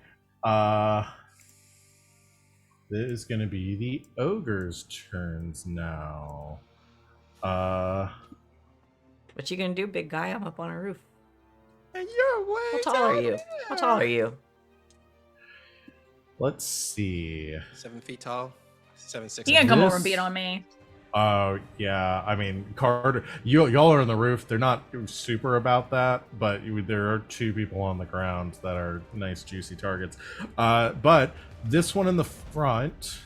This is gonna be the ogre's turns now. What you gonna do, big guy? I'm up on a roof. And you're way How tall are down you? How tall are you? Let's see. 7 feet tall. 7'6". He can come over This- and beat on me. Yeah. I mean, Carter, y'all are on the roof. They're not super about that, but there are 2 people on the ground that are nice, juicy targets. But this one in the front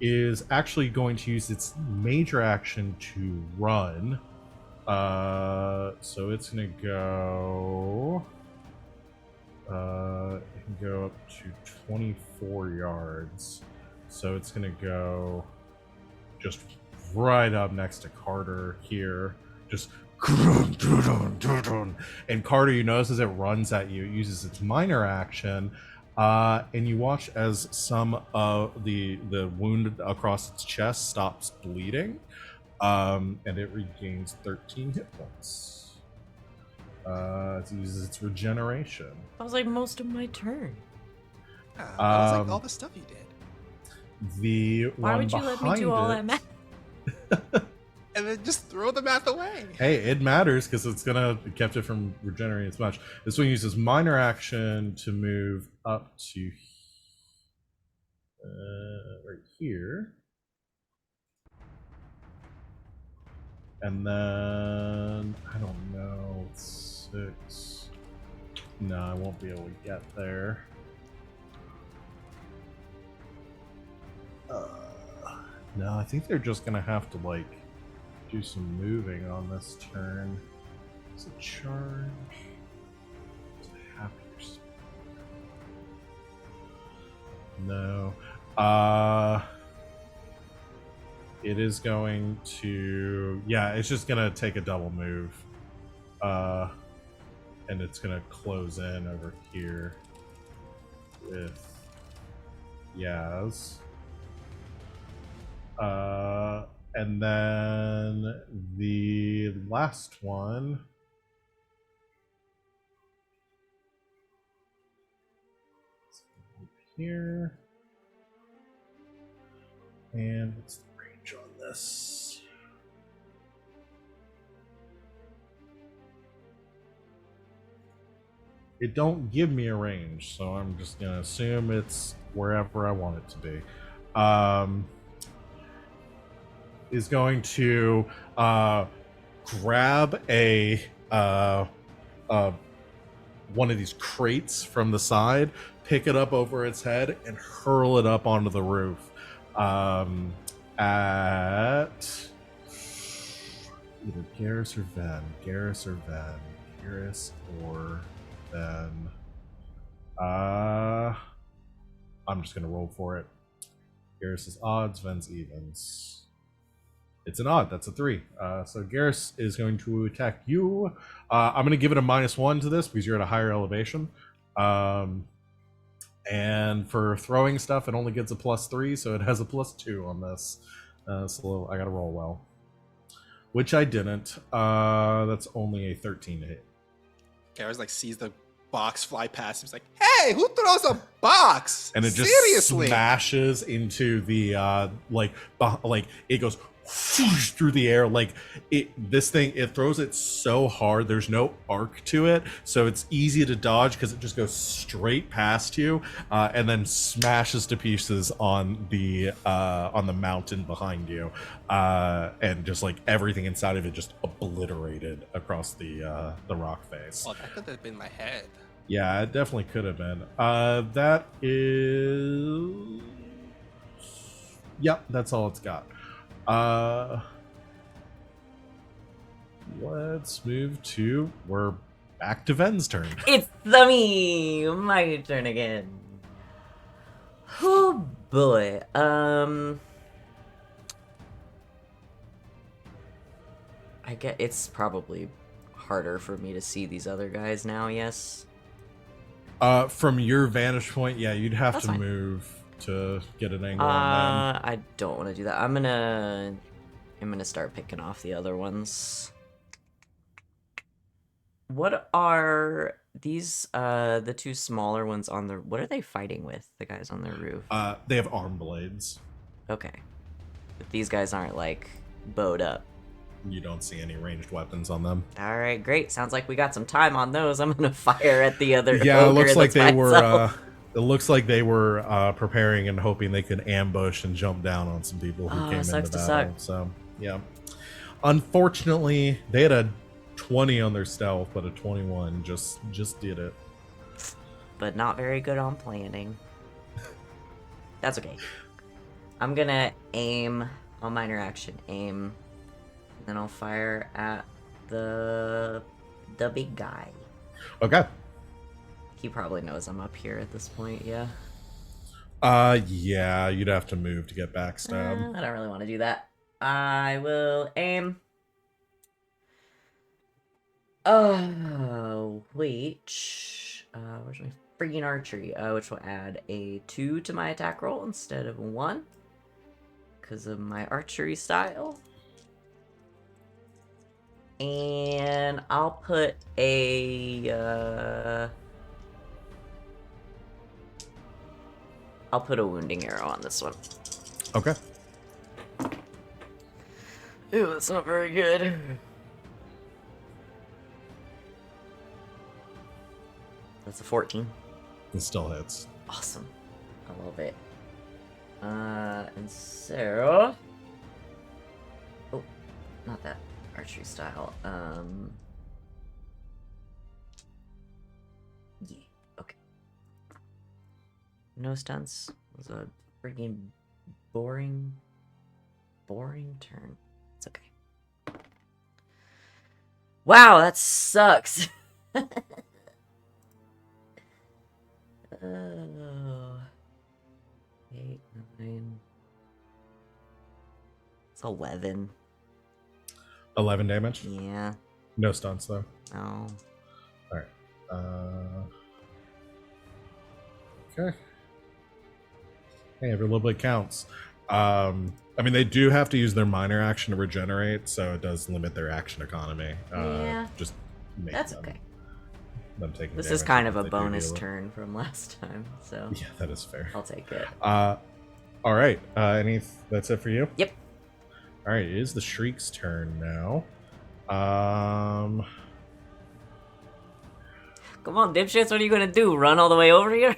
is actually going to use its major action to run. So it's gonna go. It can go up to 24 yards. So it's gonna go just right up next to Carter here. Just and Carter, you notice as it runs at you, it uses its minor action, and you watch as some of the wound across its chest stops bleeding, and it regains 13 hit points. It uses its regeneration. That was like most of my turn. Ah, that was like Um, all the stuff you did. The Why one would you let me behind do all it, that math? And then just throw the math away. Hey, it matters because it kept it from regenerating as much. This one uses minor action to move up to right here. And then I don't know, 6. No, I won't be able to get there. No, I think they're just gonna have to like do some moving on this turn. It's a charge. It's a happier spirit. No. It is going to, yeah, it's just gonna take a double move. And it's gonna close in over here with Yaz. And then the last one here. And what's the range on this? It don't give me a range, so I'm just gonna assume it's wherever I want it to be. Is going to grab a one of these crates from the side, pick it up over its head, and hurl it up onto the roof. At either Garas or Venn. Garas or Venn. Garas or Venn. I'm just gonna roll for it. Garrus' odds, Venn's evens. It's an odd. That's a 3. So Garrus is going to attack you. I'm going to give it a -1 to this because you're at a higher elevation. And for throwing stuff, it only gets a +3, so it has a +2 on this. So I got to roll well, which I didn't. That's only a 13 to hit. Garrus like sees the box fly past. He's like, "Hey, who throws a box?" And it just seriously smashes into the like it goes whoosh through the air. Like this thing, it throws it so hard. There's no arc to it, so it's easy to dodge because it just goes straight past you, and then smashes to pieces on the mountain behind you, and just like everything inside of it just obliterated across the rock face. Oh, that could have been my head. Yeah, it definitely could have been. That is... Yep, that's all it's got. Let's move to... We're back to Venn's turn. It's my turn again. Oh boy. I get it's probably harder for me to see these other guys now, yes. From your vantage point, yeah, you'd have That's to fine. move to get an angle on them. I don't want to do that. I'm gonna start picking off the other ones. What are these the two smaller ones on the what are they fighting with, the guys on the roof? They have arm blades. Okay. But these guys aren't like bowed up. You don't see any ranged weapons on them. All right, great. Sounds like we got some time on those. I'm gonna fire at the other. Yeah, it ogre looks like that's they by were. itself. It looks like they were preparing and hoping they could ambush and jump down on some people who came into sucks to battle. suck. So yeah, unfortunately, they had a 20 on their stealth, but a 21 just did it. But not very good on planning. That's okay. I'm gonna aim on minor action. Aim. Then I'll fire at the big guy. Okay. He probably knows I'm up here at this point, yeah. Yeah, you'd have to move to get backstab. I don't really want to do that. I will aim. Oh, wait. Where's my freaking archery? Which will add a 2 to my attack roll instead of a 1. Because of my archery style. And I'll put a wounding arrow on this one. Okay. Ew, that's not very good. That's a 14. It still hits. Awesome. I love it. And so... Oh, not that archery style. Yeah, okay. No stunts. It was a freaking boring turn. It's okay. Wow, that sucks. Oh. 8, 9. It's 11. 11 damage. Yeah. No stunts though. No. All right. Okay. Hey, every little bit counts. I mean, they do have to use their minor action to regenerate, so it does limit their action economy. Yeah. Just make That's them, okay. them taking This is damage kind of if a they do bonus deal with- turn from last time, so Yeah, that is fair. I'll take it. All right. That's it for you? Yep. All right. It is the Shriek's turn now. Come on, dipshits, what are you gonna do? Run all the way over here?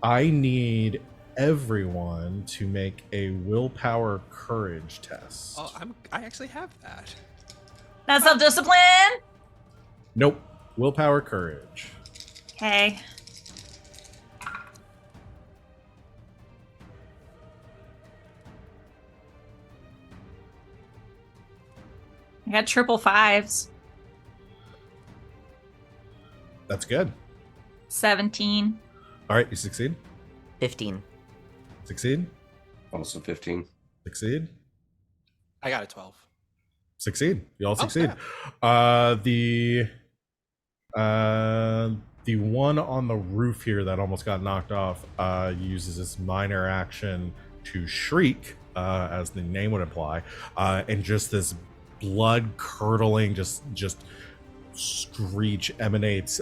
I need everyone to make a willpower courage test. Oh, I actually have that. Not self-discipline. Nope. Willpower courage. Okay. I got triple fives. That's good. 17. All right. You succeed. 15. Succeed. Also 15. Succeed. I got a 12. Succeed. You all Oh, succeed. The one on the roof here that almost got knocked off uses this minor action to shriek, as the name would imply, and just this blood curdling, just screech emanates.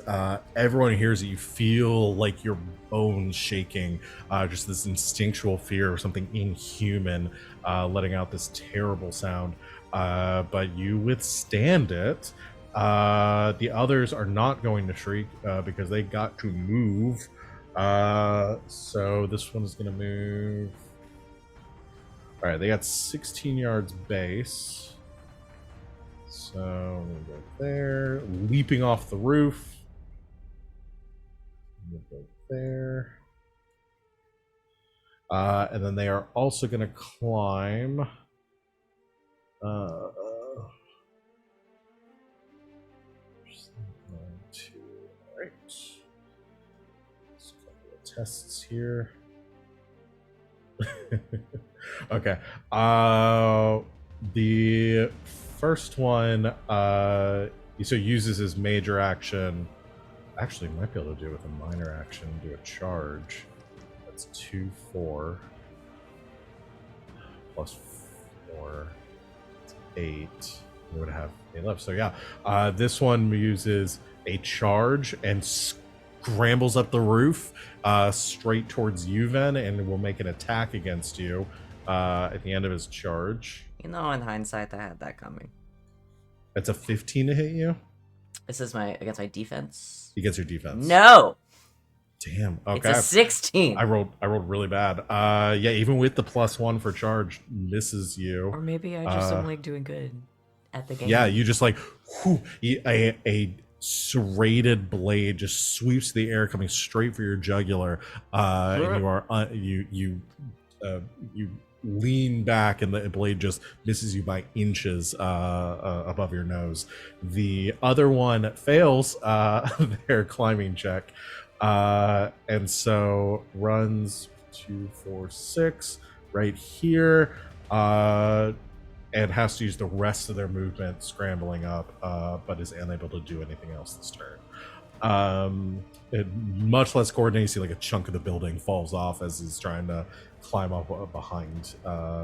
Everyone hears it. You feel like your bones shaking. Just this instinctual fear of something inhuman letting out this terrible sound. But you withstand it. The others are not going to shriek because they got to move. So this one is going to move. All right, they got 16 yards base. So I'm going to go there. Leaping off the roof. I'm going to go there. And then they are also going to climb. Right. Just a couple of tests here. Okay. The first one so uses his major action. Actually, might be able to do it with a minor action, do a charge. That's 2, 4. Plus 4. It's 8. We would have 8 left. So yeah, this one uses a charge and scrambles up the roof straight towards you, Ven, and will make an attack against you at the end of his charge. You know, in hindsight, I had that coming. It's a 15 to hit you. This is against my defense. He gets your defense. No! Damn. Okay. It's a 16. I rolled really bad. Yeah, even with the +1 for charge, misses you. Or maybe I just am like doing good at the game. Yeah, you just like a serrated blade just sweeps the air, coming straight for your jugular. And you are you lean back, and the blade just misses you by inches above your nose. The other one fails their climbing check, and so runs 2, 4, 6 right here. And has to use the rest of their movement scrambling up, but is unable to do anything else this turn. Much less coordinated. You see like a chunk of the building falls off as he's trying to climb up behind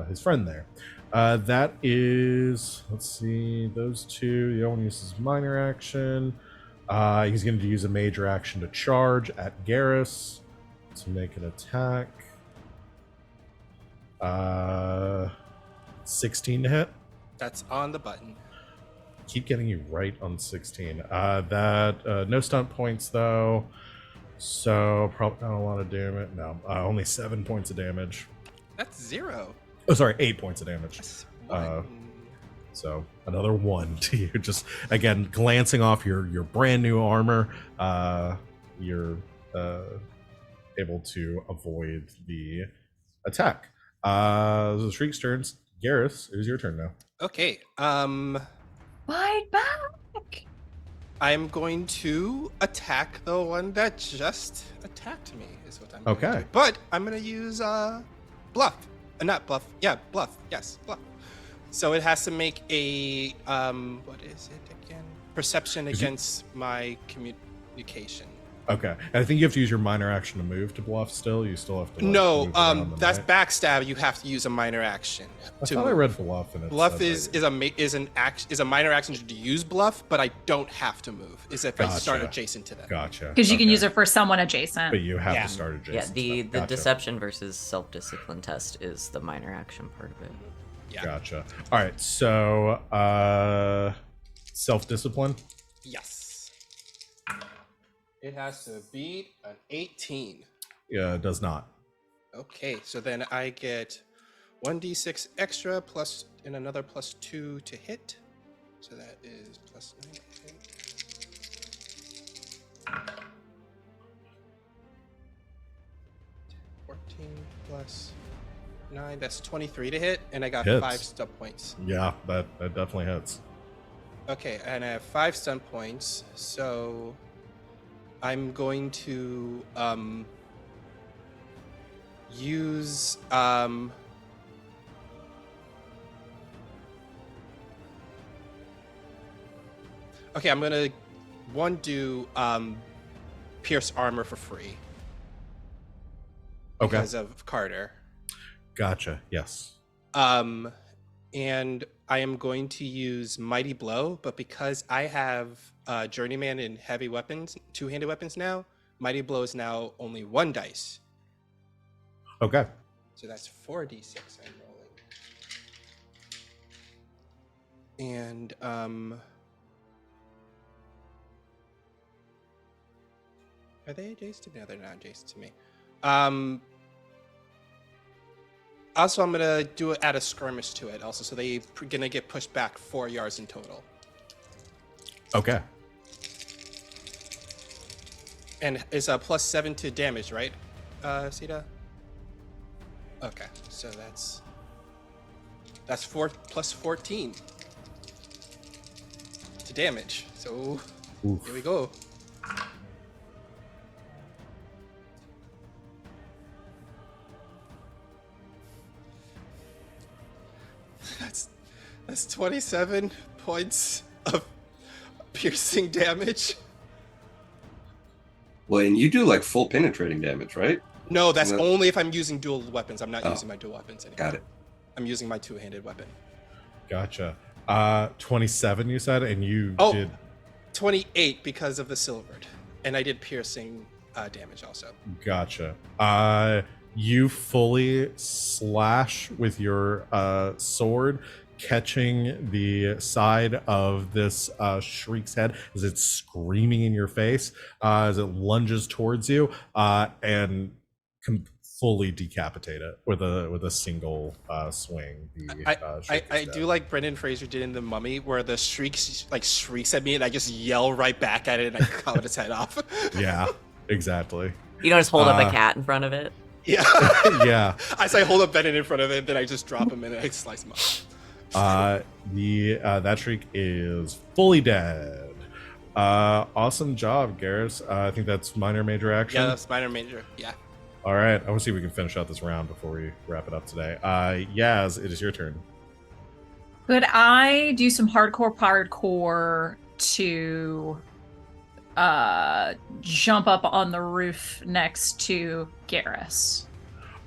his friend there. That is, let's see, those two. The one uses minor action. He's going to use a major action to charge at Garas to make an attack. 16 to hit. That's on the button. Keep getting you right on 16. That no stunt points though, so probably not a lot of damage. No, only 7 points of damage. That's 0. Oh, sorry, 8 points of damage. That's 1. So another 1 to you. Just again glancing off your brand new armor, you're able to avoid the attack. The Shriek's turns. Garrus, it is your turn now. Okay. Fight back! I'm going to attack the one that just attacked me. Is what I'm going to Okay. do. But I'm going to use bluff. Not bluff. Yeah, bluff. Yes, bluff. So it has to make a what is it again? Perception against my communication. Okay, and I think you have to use your minor action to move to bluff. Still, you still have to. Like, No, move around them, that's right? backstab. You have to use a minor action. I to thought I move. read bluff, and it Bluff said that- is a minor action to use bluff, but I don't have to move. Is if I start Gotcha. adjacent to them. Gotcha. Because you can Okay. use it for someone adjacent. But you have Yeah. to start Yeah, adjacent. the Gotcha. deception versus self-discipline test is the minor action part of it. Yeah. Gotcha. All right, so self-discipline. Yes. It has to beat an 18. Yeah, it does not. Okay, so then I get 1d6 extra plus and another +2 to hit. So that is +9 to hit. 14 plus 9, that's 23 to hit, and I got Hits. 5 stun points. Yeah, that definitely hits. Okay, and I have 5 stun points, so I'm going to use okay, I'm gonna do pierce armor for free Okay, because of Carter. gotcha. Yes. And I am going to use Mighty Blow, but because I have Journeyman and heavy weapons, two-handed weapons now, Mighty Blow is now only 1 dice. Okay. So that's 4d6 I'm rolling. And are they adjacent to me? No, they're not adjacent to me. Also, I'm gonna add a skirmish to it. Also, so they're gonna get pushed back 4 yards in total. Okay. And it's a +7 to damage, right, Sita? Okay, so that's 4 plus 14 to damage. So Oof. here we go. That's 27 points of piercing damage. Well, and you do like full penetrating damage, right? No, that's No. only if I'm using dual weapons. I'm not Oh. using my dual weapons anymore. Got it. I'm using my two-handed weapon. Gotcha. 27 you said, and you Oh. did 28 because of the silvered. And I did piercing damage also. gotcha. You fully slash with your sword, catching the side of this Shriek's head as it's screaming in your face, as it lunges towards you, and fully decapitate it with a single swing. I do like Brendan Fraser did in The Mummy, where the shrieks at me, and I just yell right back at it, and I cut its head off. Yeah, exactly. You don't just hold up a cat in front of it. Yeah. Yeah. As I hold up Brendan in front of it, then I just drop him and I slice him up. That Shriek is fully dead. Awesome job, Garrus. I think that's minor major action. Yeah, that's minor major. Yeah. All right, I want to see if we can finish out this round before we wrap it up today. Yaz, it is your turn. Could I do some hardcore to jump up on the roof next to Garas.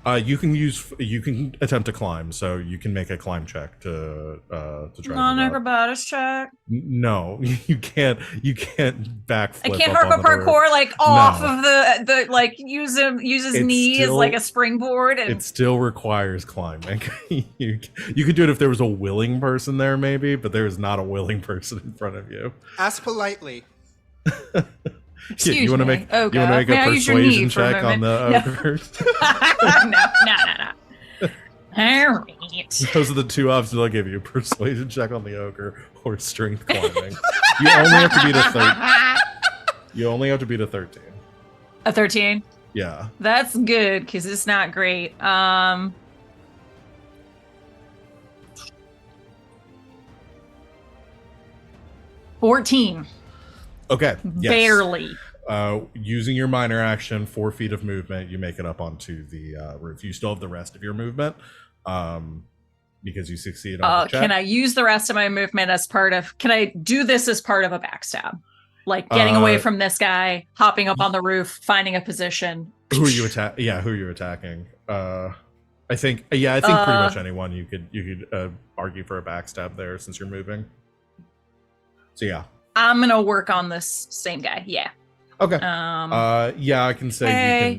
You can attempt to climb, so you can make a climb check to try to Non do that. acrobatics check. No, you can't. You can't backflip. I can't up on hardcore the roof. parkour like off No. of the like use his It's knee as still- like a springboard and It still requires climbing. you could do it if there was a willing person there, maybe, but there is not a willing person in front of you. Ask politely. excuse you want to me. make Oh, you want to God. make May I a use your knee persuasion for a check on the moment? ogre? No. All right. Those are the two options I'll give you: persuasion check on the ogre or strength climbing. You only have to beat a 13. You only have to beat a 13. A 13. Yeah. That's good because it's not great. 14. Okay. Yes. Barely. Using your minor action, 4 feet of movement, you make it up onto the roof. You still have the rest of your movement because you succeeded on the check. Can I use the rest of my movement as part of? Can I do this as part of a backstab? Like getting away from this guy, hopping up on the roof, finding a position. Who are you attack? Yeah, who are you attacking? I think pretty much anyone you could argue for a backstab there since you're moving. So yeah, I'm gonna work on this same guy. Yeah. okay. Yeah, I can say Okay.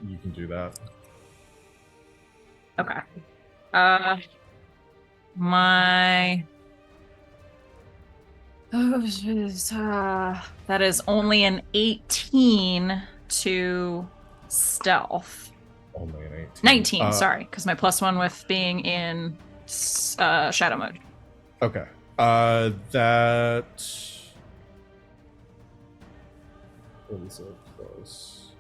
you can do that. Okay. My. That is only an 18 to stealth. Only an 18. 19, sorry, because my +1 with being in shadow mode. Okay. That. What is it? Close.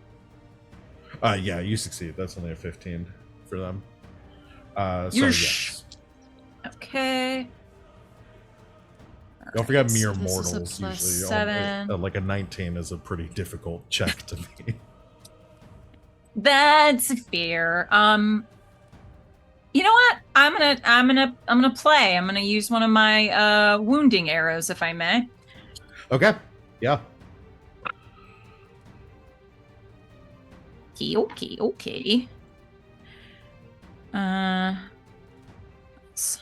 Yeah, you succeed. That's only a 15 for them. So yes. Okay. Don't forget mere so this is a mortals plus usually. 7. Like a 19 is a pretty difficult check to me. That's fair. You know what? I'm gonna play. I'm gonna use one of my wounding arrows, if I may. Okay. Yeah. Okay. It's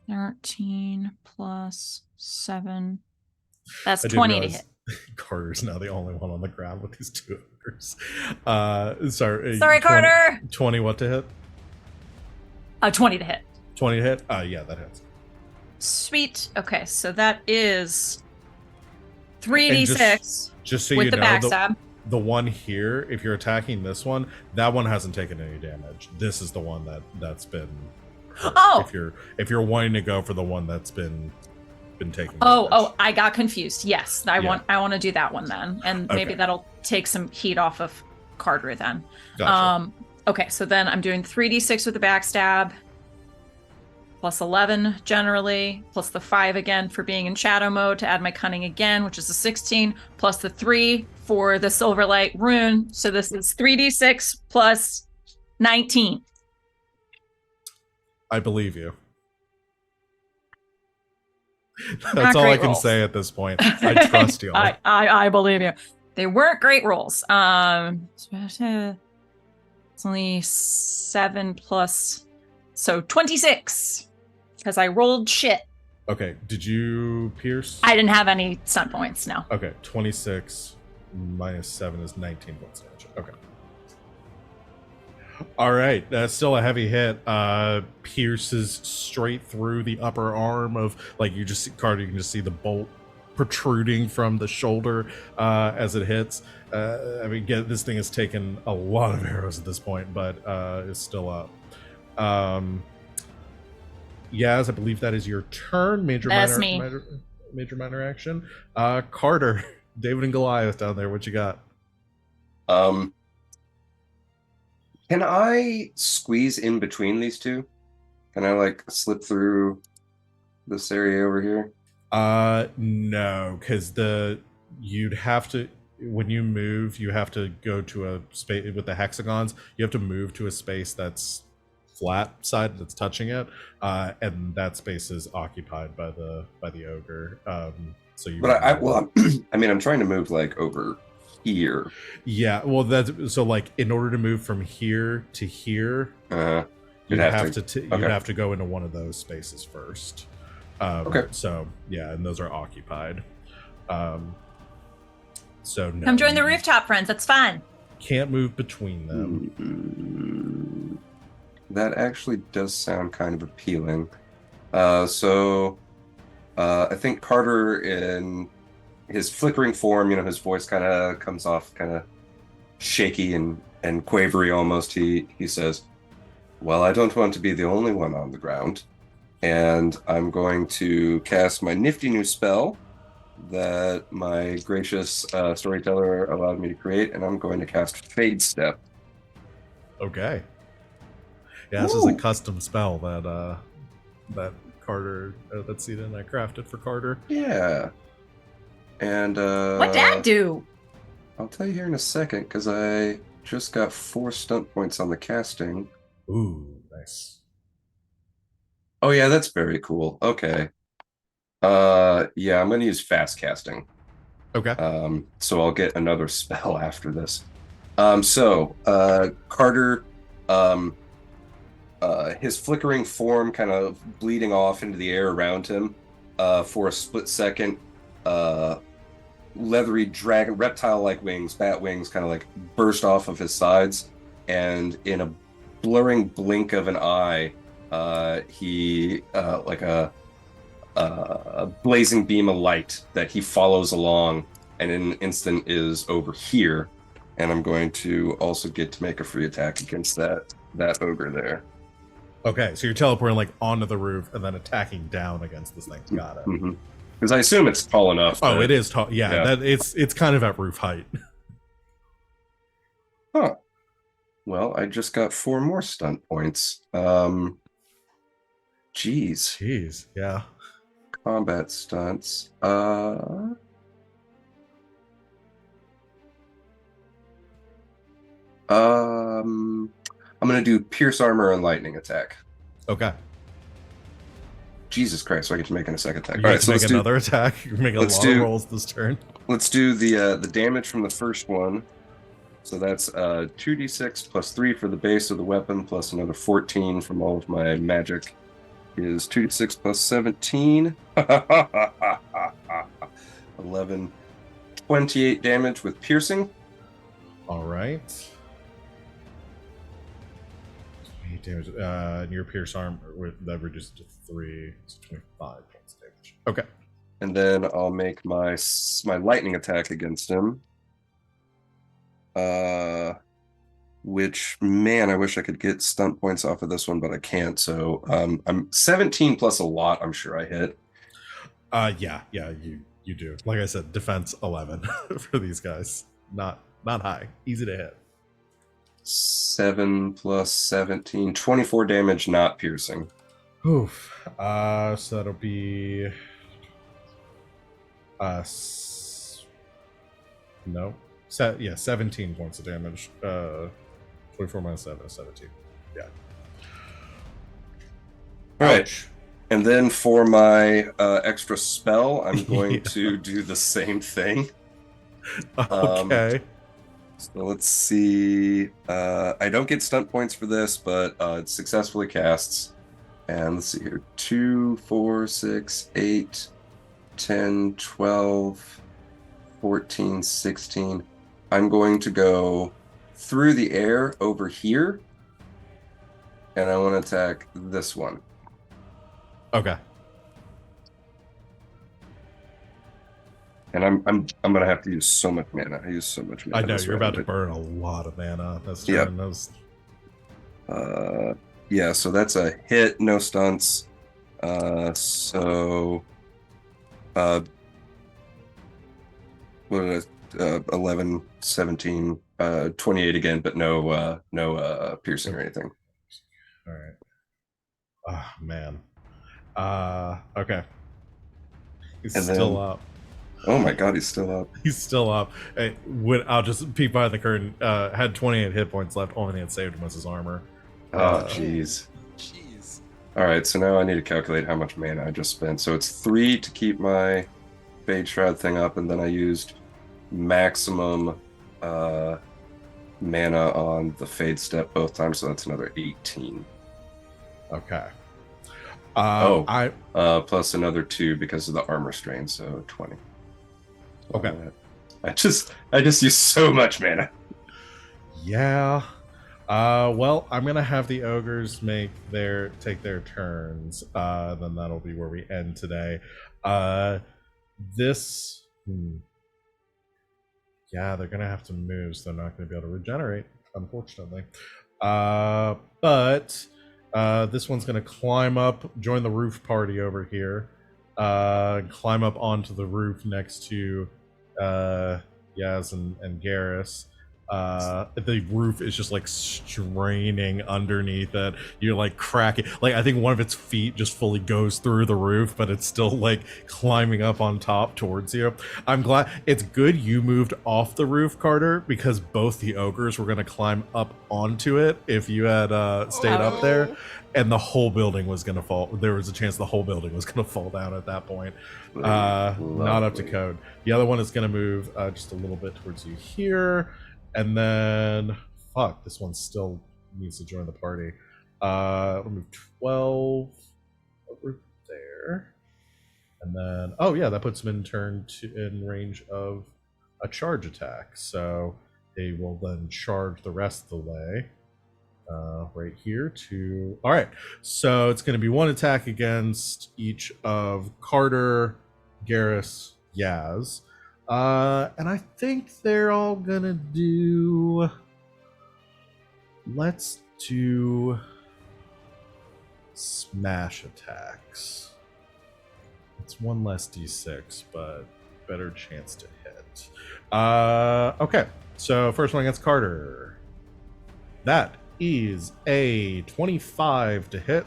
13 plus 7. That's I did 20 to realize hit. Carter's now the only one on the ground with these two ogres. Sorry, Sorry, 20 Carter. 20 what to hit? 20 to hit. 20 to hit? Yeah, that hits. Sweet. Okay, so that is 3d6 Just so with you the know, backstab. the one here, if you're attacking this one, that one hasn't taken any damage. This is the one that's been hurt. Oh. If you're wanting to go for the one that's been taking damage. Oh, I got confused. Yes, I Yeah. want to do that one then, and maybe Okay. that'll take some heat off of Carter then. Gotcha. Okay, so then I'm doing 3d6 with the backstab, plus 11 generally, plus the 5 again for being in shadow mode to add my cunning again, which is a 16, plus the 3 for the Silverlight rune. So this is 3d6 plus 19. I believe you. Not That's all I great can rolls. say at this point. I trust you. I believe you. They weren't great rolls. It's only 7 plus, so 26 because I rolled shit. Okay, did you pierce? I didn't have any stun points. No. Okay, 26 minus 7 is 19 points damage. Okay. All right, that's still a heavy hit. Pierces straight through the upper arm of, like, you just see, Carter, you can just see the bolt protruding from the shoulder as it hits. I mean, this thing has taken a lot of arrows at this point, but it's still up. Yaz, I believe that is your turn. That's me. Minor action. Carter, David and Goliath down there. What you got? Can I squeeze in between these two? Can I like slip through this area over here? No, because you'd have to, when you move, you have to go to a space with the hexagons. You have to move to a space that's flat side that's touching it, and that space is occupied by the ogre. So you. But I mean, I'm trying to move like over here. Yeah, well, that's so like in order to move from here to here, you'd have to go into one of those spaces first. Okay. So yeah, and those are occupied. So no, Come join the rooftop, friends. That's fun. Can't move between them. That actually does sound kind of appealing. So I think Carter, in his flickering form, his voice kind of comes off kind of shaky and quavery almost. He says, well, I don't want to be the only one on the ground. And I'm going to cast my nifty new spell that my gracious storyteller allowed me to create, and I'm going to cast Fade Step. Okay. Yeah, this is a custom spell that Carter, that Sita and I crafted for Carter. Yeah. And What'd Dad do? I'll tell you here in a second, because I just got 4 stunt points on the casting. Ooh, nice. Oh yeah, that's very cool. Okay. Yeah, I'm gonna use fast casting. Okay. So I'll get another spell after this. Carter, his flickering form kind of bleeding off into the air around him, for a split second, leathery dragon, reptile-like wings, bat wings, kind of like burst off of his sides, and in a blurring blink of an eye, he like a blazing beam of light that he follows along, and in an instant is over here. And I'm going to also get to make a free attack against that ogre there. Okay, so you're teleporting like onto the roof and then attacking down against this thing. Got it. Mm-hmm. Because I assume it's tall enough. Oh, it is tall. Yeah, that it's kind of at roof height. Huh. Well, I just got 4 more stunt points. Jeez. Yeah. Combat stunts. I'm gonna do pierce armor and lightning attack. Okay. Jesus Christ! So I get to make a second attack. You All right, so make another attack. You're making a lot of rolls this turn. Let's do the damage from the first one. So that's 2d6 plus 3 for the base of the weapon, plus another 14 from all of my magic. Is 2d6 plus 17. 11. 28 damage with piercing. All right. 28 damage. And your pierce arm that reduces to 3, so 25 points of damage. Okay. And then I'll make my lightning attack against him. Which, man, I wish I could get stunt points off of this one, but I can't. So I'm 17 plus a lot. I'm sure I hit. Yeah, you do. Like I said, defense 11 for these guys. Not high. Easy to hit. 7 plus 17, 24 damage, not piercing. Oof. So that'll be no. 17 points of damage. 24 minus 7 is 17. Yeah. All right. And then for my extra spell, I'm going to do the same thing. Okay. So let's see. I don't get stunt points for this, but it successfully casts. And let's see here. 2, 4, 6, 8, 10, 12, 14, 16. I'm going to go through the air over here, and I want to attack this one. Okay. And I'm gonna have to use so much mana. I use so much mana. I know you're about to burn a lot of mana. That's true. Yep. Yeah, so that's a hit, no stunts. So what did 11, 17, 28 again, but no piercing or anything. All right. Oh man. Okay. He's still up. Oh my god, he's still up. He's still up. Hey, I'll just peek behind the curtain. Had 28 hit points left. Only thing that saved him was his armor. Oh jeez. All right, so now I need to calculate how much mana I just spent. So it's 3 to keep my Bait Shroud thing up, and then I used maximum mana on the Fade Step both times, so that's another 18. Okay. Plus another 2 because of the armor strain, so 20. Okay. I just used so much mana. Yeah. Well, I'm gonna have the ogres take their turns. Then that'll be where we end today. This. Yeah, they're gonna have to move, so they're not gonna be able to regenerate, unfortunately. But this one's gonna climb up, join the roof party over here. Climb up onto the roof next to Yaz and Garas. The roof is just like straining underneath it. You're like cracking, like I think one of its feet just fully goes through the roof, but it's still like climbing up on top towards you. I'm glad it's good you moved off the roof, Carter, because both the ogres were going to climb up onto it if you had stayed up there, and the whole building was going to fall. There was a chance the whole building was going to fall down at that point. Not up to code. The other one is going to move just a little bit towards you here. And then, fuck, this one still needs to join the party. We'll move 12 over there. And then, oh yeah, that puts them in range of a charge attack. So they will then charge the rest of the way. Right here to... All right, so it's going to be one attack against each of Carter, Garas, Yaz. And I think they're all gonna do... Let's do... smash attacks. It's one less d6, but better chance to hit. Okay, so first one against Carter. That is a 25 to hit.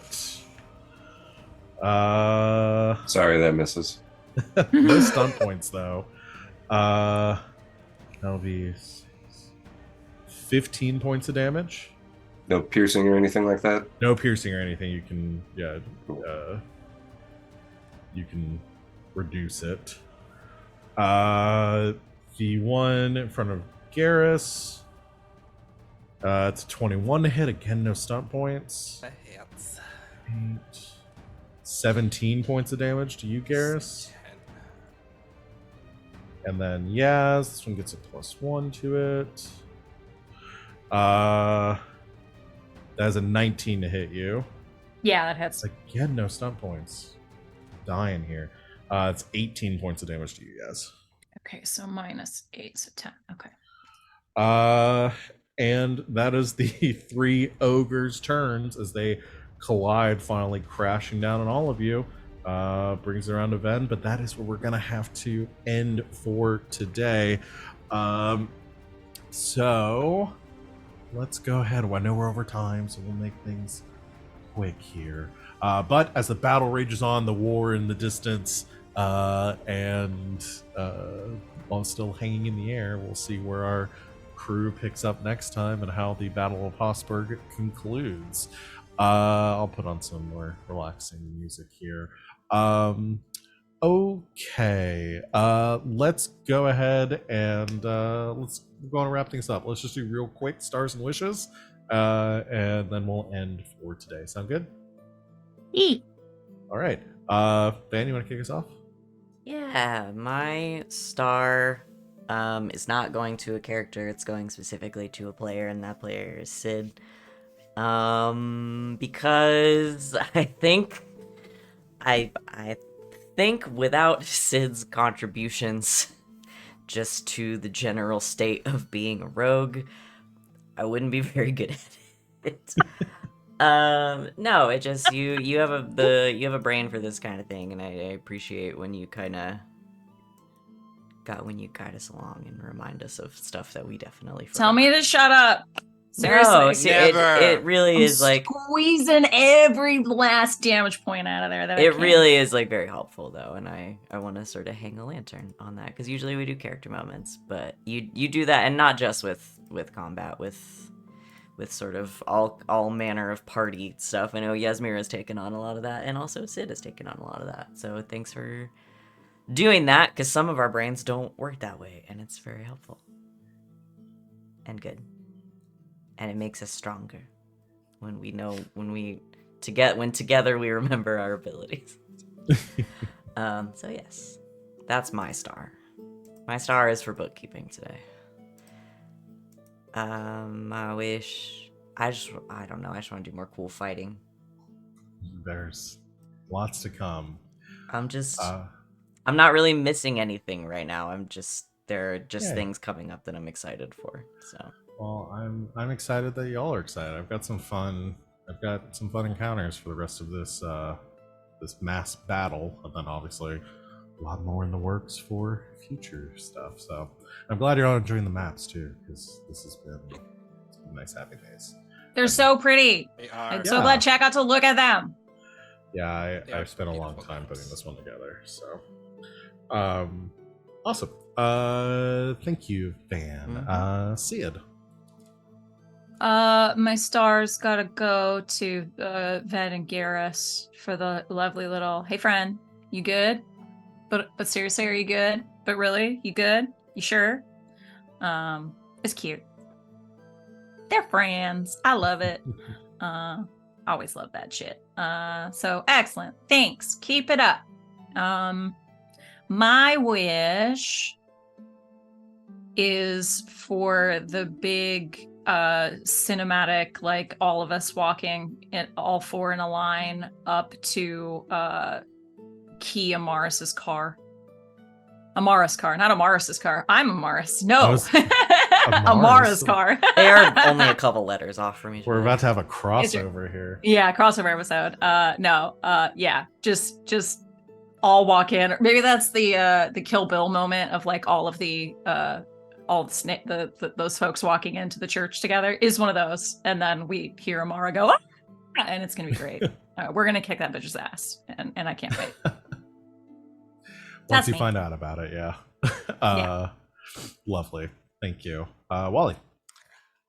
Sorry, that misses. No stun points, though. That'll be 15 points of damage. No piercing or anything like that? No piercing or anything. You can, you can reduce it. The one in front of Garas, it's a 21 to hit. Again, no stunt points. That hits. 17 points of damage to you, Garas. And then Yaz, this one gets a +1 to it. That is a 19 to hit you. Yeah, that hits. Again, no stunt points. Dying here. It's 18 points of damage to you guys. Okay, so -8, so 10. Okay. And that is the 3 ogres' turns as they collide, finally crashing down on all of you. Brings it around to Venn, but that is where we're gonna have to end for today. So let's go ahead. Well, I know we're over time, so we'll make things quick here. But as the battle rages on, the war in the distance, and while it's still hanging in the air, we'll see where our crew picks up next time and how the Battle of Hossberg concludes. I'll put on some more relaxing music here. Okay, let's go ahead and let's go on and wrap things up. Let's just do real quick stars and wishes, and then we'll end for today. Sound good? All right. Van, you want to kick us off? Yeah, my star is not going to a character, it's going specifically to a player, and that player is Sid. Because I think without Sid's contributions just to the general state of being a rogue, I wouldn't be very good at it. No, it just you have a brain for this kind of thing, and I appreciate when you guide us along and remind us of stuff that we definitely forgot. Tell me to shut up. Seriously. No, it really is like squeezing every last damage point out of there. It really is like very helpful though, and I want to sort of hang a lantern on that because usually we do character moments, but you do that, and not just with combat, with sort of all manner of party stuff. I know Yasmera has taken on a lot of that, and also Sid has taken on a lot of that. So thanks for doing that because some of our brains don't work that way, and it's very helpful and good, and it makes us stronger when we know when together we remember our abilities. So yes, that's my star. My star is for bookkeeping today. I wish I don't know. I just want to do more cool fighting. There's lots to come. I'm Uh, not really missing anything right now. There are just Yay. things coming up that I'm excited for. So well, I'm excited that y'all are excited. I've got some fun encounters for the rest of this this mass battle, and then obviously a lot more in the works for future stuff. So I'm glad you're all enjoying the maps too, because it's been nice having these. They're so pretty. They are. I'm so glad Chat got to look at them. Yeah, They are I've spent a long beautiful time maps. putting this one together. So, awesome. Thank you, Van. Sid. My stars gotta go to Venehn and Garas for the lovely little. Hey, friend, you good? But seriously, are you good? But really, you good? You sure? It's cute. They're friends. I love it. Always love that shit. So excellent. Thanks. Keep it up. My wish is for the big cinematic, like all of us walking all four in a line up to Key Amaris's car. Amaris car, not Amaris's car. I'm Amaris. No. Amara's car. they are only a couple letters off from each other. We're about to have a crossover here. Yeah, crossover episode. Yeah, just all walk in. Maybe that's the Kill Bill moment of like all of the those folks walking into the church together is one of those, and then we hear Amara go, "Ah!" and it's gonna be great. We're gonna kick that bitch's ass, and I can't wait. Once you find out about it, yeah. Yeah. Lovely. Thank you. Wally.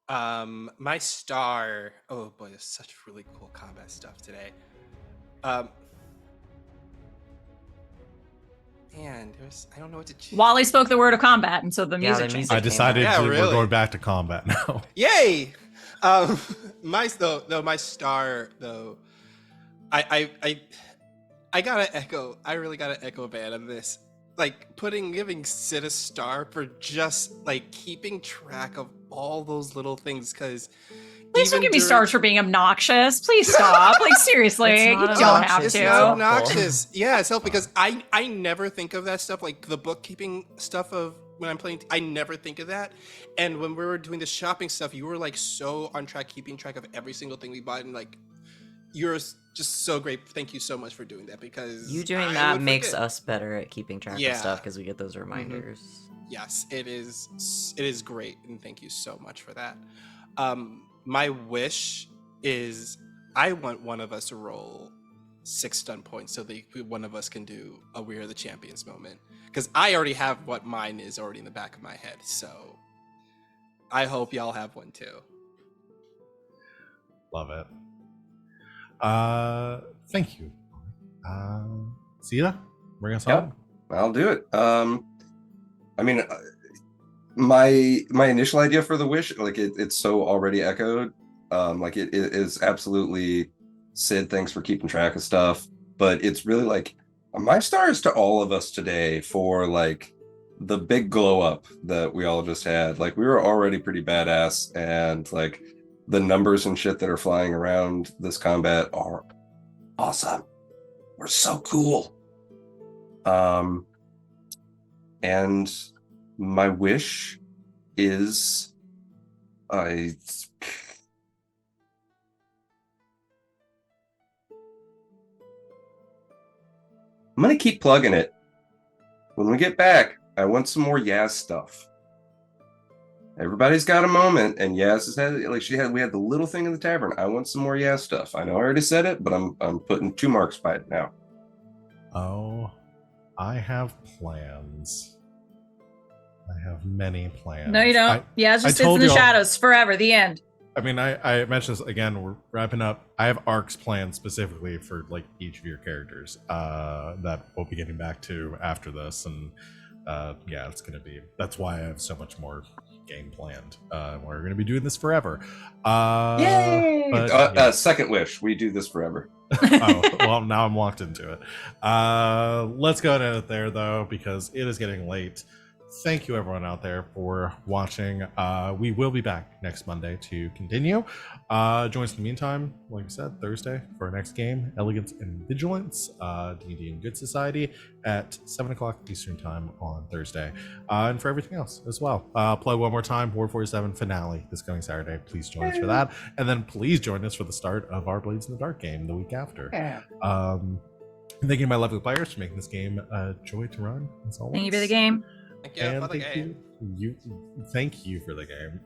My star. Oh boy, there's such really cool combat stuff today. Man, I don't know what to choose. Wally spoke the word of combat, and so the music the changed. music I decided Yeah, we're really. going back to combat now. Yay! My star though. I gotta echo. I really gotta echo Van on this. Like giving Sid a star for just like keeping track of all those little things, because Please don't give me stars for being obnoxious. Please stop. Like seriously, It's you not don't have It's to. not obnoxious. Yeah, it's helpful because I never think of that stuff, like the bookkeeping stuff of when I'm playing. I never think of that. And when we were doing the shopping stuff, you were like so on track, keeping track of every single thing we bought, and like you're just so great. Thank you so much for doing that, because You doing I that would makes forget. us better at keeping track Yeah. of stuff because we get those reminders. Yes, it is great, and thank you so much for that. My wish is I want one of us to roll 6 stun points so that one of us can do a "We Are the Champions" moment, because I already have what mine is already in the back of my head. So I hope y'all have one too. Love it. Thank you. Sita, bring us Yep. home. I'll do it. I mean, my initial idea for the wish, like it's so already echoed. Like it is absolutely Sid. Thanks for keeping track of stuff, but it's really like my star is to all of us today for like the big glow up that we all just had. Like we were already pretty badass, and like the numbers and shit that are flying around this combat are awesome. We're so cool. And my wish is I'm gonna keep plugging it. When we get back, I want some more Yaz stuff. Everybody's got a moment, and Yaz has had we had the little thing in the tavern. I want some more Yaz stuff. I know I already said it, but I'm putting 2 marks by it now. Oh, I have plans. I have many plans. No, you don't. Yeah, it I just sits in told the y'all- shadows forever. The end. I mean, I mentioned this again. We're wrapping up. I have arcs planned specifically for like each of your characters that we'll be getting back to after this, and yeah, it's gonna be. That's why I have so much more game planned. We're gonna be doing this forever. Yay! But, yeah. Second wish, we do this forever. Oh, well, now I'm locked into it. Let's go and end it there, though, because it is getting late. Thank you, everyone out there, for watching. We will be back next Monday to continue. Join us in the meantime, like I said, Thursday for our next game, Elegance and Vigilance, D&D in Good Society, at 7 o'clock Eastern Time on Thursday. And for everything else as well. Plug one more time, War 47 finale this coming Saturday. Please join us for that. And then please join us for the start of our Blades in the Dark game the week after. Thank you to my lovely players for making this game a joy to run, as always. Thank you for the game. Thank you And for the thank game. thank you for the game.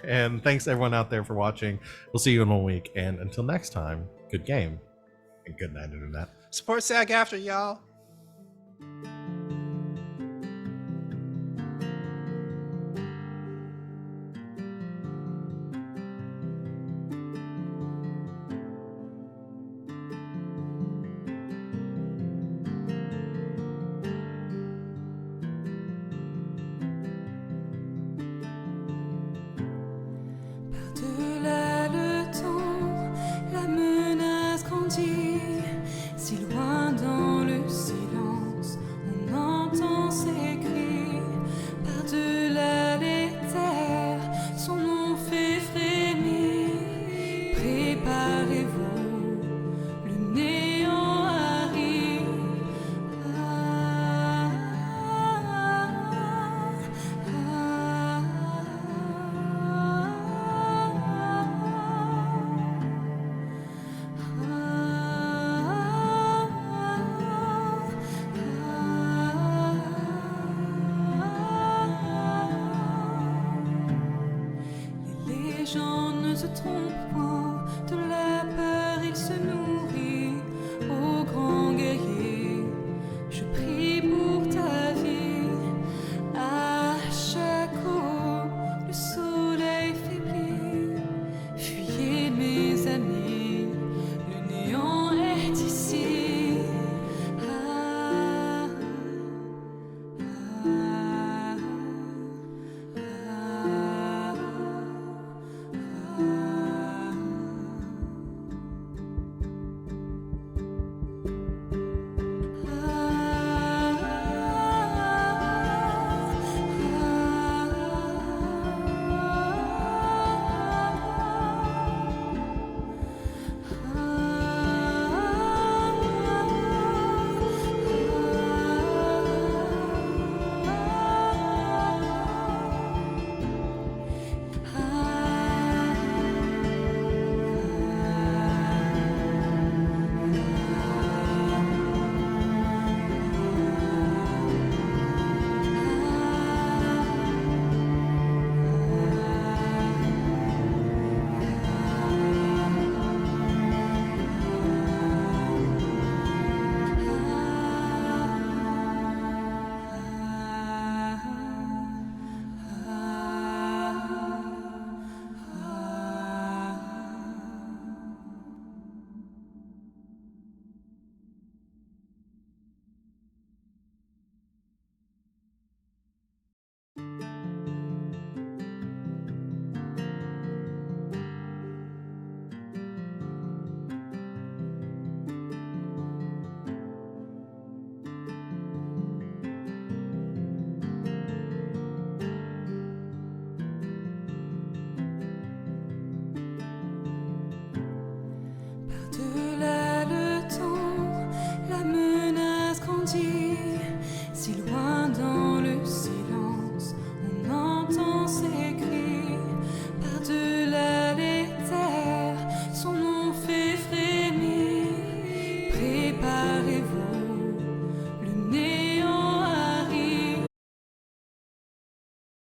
And thanks everyone out there for watching. We'll see you in 1 week. And until next time, good game and good night, internet. Support SAG after, y'all.